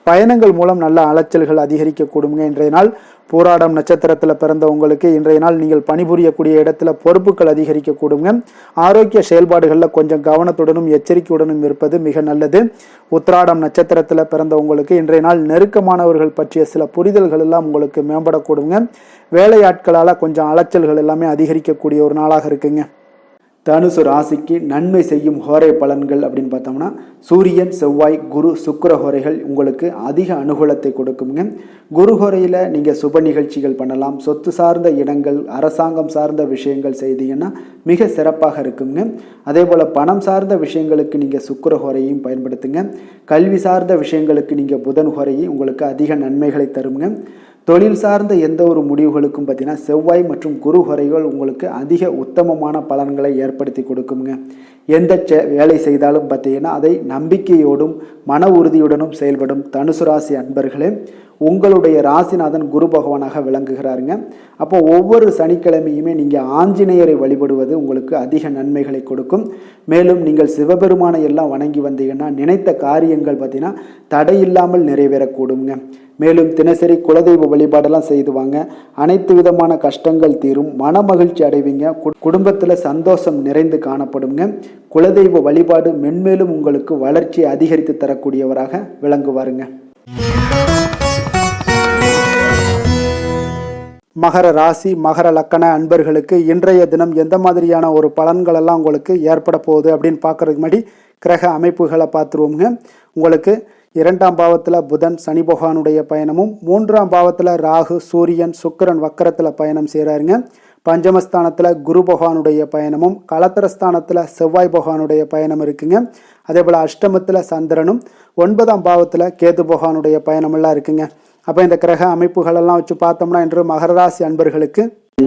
[SPEAKER 2] பயணங்கள் மூலம் நல்ல அலைச்சல்கள் அதிகரிக்கக்கூடுங்க. இன்றைய நாள் பூராடம் நட்சத்திரத்தில் பிறந்தவங்களுக்கு இன்றைய நாள் நீங்கள் பணிபுரியக்கூடிய இடத்துல பொறுப்புகள் அதிகரிக்கக்கூடுங்க. ஆரோக்கிய செயல்பாடுகளில் கொஞ்சம் கவனத்துடனும் எச்சரிக்கையுடனும் இருப்பது மிக நல்லது. உத்திராடம் நட்சத்திரத்தில் பிறந்தவங்களுக்கு இன்றைய நாள் நெருக்கமானவர்கள் பற்றிய சில புரிதல்கள் எல்லாம் உங்களுக்கு மேம்படக்கூடுங்க. வேலையாட்களால் கொஞ்சம் அலைச்சல்கள் எல்லாமே அதிகரிக்கக்கூடிய ஒரு நாளாக இருக்குங்க. தனுசு ராசிக்கு நன்மை செய்யும் ஹோரை பலன்கள் அப்படின்னு பார்த்தோம்னா சூரியன், செவ்வாய், குரு, சுக்கிர ஹோரைகள் உங்களுக்கு அதிக அனுகூலத்தை கொடுக்குங்க. குரு ஹோரையில் நீங்கள் சுப நிகழ்ச்சிகள் பண்ணலாம். சொத்து சார்ந்த இடங்கள், அரசாங்கம் சார்ந்த விஷயங்கள் செய்தீங்கன்னா மிக சிறப்பாக இருக்குங்க. அதே போல் பணம் சார்ந்த விஷயங்களுக்கு நீங்கள் சுக்கிர ஹோரையும் பயன்படுத்துங்க. கல்வி சார்ந்த விஷயங்களுக்கு நீங்கள் புதன் ஹோரையும் உங்களுக்கு அதிக நன்மைகளை தருங்க. தொழில் சார்ந்த எந்த ஒரு முடிவுகளுக்கும் பார்த்தீங்கன்னா செவ்வாய் மற்றும் குரு ஹோரைகள் உங்களுக்கு அதிக உத்தமமான பலன்களை ஏற்படுத்தி கொடுக்குங்க. எந்த வேலை செய்தாலும் பார்த்தீங்கன்னா அதை நம்பிக்கையோடும் மன உறுதியுடனும் செயல்படும் தனுசு ராசி அன்பர்களே, உங்களுடைய ராசிநாதன் குரு பகவானாக விளங்குகிறாருங்க. அப்போ ஒவ்வொரு சனிக்கிழமையுமே நீங்கள் ஆஞ்சநேயரை வழிபடுவது உங்களுக்கு அதிக நன்மைகளை கொடுக்கும். மேலும் நீங்கள் சிவபெருமானை எல்லாம் வணங்கி வந்தீங்கன்னா நினைத்த காரியங்கள் பார்த்தீங்கன்னா தடையில்லாமல் நிறைவேறக்கூடுங்க. மேலும் தினசரி குலதெய்வ வழிபாடெல்லாம் செய்துவாங்க. அனைத்து விதமான கஷ்டங்கள் தீரும், மன மகிழ்ச்சி அடைவீங்க, குடும்பத்தில் சந்தோஷம் நிறைந்து காணப்படுங்க. குலதெய்வ வழிபாடு மென்மேலும் உங்களுக்கு வளர்ச்சியை அதிகரித்து தரக்கூடியவராக விளங்குவாருங்க. மகர ராசி, மகர லக்கண அன்பர்களுக்கு இன்றைய தினம் எந்த மாதிரியான ஒரு பலன்கள் எல்லாம் உங்களுக்கு ஏற்பட போகுது அப்படின்னு பார்க்கறதுக்கு முன்னாடி கிரக அமைப்புகளை பார்த்துருவோங்க. உங்களுக்கு 2ஆம் பாவத்தில் புதன் சனி பகவானுடைய பயணமும், 3ஆம் பாவத்தில் ராகு சூரியன் சுக்கிரன் வக்கரத்தில் பயணம் செய்கிறாருங்க. பஞ்சமஸ்தானத்தில் குரு பகவானுடைய பயணமும், களத்திரஸ்தானத்தில் செவ்வாய் பகவானுடைய பயணம் இருக்குங்க. அதே போல் அஷ்டமத்தில் சந்திரனும், 9ஆம் பாவத்தில் கேது பகவானுடைய பயணமெல்லாம் இருக்குங்க. அப்போ இந்த கிரக அமைப்புகளெல்லாம் வச்சு பார்த்தோம்னா இன்று மகர ராசி அன்பர்களுக்கு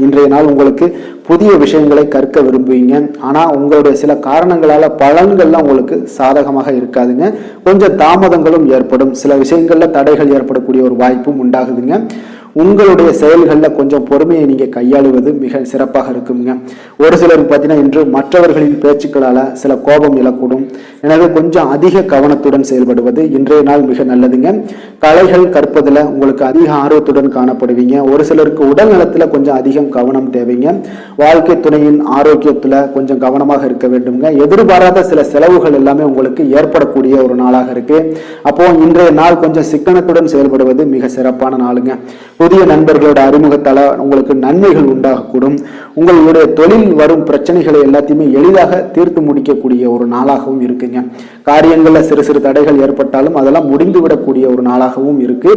[SPEAKER 2] இன்றைய நாள் உங்களுக்கு புதிய விஷயங்களை கற்க விரும்புவீங்க. ஆனால் உங்களுடைய சில காரணங்களால் பலன்கள்லாம் உங்களுக்கு சாதகமாக இருக்காதுங்க. கொஞ்சம் தாமதங்களும் ஏற்படும். சில விஷயங்களில் தடைகள் ஏற்படக்கூடிய ஒரு வாய்ப்பும் உண்டாகுதுங்க. உங்களுடைய செயல்களில் கொஞ்சம் பொறுமையை நீங்கள் கையாளுவது மிக சிறப்பாக இருக்குங்க. ஒரு சிலருக்கு பார்த்தீங்கன்னா இன்று மற்றவர்களின் பேச்சுக்களால் சில கோபம் இழக்கூடும். எனவே கொஞ்சம் அதிக கவனத்துடன் செயல்படுவது இன்றைய நாள் மிக நல்லதுங்க. கலைகள் கற்பதில் உங்களுக்கு அதிக ஆர்வத்துடன் காணப்படுவீங்க. ஒரு சிலருக்கு உடல் நலத்தில் கொஞ்சம் அதிகம் கவனம் தேவைங்க. வாழ்க்கை துணையின் ஆரோக்கியத்தில் கொஞ்சம் கவனமாக இருக்க வேண்டுங்க. எதிர்பாராத சில செலவுகள் எல்லாமே உங்களுக்கு ஏற்படக்கூடிய ஒரு நாளாக இருக்கு. அப்போ இன்றைய நாள் கொஞ்சம் சிக்கனத்துடன் செயல்படுவது மிக சிறப்பான நாளுங்க. புதிய நண்பர்களோட அறிமுகத்தால் உங்களுக்கு நன்மைகள் உண்டாகக்கூடும். உங்களுடைய தொழில் வரும் பிரச்சனைகளை எல்லாத்தையுமே எளிதாக தீர்த்து முடிக்கக்கூடிய ஒரு நாளாகவும் இருக்குங்க. காரியங்களில் சிறு சிறு தடைகள் ஏற்பட்டாலும் அதெல்லாம் முடிந்துவிடக்கூடிய ஒரு நாளாகவும் இருக்கு.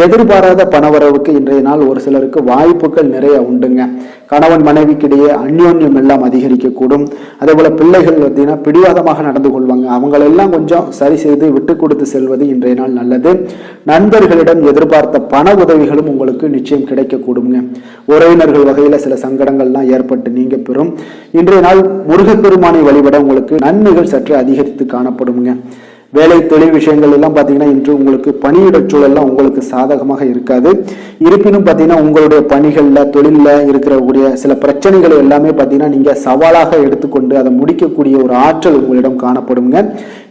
[SPEAKER 2] எதிர்பாராத பணவரவுக்கு இன்றைய நாள் ஒரு சிலருக்கு வாய்ப்புகள் நிறைய உண்டுங்க. கணவன் மனைவிக்கிடையே அந்யோன்யம் எல்லாம் அதிகரிக்கக்கூடும். அதே போல பிள்ளைகள் பார்த்தீங்கன்னா பிடிவாதமாக நடந்து கொள்வாங்க. அவங்களெல்லாம் கொஞ்சம் சரி செய்து விட்டு கொடுத்து செல்வது இன்றைய நாள் நல்லது. நண்பர்களிடம் எதிர்பார்த்த பண உதவிகளும் உங்களுக்கு நிச்சயம் கிடைக்கக்கூடுங்க. உறவினர்கள் வகையில சில சங்கடங்கள்லாம் ஏற்பட்டு நீங்க பெறும். இன்றைய நாள் முருகப்பெருமானை வழிபட உங்களுக்கு நன்மைகள் சற்று அதிகரித்து காணப்படுங்க. வேலை தொழில் விஷயங்கள் எல்லாம் பார்த்தீங்கன்னா இன்று உங்களுக்கு பணியிட சூழல்லாம் உங்களுக்கு சாதகமாக இருக்காது. இருப்பினும் பார்த்தீங்கன்னா உங்களுடைய பணிகளில் தொழிலில் இருக்கக்கூடிய சில பிரச்சனைகளை எல்லாமே பார்த்தீங்கன்னா நீங்கள் சவாலாக எடுத்துக்கொண்டு அதை முடிக்கக்கூடிய ஒரு ஆற்றல் உங்களிடம் காணப்படுங்க.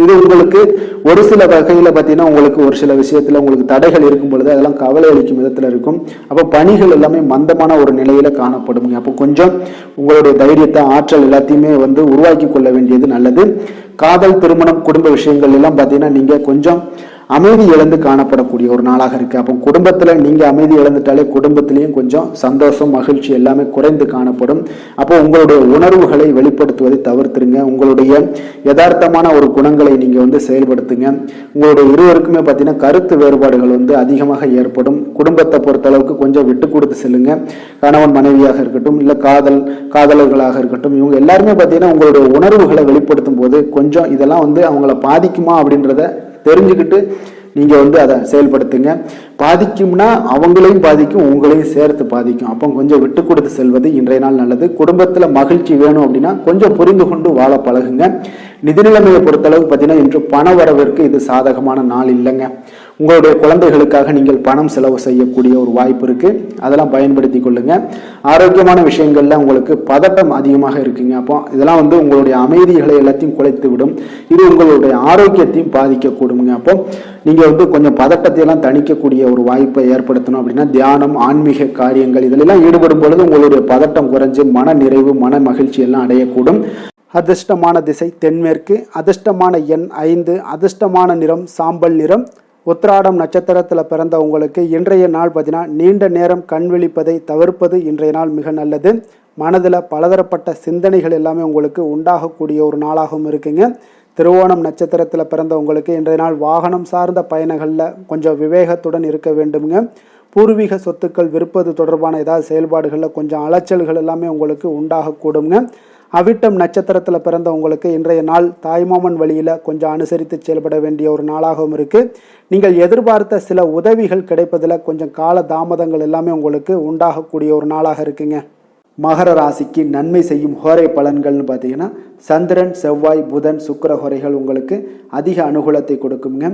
[SPEAKER 2] இது உங்களுக்கு ஒரு சில வகையில் பார்த்தீங்கன்னா உங்களுக்கு ஒரு சில விஷயத்தில் உங்களுக்கு தடைகள் இருக்கும் பொழுது அதெல்லாம் கவலை அளிக்கும் விதத்தில் இருக்கும். அப்போ பணிகள் எல்லாமே மந்தமான ஒரு நிலையில காணப்படுங்க. அப்போ கொஞ்சம் உங்களுடைய தைரியத்தை ஆற்றல் எல்லாத்தையுமே உருவாக்கி கொள்ள வேண்டியது நல்லது. காதல், திருமணம், குடும்ப விஷயங்கள் எல்லாம் பார்த்தீங்கன்னா நீங்கள் கொஞ்சம் அமைதி இழந்து காணப்படக்கூடிய ஒரு நாளாக இருக்கு. அப்போ குடும்பத்துல நீங்க அமைதி இழந்துட்டாலே குடும்பத்திலையும் கொஞ்சம் சந்தோஷம் மகிழ்ச்சி எல்லாமே குறைந்து காணப்படும். அப்போ உங்களுடைய உணர்வுகளை வெளிப்படுத்துவதை தவிர்த்துருங்க. உங்களுடைய யதார்த்தமான ஒரு குணங்களை நீங்க செயல்படுத்துங்க. உங்களுடைய இருவருக்குமே பார்த்தீங்கன்னா கருத்து வேறுபாடுகள் அதிகமாக ஏற்படும். குடும்பத்தை பொறுத்த அளவுக்கு கொஞ்சம் விட்டு கொடுத்து செல்லுங்க. கணவன் மனைவியாக இருக்கட்டும், இல்ல காதலர்களாக இருக்கட்டும், இவங்க எல்லாருமே பார்த்தீங்கன்னா உங்களுடைய உணர்வுகளை வெளிப்படுத்தும் போது கொஞ்சம் இதெல்லாம் அவங்கள பாதிக்குமா அப்படின்றத தெரிஞ்சுக்கிட்டு நீங்க அதை செயல்படுத்துங்க. பாதிக்கும்னா அவங்களையும் பாதிக்கும், உங்களையும் சேர்த்து பாதிக்கும். அப்போ கொஞ்சம் விட்டு கொடுத்து செல்வது இன்றைய நாள் நல்லது. குடும்பத்துல மகிழ்ச்சி வேணும் அப்படின்னா கொஞ்சம் புரிந்து கொண்டு வாழ பழகுங்க. நிதி நிலைமையை பொறுத்தளவு பார்த்தீங்கன்னா இன்று பண வரவிற்கு இது சாதகமான நாள் இல்லைங்க. உங்களுடைய குழந்தைகளுக்காக நீங்கள் பணம் செலவு செய்யக்கூடிய ஒரு வாய்ப்பு இருக்கு. அதெல்லாம் பயன்படுத்தி கொள்ளுங்க. ஆரோக்கியமான விஷயங்கள்ல உங்களுக்கு பதட்டம் அதிகமாக இருக்குங்க. அப்போ இதெல்லாம் உங்களுடைய அமைதிகளை எல்லாத்தையும் குலைத்து விடும். இது உங்களுடைய ஆரோக்கியத்தையும் பாதிக்கக்கூடுங்க. அப்போ நீங்க கொஞ்சம் பதட்டத்தை எல்லாம் தணிக்கக்கூடிய ஒரு வாய்ப்பை ஏற்படுத்தணும் அப்படின்னா தியானம், ஆன்மீக காரியங்கள் இதிலெல்லாம் ஈடுபடும் பொழுது உங்களுடைய பதட்டம் குறைஞ்சு மன நிறைவு, மன மகிழ்ச்சி எல்லாம் அடையக்கூடும்.
[SPEAKER 1] அதிர்ஷ்டமான திசை தென்மேற்கு, அதிர்ஷ்டமான எண் 5, அதிர்ஷ்டமான நிறம் சாம்பல் நிறம். உத்திராடம் நட்சத்திரத்தில் பிறந்த உங்களுக்கு இன்றைய நாள் பார்த்தீங்கன்னா நீண்ட நேரம் கண் விழிப்பதை தவிர்ப்பது இன்றைய நாள் மிக நல்லது. மனதில் பலதரப்பட்ட சிந்தனைகள் எல்லாமே உங்களுக்கு உண்டாகக்கூடிய ஒரு நாளாகவும் இருக்குங்க. திருவோணம் நட்சத்திரத்தில் பிறந்த உங்களுக்கு இன்றைய நாள் வாகனம் சார்ந்த பயணங்களில் கொஞ்சம் விவேகத்துடன் இருக்க வேண்டுங்க. பூர்வீக சொத்துக்கள் விற்பது தொடர்பான ஏதாவது செயல்பாடுகளில் கொஞ்சம் அலைச்சல்கள் எல்லாமே உங்களுக்கு உண்டாகக்கூடுங்க. அவிட்டம் நட்சத்திரத்தில் பிறந்த உங்களுக்கு இன்றைய நாள் தாய்மாமன் வழியில் கொஞ்சம் அனுசரித்து செயல்பட வேண்டிய ஒரு நாளாகவும் இருக்குது. நீங்கள் எதிர்பார்த்த சில உதவிகள் கிடைப்பதில் கொஞ்சம் கால தாமதங்கள் எல்லாமே உங்களுக்கு உண்டாகக்கூடிய ஒரு நாளாக இருக்குங்க. மகர ராசிக்கு நன்மை செய்யும் ஹோரை பலன்கள்னு பார்த்தீங்கன்னா சந்திரன், செவ்வாய், புதன், சுக்கிர ஹோரைகள் உங்களுக்கு அதிக அனுகூலத்தை கொடுக்குங்க.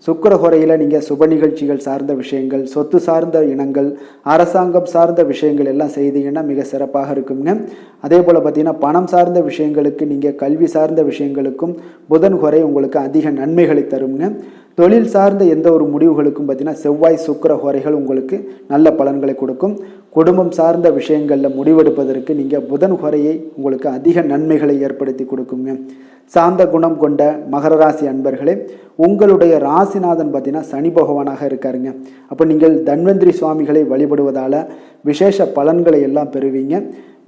[SPEAKER 1] சுக்கிர ஹோரையில் நீங்கள் சுப நிகழ்ச்சிகள் சார்ந்த விஷயங்கள், சொத்து சார்ந்த இனங்கள், அரசாங்கம் சார்ந்த விஷயங்கள் எல்லாம் செய்தீங்கன்னா மிக சிறப்பாக இருக்குங்க. அதே போல் பார்த்தீங்கன்னா பணம் சார்ந்த விஷயங்களுக்கு, நீங்கள் கல்வி சார்ந்த விஷயங்களுக்கும் புதன் ஹோரை உங்களுக்கு அதிக நன்மைகளை தருங்க. தொழில் சார்ந்த எந்த ஒரு முடிவுகளுக்கும் பார்த்தீங்கன்னா செவ்வாய், சுக்கிர ஹோரைகள் உங்களுக்கு நல்ல பலன்களை கொடுக்கும். குடும்பம் சார்ந்த விஷயங்களில் முடிவெடுப்பதற்கு நீங்கள் புதன் ஹோரையை உங்களுக்கு அதிக நன்மைகளை ஏற்படுத்தி கொடுக்குங்க. சாந்த குணம் கொண்ட மகர ராசி அன்பர்களே, உங்களுடைய ராசிநாதன் பார்த்தீங்கன்னா சனி பகவானாக இருக்காருங்க. அப்போ நீங்கள் தன்வந்திரி சுவாமிகளை வழிபடுவதால் விசேஷ பலன்களை எல்லாம் பெறுவீங்க.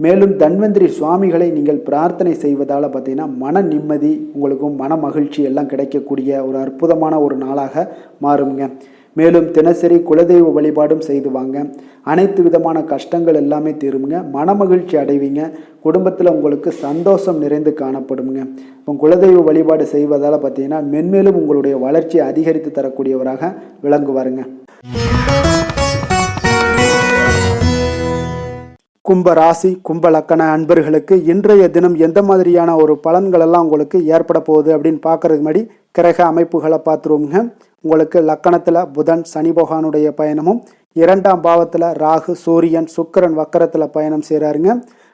[SPEAKER 1] மேலும் தன்வந்திரி சுவாமிகளை நீங்கள் பிரார்த்தனை செய்வதால் பார்த்தீங்கன்னா மன நிம்மதி, உங்களுக்கும் மன மகிழ்ச்சி எல்லாம் கிடைக்கக்கூடிய ஒரு அற்புதமான ஒரு நாளாக மாறுங்க. மேலும் தினசரி குலதெய்வ வழிபாடும் செய்து வாங்க. அனைத்து விதமான கஷ்டங்கள் எல்லாமே தீருங்க. மன மகிழ்ச்சி அடைவீங்க. குடும்பத்தில் உங்களுக்கு சந்தோஷம் நிறைந்து காணப்படுங்க. இப்போ குலதெய்வ வழிபாடு செய்வதால் பார்த்தீங்கன்னா மென்மேலும் உங்களுடைய வளர்ச்சியை அதிகரித்து தரக்கூடியவராக விளங்குவாருங்க. கும்ப ராசி, கும்ப லக்கண அன்பர்களுக்கு இன்றைய தினம் எந்த மாதிரியான ஒரு பலன்கள் எல்லாம் உங்களுக்கு ஏற்பட போகுது அப்படின்னு பார்க்கறதுக்கு முன்னாடி கிரக அமைப்புகளை பார்த்துருவோங்க. உங்களுக்கு லக்கணத்தில் புதன் சனி பகவானுடைய பயணமும், 2ஆம் பாவத்தில் ராகு, சூரியன், சுக்கிரன் வக்கரத்தில் பயணம் செய்கிறாருங்க.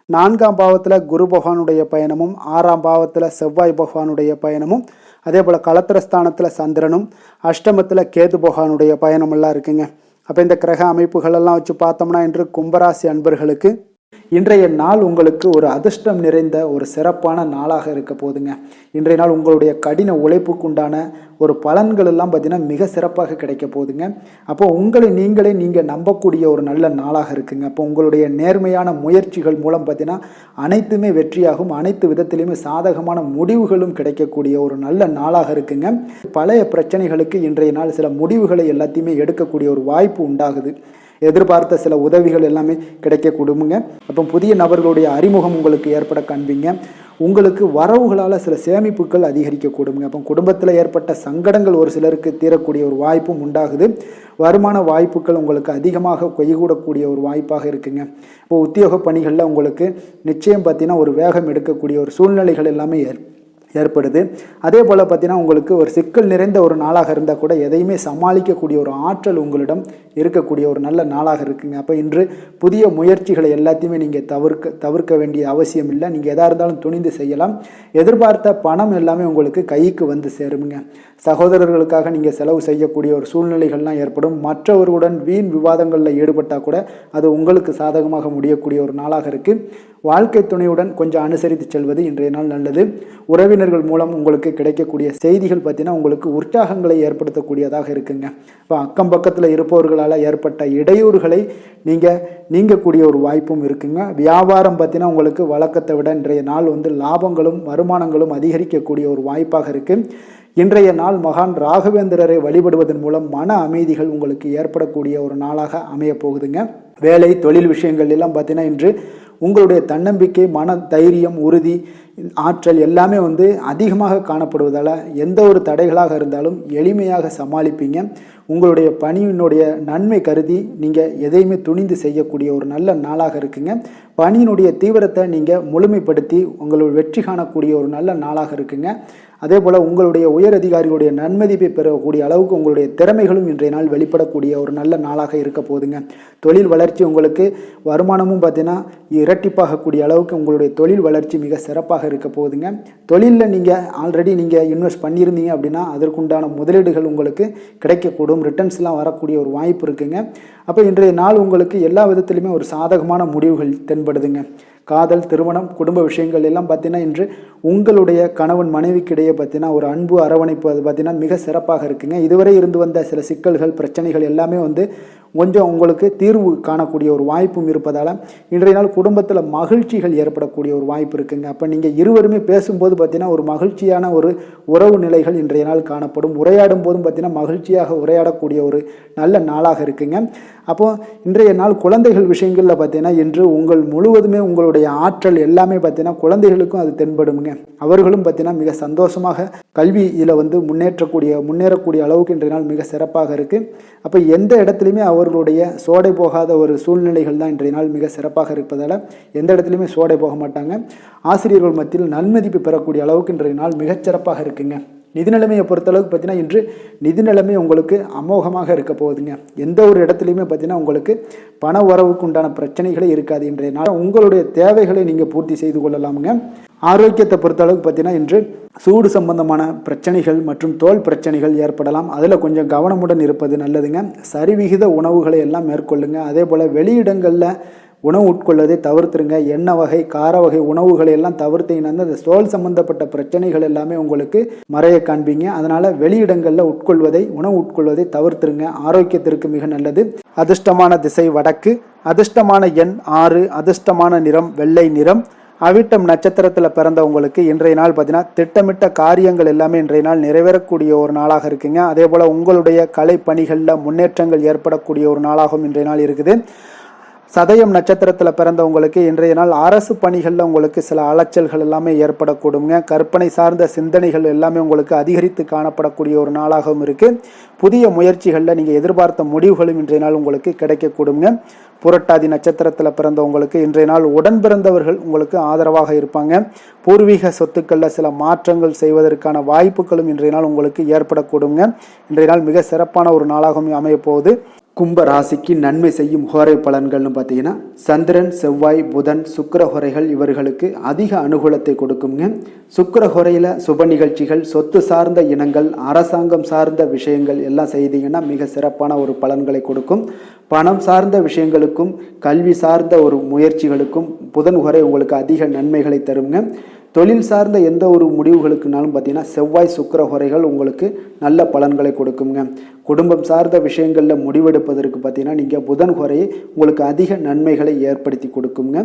[SPEAKER 1] 4ஆம் பாவத்தில் குரு பகவானுடைய பயணமும், 6ஆம் பாவத்தில் செவ்வாய் பகவானுடைய பயணமும், அதே போல் களத்திரஸ்தானத்தில் சந்திரனும், அஷ்டமத்தில் கேது பகவானுடைய பயணமெல்லாம் இருக்குங்க. அப்போ இந்த கிரக அமைப்புகளெல்லாம் வச்சு பார்த்தோம்னா இன்று கும்பராசி அன்பர்களுக்கு இன்றைய நாள் உங்களுக்கு ஒரு அதிர்ஷ்டம் நிறைந்த ஒரு சிறப்பான நாளாக இருக்க போதுங்க. இன்றைய நாள் உங்களுடைய கடின உழைப்புக்குண்டான ஒரு பலன்கள் எல்லாம் பார்த்தீங்கன்னா மிக சிறப்பாக கிடைக்க போகுதுங்க. அப்போ உங்களை நீங்கள் நம்பக்கூடிய ஒரு நல்ல நாளாக இருக்குங்க. அப்போ உங்களுடைய நேர்மையான முயற்சிகள் மூலம் பார்த்தீங்கன்னா அனைத்துமே வெற்றியாகும். அனைத்து விதத்திலையுமே சாதகமான முடிவுகளும் கிடைக்கக்கூடிய ஒரு நல்ல நாளாக இருக்குங்க. பழைய பிரச்சனைகளுக்கு இன்றைய நாள் சில முடிவுகளை எல்லாத்தையுமே எடுக்கக்கூடிய ஒரு வாய்ப்பு உண்டாகுது. எதிர்பார்த்த சில உதவிகள் எல்லாமே கிடைக்க கொடுங்க. அப்போ புதிய நபர்களுடைய அறிமுகம் உங்களுக்கு ஏற்பட காண்பீங்க. உங்களுக்கு வரவுகளால் சில சேமிப்புகள் அதிகரிக்க கொடுங்க. அப்போ குடும்பத்தில் ஏற்பட்ட சங்கடங்கள் ஒரு சிலருக்கு தீரக்கூடிய ஒரு வாய்ப்பும் உண்டாகுது. வருமான வாய்ப்புகள் உங்களுக்கு அதிகமாக கைகூடக்கூடிய ஒரு வாய்ப்பாக இருக்குங்க. இப்போ உத்தியோக பணிகளில் உங்களுக்கு நிச்சயம் பார்த்தீங்கன்னா ஒரு வேகம் எடுக்கக்கூடிய ஒரு சூழ்நிலைகள் எல்லாமே ஏற்படுது. அதே போல் பார்த்தீங்கன்னா உங்களுக்கு ஒரு சிக்கல் நிறைந்த ஒரு நாளாக இருந்தால் கூட எதையுமே சமாளிக்கக்கூடிய ஒரு ஆற்றல் உங்களிடம் இருக்கக்கூடிய ஒரு நல்ல நாளாக இருக்குங்க. அப்போ இன்று புதிய முயற்சிகளை எல்லாத்தையுமே நீங்கள் தவிர்க்க வேண்டிய அவசியம் இல்லை. நீங்கள் எதாக இருந்தாலும் துணிந்து செய்யலாம். எதிர்பார்த்த பணம் எல்லாமே உங்களுக்கு கைக்கு வந்து சேருங்க. சகோதரர்களுக்காக நீங்கள் செலவு செய்யக்கூடிய ஒரு சூழ்நிலைகள்லாம் ஏற்படும். மற்றவர்களுடன் வீண் விவாதங்களில் ஈடுபட்டால் கூட அது உங்களுக்கு சாதகமாக முடியக்கூடிய ஒரு நாளாக இருக்குது. வாழ்க்கை துணையுடன் கொஞ்சம் அனுசரித்து செல்வது இன்றைய நாள் நல்லது. உறவினர்
[SPEAKER 2] உறவினர்கள் மூலம் உங்களுக்கு கிடைக்கக்கூடிய செய்திகள் பார்த்தீங்கன்னா உங்களுக்கு உற்சாகங்களை ஏற்படுத்தக்கூடியதாக இருக்குங்க. இப்போ அக்கம் பக்கத்தில் இருப்பவர்களால் ஏற்பட்ட இடையூறுகளை நீங்கக்கூடிய ஒரு வாய்ப்பும் இருக்குங்க. வியாபாரம் பார்த்தீங்கன்னா உங்களுக்கு வழக்கத்தை விட இன்றைய நாள் லாபங்களும் வருமானங்களும் அதிகரிக்கக்கூடிய ஒரு வாய்ப்பாக இருக்குது. இன்றைய நாள் மகான் ராகவேந்திரரை வழிபடுவதன் மூலம் மன அமைதிகள் உங்களுக்கு ஏற்படக்கூடிய ஒரு நாளாக அமைய போகுதுங்க. வேலை தொழில் விஷயங்கள் எல்லாம் பார்த்தீங்கன்னா இன்று உங்களுடைய தன்னம்பிக்கை, மன தைரியம், உறுதி, ஆற்றல் எல்லாமே அதிகமாக காணப்படுவதால் எந்த ஒரு தடைகளாக இருந்தாலும் எளிமையாக சமாளிப்பீங்க. உங்களுடைய பணியினுடைய நன்மை கருதி நீங்கள் எதையுமே துணிந்து செய்யக்கூடிய ஒரு நல்ல நாளாக இருக்குங்க. பணியினுடைய தீவிரத்தை நீங்கள் முழுமைப்படுத்தி உங்களுடைய வெற்றி காணக்கூடிய ஒரு நல்ல நாளாக இருக்குங்க. அதே போல் உங்களுடைய உயர் அதிகாரிகளுடைய நன்மதிப்பை பெறக்கூடிய அளவுக்கு உங்களுடைய திறமைகளும் இன்றைய நாள் வெளிப்படக்கூடிய ஒரு நல்ல நாளாக இருக்க போகுதுங்க. தொழில் வளர்ச்சி உங்களுக்கு வருமானமும் பார்த்தீங்கன்னா இரட்டிப்பாகக்கூடிய அளவுக்கு உங்களுடைய தொழில் வளர்ச்சி மிக சிறப்பாக இருக்க போகுதுங்க. தொழிலில் நீங்கள் ஆல்ரெடி இன்வெஸ்ட் பண்ணியிருந்தீங்க அப்படின்னா அதற்குண்டான முதலீடுகள் உங்களுக்கு கிடைக்கக்கூடும், ரிட்டர்ன்ஸ்லாம் வரக்கூடிய ஒரு வாய்ப்பு இருக்குங்க. அப்போ இன்றைய நாள் உங்களுக்கு எல்லா விதத்திலுமே ஒரு சாதகமான முடிவுகள் தென்படுதுங்க. காதல், திருமணம், குடும்ப விஷயங்கள் எல்லாம் பார்த்தீங்கன்னா இன்று உங்களுடைய கணவன் மனைவிக்கிடையே பார்த்தீங்கன்னா ஒரு அன்பு அரவணைப்பு அது பார்த்தீங்கன்னா மிக சிறப்பாக இருக்குங்க. இதுவரை இருந்து வந்த சில சிக்கல்கள் பிரச்சனைகள் எல்லாமே கொஞ்சம் உங்களுக்கு தீர்வு காணக்கூடிய ஒரு வாய்ப்பும் இருப்பதால் இன்றைய நாள் குடும்பத்தில் மகிழ்ச்சிகள் ஏற்படக்கூடிய ஒரு வாய்ப்பு இருக்குங்க. அப்போ நீங்கள் இருவருமே பேசும்போது பார்த்தீங்கன்னா ஒரு மகிழ்ச்சியான ஒரு உறவு நிலைகள் இன்றைய நாள் காணப்படும். உரையாடும் போதும் பார்த்தீங்கன்னா மகிழ்ச்சியாக உரையாடக்கூடிய ஒரு நல்ல நாளாக இருக்குங்க. அப்போது இன்றைய நாள் குழந்தைகள் விஷயங்களில் பார்த்தீங்கன்னா இன்று முழுவதுமே உங்களுடைய ஆற்றல் எல்லாமே பார்த்தீங்கன்னா குழந்தைகளுக்கும் அது தென்படுங்க. அவர்களும் பார்த்தீங்கன்னா மிக சந்தோஷமாக கல்வியில் முன்னேறக்கூடிய அளவுக்கு இன்றைய நாள் மிக சிறப்பாக இருக்குது. அப்போ எந்த இடத்துலையுமே அவர்களுடைய சோடை போகாத ஒரு சூழ்நிலைகள் தான் இன்றைய நாள் மிக சிறப்பாக இருப்பதால் எந்த இடத்துலையுமே சோடை போக மாட்டாங்க. ஆசிரியர்கள் மத்தியில் நன்மதிப்பு பெறக்கூடிய அளவுக்கு இன்றைய நாள் மிகச்சிறப்பாக இருக்குங்க. நிதி நிலைமையை பொறுத்தளவுக்கு பார்த்தீங்கன்னா இன்று நிதி நிலைமை உங்களுக்கு அமோகமாக இருக்க போகுதுங்க. எந்த ஒரு இடத்துலையுமே பார்த்தீங்கன்னா உங்களுக்கு பண உறவுக்கு உண்டான பிரச்சனைகளே இருக்காது. இன்றைய நாள் உங்களுடைய தேவைகளை நீங்கள் பூர்த்தி செய்து கொள்ளலாமுங்க. ஆரோக்கியத்தை பொறுத்தளவுக்கு பார்த்தீங்கன்னா இன்று சூடு சம்பந்தமான பிரச்சனைகள் மற்றும் தோல் பிரச்சனைகள் ஏற்படலாம். அதில் கொஞ்சம் கவனமுடன் இருப்பது நல்லதுங்க. சரிவிகித உணவுகளை எல்லாம் மேற்கொள்ளுங்க. அதே போல் வெளியிடங்களில் உணவு உட்கொள்வதை தவிர்த்துருங்க. எண்ணெய் வகை, கார வகை உணவுகளை எல்லாம் தவிர்த்தீங்கன்னா அந்த தோல் சம்பந்தப்பட்ட பிரச்சனைகள் எல்லாமே உங்களுக்கு மறைய காண்பீங்க. அதனால் வெளியிடங்களில் உணவு உட்கொள்வதை தவிர்த்துருங்க. ஆரோக்கியத்திற்கு மிக நல்லது. அதிர்ஷ்டமான திசை வடக்கு, அதிர்ஷ்டமான எண் 6, அதிர்ஷ்டமான நிறம் வெள்ளை நிறம். அவிட்டம் நட்சத்திரத்தில் பிறந்தவங்களுக்கு இன்றைய நாள் பார்த்தீங்கன்னா திட்டமிட்ட காரியங்கள் எல்லாமே இன்றைய நாள் நிறைவேறக்கூடிய ஒரு நாளாக இருக்குங்க. அதே போல் உங்களுடைய கலை பணிகளில் முன்னேற்றங்கள் ஏற்படக்கூடிய ஒரு நாளாகவும் இன்றைய நாள் இருக்குது. சதயம் நட்சத்திரத்தில் பிறந்தவங்களுக்கு இன்றைய நாள் அரசு பணிகளில் உங்களுக்கு சில அலைச்சல்கள் எல்லாமே ஏற்படக்கூடுங்க. கற்பனை சார்ந்த சிந்தனைகள் எல்லாமே உங்களுக்கு அதிகரித்து காணப்படக்கூடிய ஒரு நாளாகவும் இருக்குது. புதிய முயற்சிகளில் நீங்கள் எதிர்பார்த்த முடிவுகளும் இன்றைய நாள் உங்களுக்கு கிடைக்கக்கூடுங்க. புரட்டாதி நட்சத்திரத்தில் பிறந்தவங்களுக்கு இன்றைய நாள் உடன் பிறந்தவர்கள் உங்களுக்கு ஆதரவாக இருப்பாங்க. பூர்வீக சொத்துக்களில் சில மாற்றங்கள் செய்வதற்கான வாய்ப்புகளும் இன்றைய நாள் உங்களுக்கு ஏற்படக்கூடுங்க. இன்றைய நாள் மிக சிறப்பான ஒரு நாளாகவும் அமையப்போகுது. கும்ப ராசிக்கு நன்மை செய்யும் ஹோரை பலன்கள்னு பார்த்தீங்கன்னா சந்திரன், செவ்வாய், புதன், சுக்கிர ஹோரைகள் இவர்களுக்கு அதிக அனுகூலத்தை கொடுக்குங்க. சுக்கிர ஹோரையில் சுப நிகழ்ச்சிகள், சொத்து சார்ந்த இனங்கள், அரசாங்கம் சார்ந்த விஷயங்கள் எல்லாம் செய்தீங்கன்னா மிக சிறப்பான ஒரு பலன்களை கொடுக்கும். பணம் சார்ந்த விஷயங்களுக்கும் கல்வி சார்ந்த ஒரு முயற்சிகளுக்கும் புதன் ஹோரை உங்களுக்கு அதிக நன்மைகளை தருங்க. தொழில் சார்ந்த எந்த ஒரு முடிவுகளுக்குனாலும் பார்த்தீங்கன்னா செவ்வாய், சுக்கிர ஹோரைகள் உங்களுக்கு நல்ல பலன்களை கொடுக்குங்க. குடும்பம் சார்ந்த விஷயங்களில் முடிவெடுப்பதற்கு பார்த்தீங்கன்னா நீங்கள் புதன் ஹோரையை உங்களுக்கு அதிக நன்மைகளை ஏற்படுத்தி கொடுக்குங்க.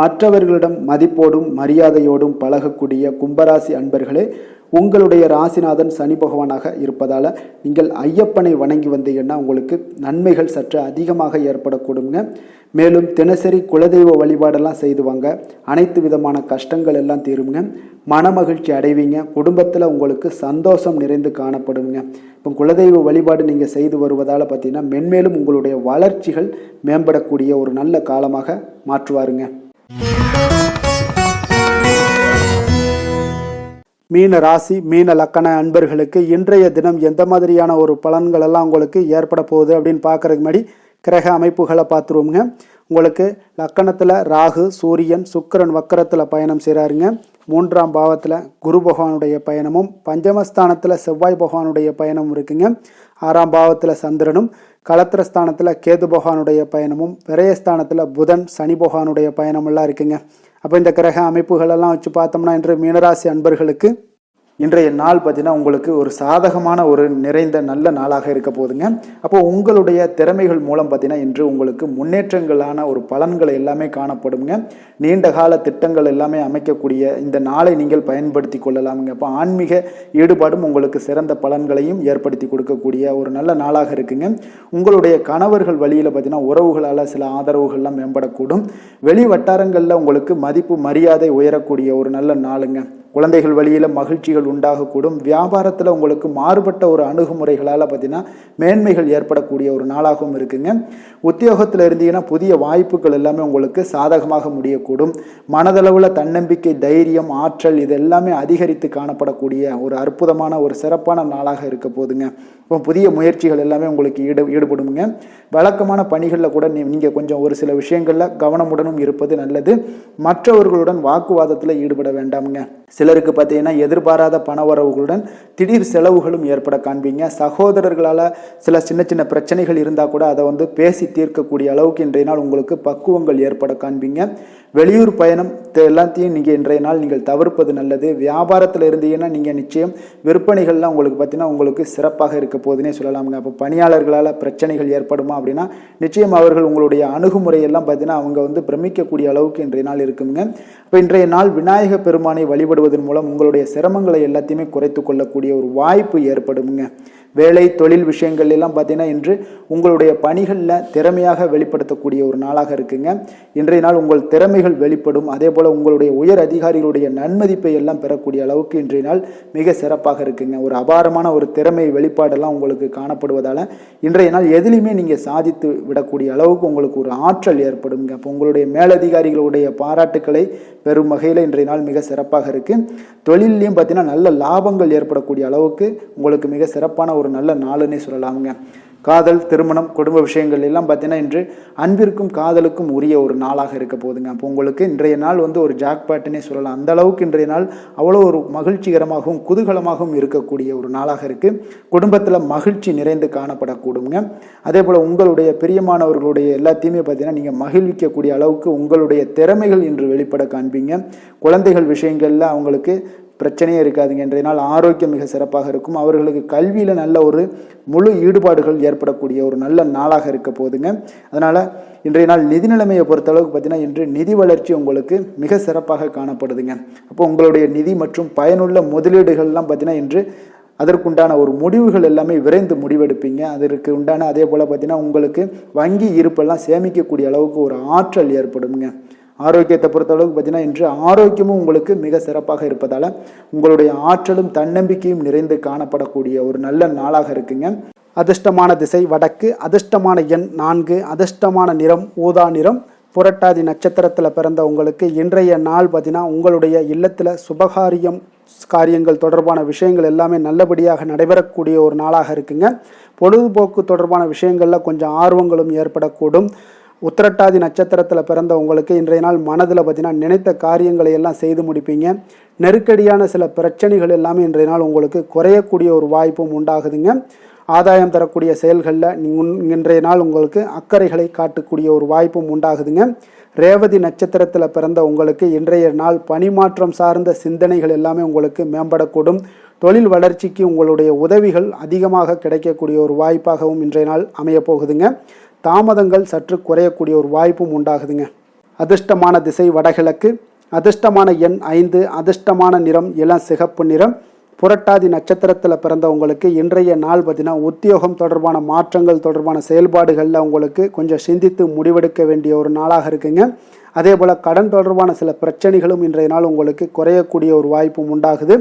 [SPEAKER 2] மற்றவர்களிடம் மதிப்போடும் மரியாதையோடும் பழகக்கூடிய கும்பராசி அன்பர்களே, உங்களுடைய ராசிநாதன் சனி பகவானாக இருப்பதால் நீங்கள் ஐயப்பனை வணங்கி வந்தீங்கன்னா உங்களுக்கு நன்மைகள் சற்று அதிகமாக ஏற்படக்கூடுங்க. மேலும் தினசரி குலதெய்வ வழிபாடெல்லாம் செய்து வாங்க. அனைத்து விதமான கஷ்டங்கள் எல்லாம் தீருங்க. மனமகிழ்ச்சி அடைவீங்க. குடும்பத்தில் உங்களுக்கு சந்தோஷம் நிறைந்து காணப்படுங்க. இப்போ குலதெய்வ வழிபாடு நீங்கள் செய்து வருவதால் பார்த்தீங்கன்னா மென்மேலும் உங்களுடைய வளர்ச்சிகள் மேம்படக்கூடிய ஒரு நல்ல காலமாக மாற்றுவாருங்க. மீன ராசி, மீன லக்கண அன்பர்களுக்கு இன்றைய தினம் எந்த மாதிரியான ஒரு பலன்கள் எல்லாம் உங்களுக்கு ஏற்பட போகுது அப்படின்னு பார்க்கறதுக்கு முன்னாடி கிரக அமைப்புகளை பார்த்துருவோங்க. உங்களுக்கு லக்கணத்தில் ராகு, சூரியன், சுக்கிரன் வக்கரத்தில் பயணம் செய்கிறாருங்க. 3ஆம் பாவத்தில் குரு பகவானுடைய பயணமும், பஞ்சமஸ்தானத்தில் செவ்வாய் பகவானுடைய பயணமும் இருக்குங்க. 6ஆம் பாவத்தில் சந்திரனும், களத்திரஸ்தானத்தில் கேது பகவானுடைய பயணமும், விரயஸ்தானத்தில் புதன், சனி பகவானுடைய பயணமெல்லாம் இருக்குங்க. அப்போ இந்த கிரக அமைப்புகளெல்லாம் வச்சு பார்த்தோம்னா இன்று மீனராசி அன்பர்களுக்கு இன்றைய நாள் பார்த்தீங்கன்னா உங்களுக்கு ஒரு சாதகமான ஒரு நிறைந்த நல்ல நாளாக இருக்க போகுதுங்க. அப்போ உங்களுடைய திறமைகள் மூலம் பார்த்தீங்கன்னா இன்று உங்களுக்கு முன்னேற்றங்களான ஒரு பலன்களை எல்லாமே காணப்படுங்க. நீண்ட கால திட்டங்கள் எல்லாமே அமைக்கக்கூடிய இந்த நாளை நீங்கள் பயன்படுத்தி கொள்ளலாமுங்க. அப்போ ஆன்மீக ஈடுபாடும் உங்களுக்கு சிறந்த பலன்களையும் ஏற்படுத்தி கொடுக்கக்கூடிய ஒரு நல்ல நாளாக இருக்குங்க. உங்களுடைய கணவர்கள் வழியில் பார்த்தீங்கன்னா உறவுகளால் சில ஆதரவுகள்லாம் மேம்படக்கூடும். வெளி வட்டாரங்களில் உங்களுக்கு மதிப்பு மரியாதை உயரக்கூடிய ஒரு நல்ல நாளுங்க. குழந்தைகள் வழியில் மகிழ்ச்சிகள் உண்டாகக்கூடும். வியாபாரத்தில் உங்களுக்கு மாறுபட்ட ஒரு அணுகுமுறைகளால் பார்த்தீங்கன்னா மேன்மைகள் ஏற்படக்கூடிய ஒரு நாளாகவும் இருக்குங்க. உத்தியோகத்தில் இருந்தீங்கன்னா புதிய வாய்ப்புகள் எல்லாமே உங்களுக்கு சாதகமாக முடியக்கூடும். மனதளவில் தன்னம்பிக்கை, தைரியம், ஆற்றல் இது எல்லாமே அதிகரித்து காணப்படக்கூடிய ஒரு அற்புதமான ஒரு சிறப்பான நாளாக இருக்க போதுங்க. இப்போ புதிய முயற்சிகள் எல்லாமே உங்களுக்கு ஈடுபடுங்க. வழக்கமான பணிகளில் கூட நீங்கள் கொஞ்சம் ஒரு சில விஷயங்களில் கவனமுடனும் இருப்பது நல்லது. மற்றவர்களுடன் வாக்குவாதத்தில் ஈடுபட வேண்டாமுங்க. சிலருக்கு பார்த்தீங்கன்னா எதிர்பாராத பணவரவுகளுடன் திடீர் செலவுகளும் ஏற்பட காண்பீங்க. சகோதரர்களால் சில சின்ன சின்ன பிரச்சனைகள் இருந்தால் கூட அதை பேசி தீர்க்கக்கூடிய அளவுக்கு இன்றைய நாள் உங்களுக்கு பக்குவங்கள் ஏற்பட காண்பீங்க. வெளியூர் பயணம் எல்லாத்தையும் இன்றைய நாள் நீங்கள் தவிர்ப்பது நல்லது. வியாபாரத்தில் இருந்தீங்கன்னா நீங்கள் நிச்சயம் விற்பனைகள்லாம் உங்களுக்கு பார்த்தீங்கன்னா உங்களுக்கு சிறப்பாக இருக்க போதுன்னே சொல்லலாமுங்க. அப்போ பணியாளர்களால் பிரச்சனைகள் ஏற்படுமா அப்படின்னா நிச்சயம் அவர்கள் உங்களுடைய அணுகுமுறையெல்லாம் பார்த்தீங்கன்னா அவங்க பிரமிக்கக்கூடிய அளவுக்கு இன்றைய நாள் இருக்குங்க. இப்போ இன்றைய நாள் விநாயக பெருமானை வழிபடுவதன் மூலம் உங்களுடைய சிரமங்களை எல்லாத்தையுமே குறைத்து கொள்ளக்கூடிய ஒரு வாய்ப்பு ஏற்படுங்க. வேலை தொழில் விஷயங்கள் எல்லாம் பார்த்தீங்கன்னா இன்று உங்களுடைய பணிகளில் திறமையாக வெளிப்படுத்தக்கூடிய ஒரு நாளாக இருக்குங்க. இன்றைய நாள் உங்கள் திறமைகள் வெளிப்படும். அதே போல் உங்களுடைய உயர் அதிகாரிகளுடைய நன்மதிப்பை எல்லாம் பெறக்கூடிய அளவுக்கு இன்றைய நாள் மிக சிறப்பாக இருக்குங்க. ஒரு அபாரமான ஒரு திறமை வெளிப்பாடெல்லாம் உங்களுக்கு காணப்படுவதால் இன்றைய நாள் எதிலுமே நீங்கள் சாதித்து விடக்கூடிய அளவுக்கு உங்களுக்கு ஒரு ஆற்றல் ஏற்படுங்க. அப்போ உங்களுடைய மேலதிகாரிகளுடைய பாராட்டுக்களை பெறும் வகையில் இன்றைய நாள் மிக சிறப்பாக இருக்குது. தொழிலையும் பார்த்தீங்கன்னா நல்ல லாபங்கள் ஏற்படக்கூடிய அளவுக்கு உங்களுக்கு மிக சிறப்பான ஒரு நல்ல நாளுன்னே சொல்லலாமுங்க. காதல், திருமணம், குடும்ப விஷயங்கள் எல்லாம் பார்த்தீங்கன்னா இன்று அன்பிற்கும் காதலுக்கும் உரிய ஒரு நாளாக இருக்க போதுங்க. அப்போ உங்களுக்கு இன்றைய நாள் ஒரு ஜாக்பாட்டுன்னே சொல்லலாம். அந்த அளவுக்கு இன்றைய நாள் அவ்வளோ ஒரு மகிழ்ச்சிகரமாகவும் குதூகலமாகவும் இருக்கக்கூடிய ஒரு நாளாக இருக்குது. குடும்பத்தில் மகிழ்ச்சி நிறைந்து காணப்படக்கூடுங்க. அதே போல் உங்களுடைய பிரியமானவர்களுடைய எல்லாத்தையுமே பார்த்தீங்கன்னா நீங்கள் மகிழ்விக்கக்கூடிய அளவுக்கு உங்களுடைய திறமைகள் இன்று வெளிப்பட காண்பீங்க. குழந்தைகள் விஷயங்களில் அவங்களுக்கு பிரச்சனையே இருக்காதுங்க. இன்றைய நாள் ஆரோக்கியம் மிக சிறப்பாக இருக்கும். அவர்களுக்கு கல்வியில் நல்ல ஒரு முழு ஈடுபாடுகள் ஏற்படக்கூடிய ஒரு நல்ல நாளாக இருக்க போதுங்க. அதனால் இன்றைய நாள் நிதி நிலைமையை பொறுத்தளவுக்கு பார்த்தீங்கன்னா இன்று நிதி வளர்ச்சி உங்களுக்கு மிக சிறப்பாக காணப்படுதுங்க. அப்போ உங்களுடைய நிதி மற்றும் பயனுள்ள முதலீடுகள்லாம் பார்த்தீங்கன்னா இன்று அதற்குண்டான ஒரு முடிவுகள் எல்லாமே விரைந்து முடிவெடுப்பீங்க. அதற்கு உண்டான அதே போல் பார்த்தீங்கன்னா உங்களுக்கு வங்கி இருப்பெல்லாம் சேமிக்கக்கூடிய அளவுக்கு ஒரு ஆற்றல் ஏற்படுங்க. ஆரோக்கியத்தை பொறுத்தளவுக்கு பார்த்தீங்கன்னா இன்று ஆரோக்கியமும் உங்களுக்கு மிக சிறப்பாக இருப்பதால் உங்களுடைய ஆற்றலும் தன்னம்பிக்கையும் நிறைந்து காணப்படக்கூடிய ஒரு நல்ல நாளாக இருக்குங்க. அதிர்ஷ்டமான திசை வடக்கு, அதிர்ஷ்டமான எண் 4, அதிர்ஷ்டமான நிறம் ஊதா நிறம். புரட்டாதி நட்சத்திரத்தில் பிறந்த உங்களுக்கு இன்றைய நாள் பார்த்தீங்கன்னா உங்களுடைய இல்லத்தில் காரியங்கள் தொடர்பான விஷயங்கள் எல்லாமே நல்லபடியாக நடைபெறக்கூடிய ஒரு நாளாக இருக்குங்க. பொழுதுபோக்கு தொடர்பான விஷயங்களில் கொஞ்சம் ஆர்வங்களும் ஏற்படக்கூடும். உத்திரட்டாதி நட்சத்திரத்தில் பிறந்த உங்களுக்கு இன்றைய நாள் மனதில் பார்த்தீங்கன்னா நினைத்த காரியங்களை எல்லாம் செய்து முடிப்பீங்க. நெருக்கடியான சில பிரச்சனைகள் எல்லாமே இன்றைய நாள் உங்களுக்கு குறையக்கூடிய ஒரு வாய்ப்பும் உண்டாகுதுங்க. ஆதாயம் தரக்கூடிய செயல்களில் இன்றைய நாள் உங்களுக்கு அக்கறைகளை காட்டக்கூடிய ஒரு வாய்ப்பும் உண்டாகுதுங்க. ரேவதி நட்சத்திரத்தில் பிறந்த உங்களுக்கு இன்றைய நாள் பணிமாற்றம் சார்ந்த சிந்தனைகள் எல்லாமே உங்களுக்கு மேம்படக்கூடும். தொழில் வளர்ச்சிக்கு உங்களுடைய உதவிகள் அதிகமாக கிடைக்கக்கூடிய ஒரு வாய்ப்பாகவும் இன்றைய நாள் அமையப்போகுதுங்க. தாமதங்கள் சற்று குறையக்கூடிய ஒரு வாய்ப்பும் உண்டாகுதுங்க. அதிர்ஷ்டமான திசை வடகிழக்கு, அதிர்ஷ்டமான எண் 5, அதிர்ஷ்டமான நிறம் இளம் சிகப்பு நிறம். புரட்டாதி நட்சத்திரத்தில் பிறந்த உங்களுக்கு இன்றைய நாள் பார்த்தீங்கன்னா உத்தியோகம் தொடர்பான மாற்றங்கள் தொடர்பான செயல்பாடுகளில் உங்களுக்கு கொஞ்சம் சிந்தித்து முடிவெடுக்க வேண்டிய ஒரு நாளாக இருக்குங்க. அதே போல் கடன் தொடர்பான சில பிரச்சனைகளும் இன்றைய நாள் உங்களுக்கு குறையக்கூடிய ஒரு வாய்ப்பும் உண்டாகுது.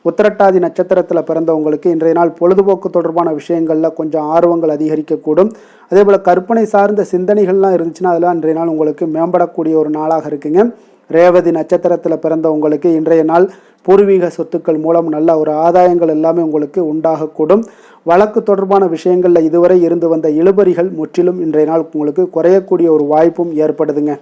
[SPEAKER 2] உத்திரட்டாதி நட்சத்திரத்தில் பிறந்தவங்களுக்கு இன்றைய நாள் பொழுதுபோக்கு தொடர்பான விஷயங்களில் கொஞ்சம் ஆர்வங்கள் அதிகரிக்கக்கூடும். அதே போல் கற்பனை சார்ந்த சிந்தனைகள்லாம் இருந்துச்சுன்னா அதெல்லாம் இன்றைய நாள் உங்களுக்கு மேம்படக்கூடிய ஒரு நாளாக இருக்குங்க. ரேவதி நட்சத்திரத்தில் பிறந்தவங்களுக்கு இன்றைய நாள் பூர்வீக சொத்துக்கள் மூலம் நல்ல ஒரு ஆதாயங்கள் எல்லாமே உங்களுக்கு உண்டாகக்கூடும். வழக்கு தொடர்பான விஷயங்களில் இதுவரை இருந்து வந்த இழுபறிகள் முற்றிலும் இன்றைய நாள் உங்களுக்கு குறையக்கூடிய ஒரு வாய்ப்பும் ஏற்படுதுங்க.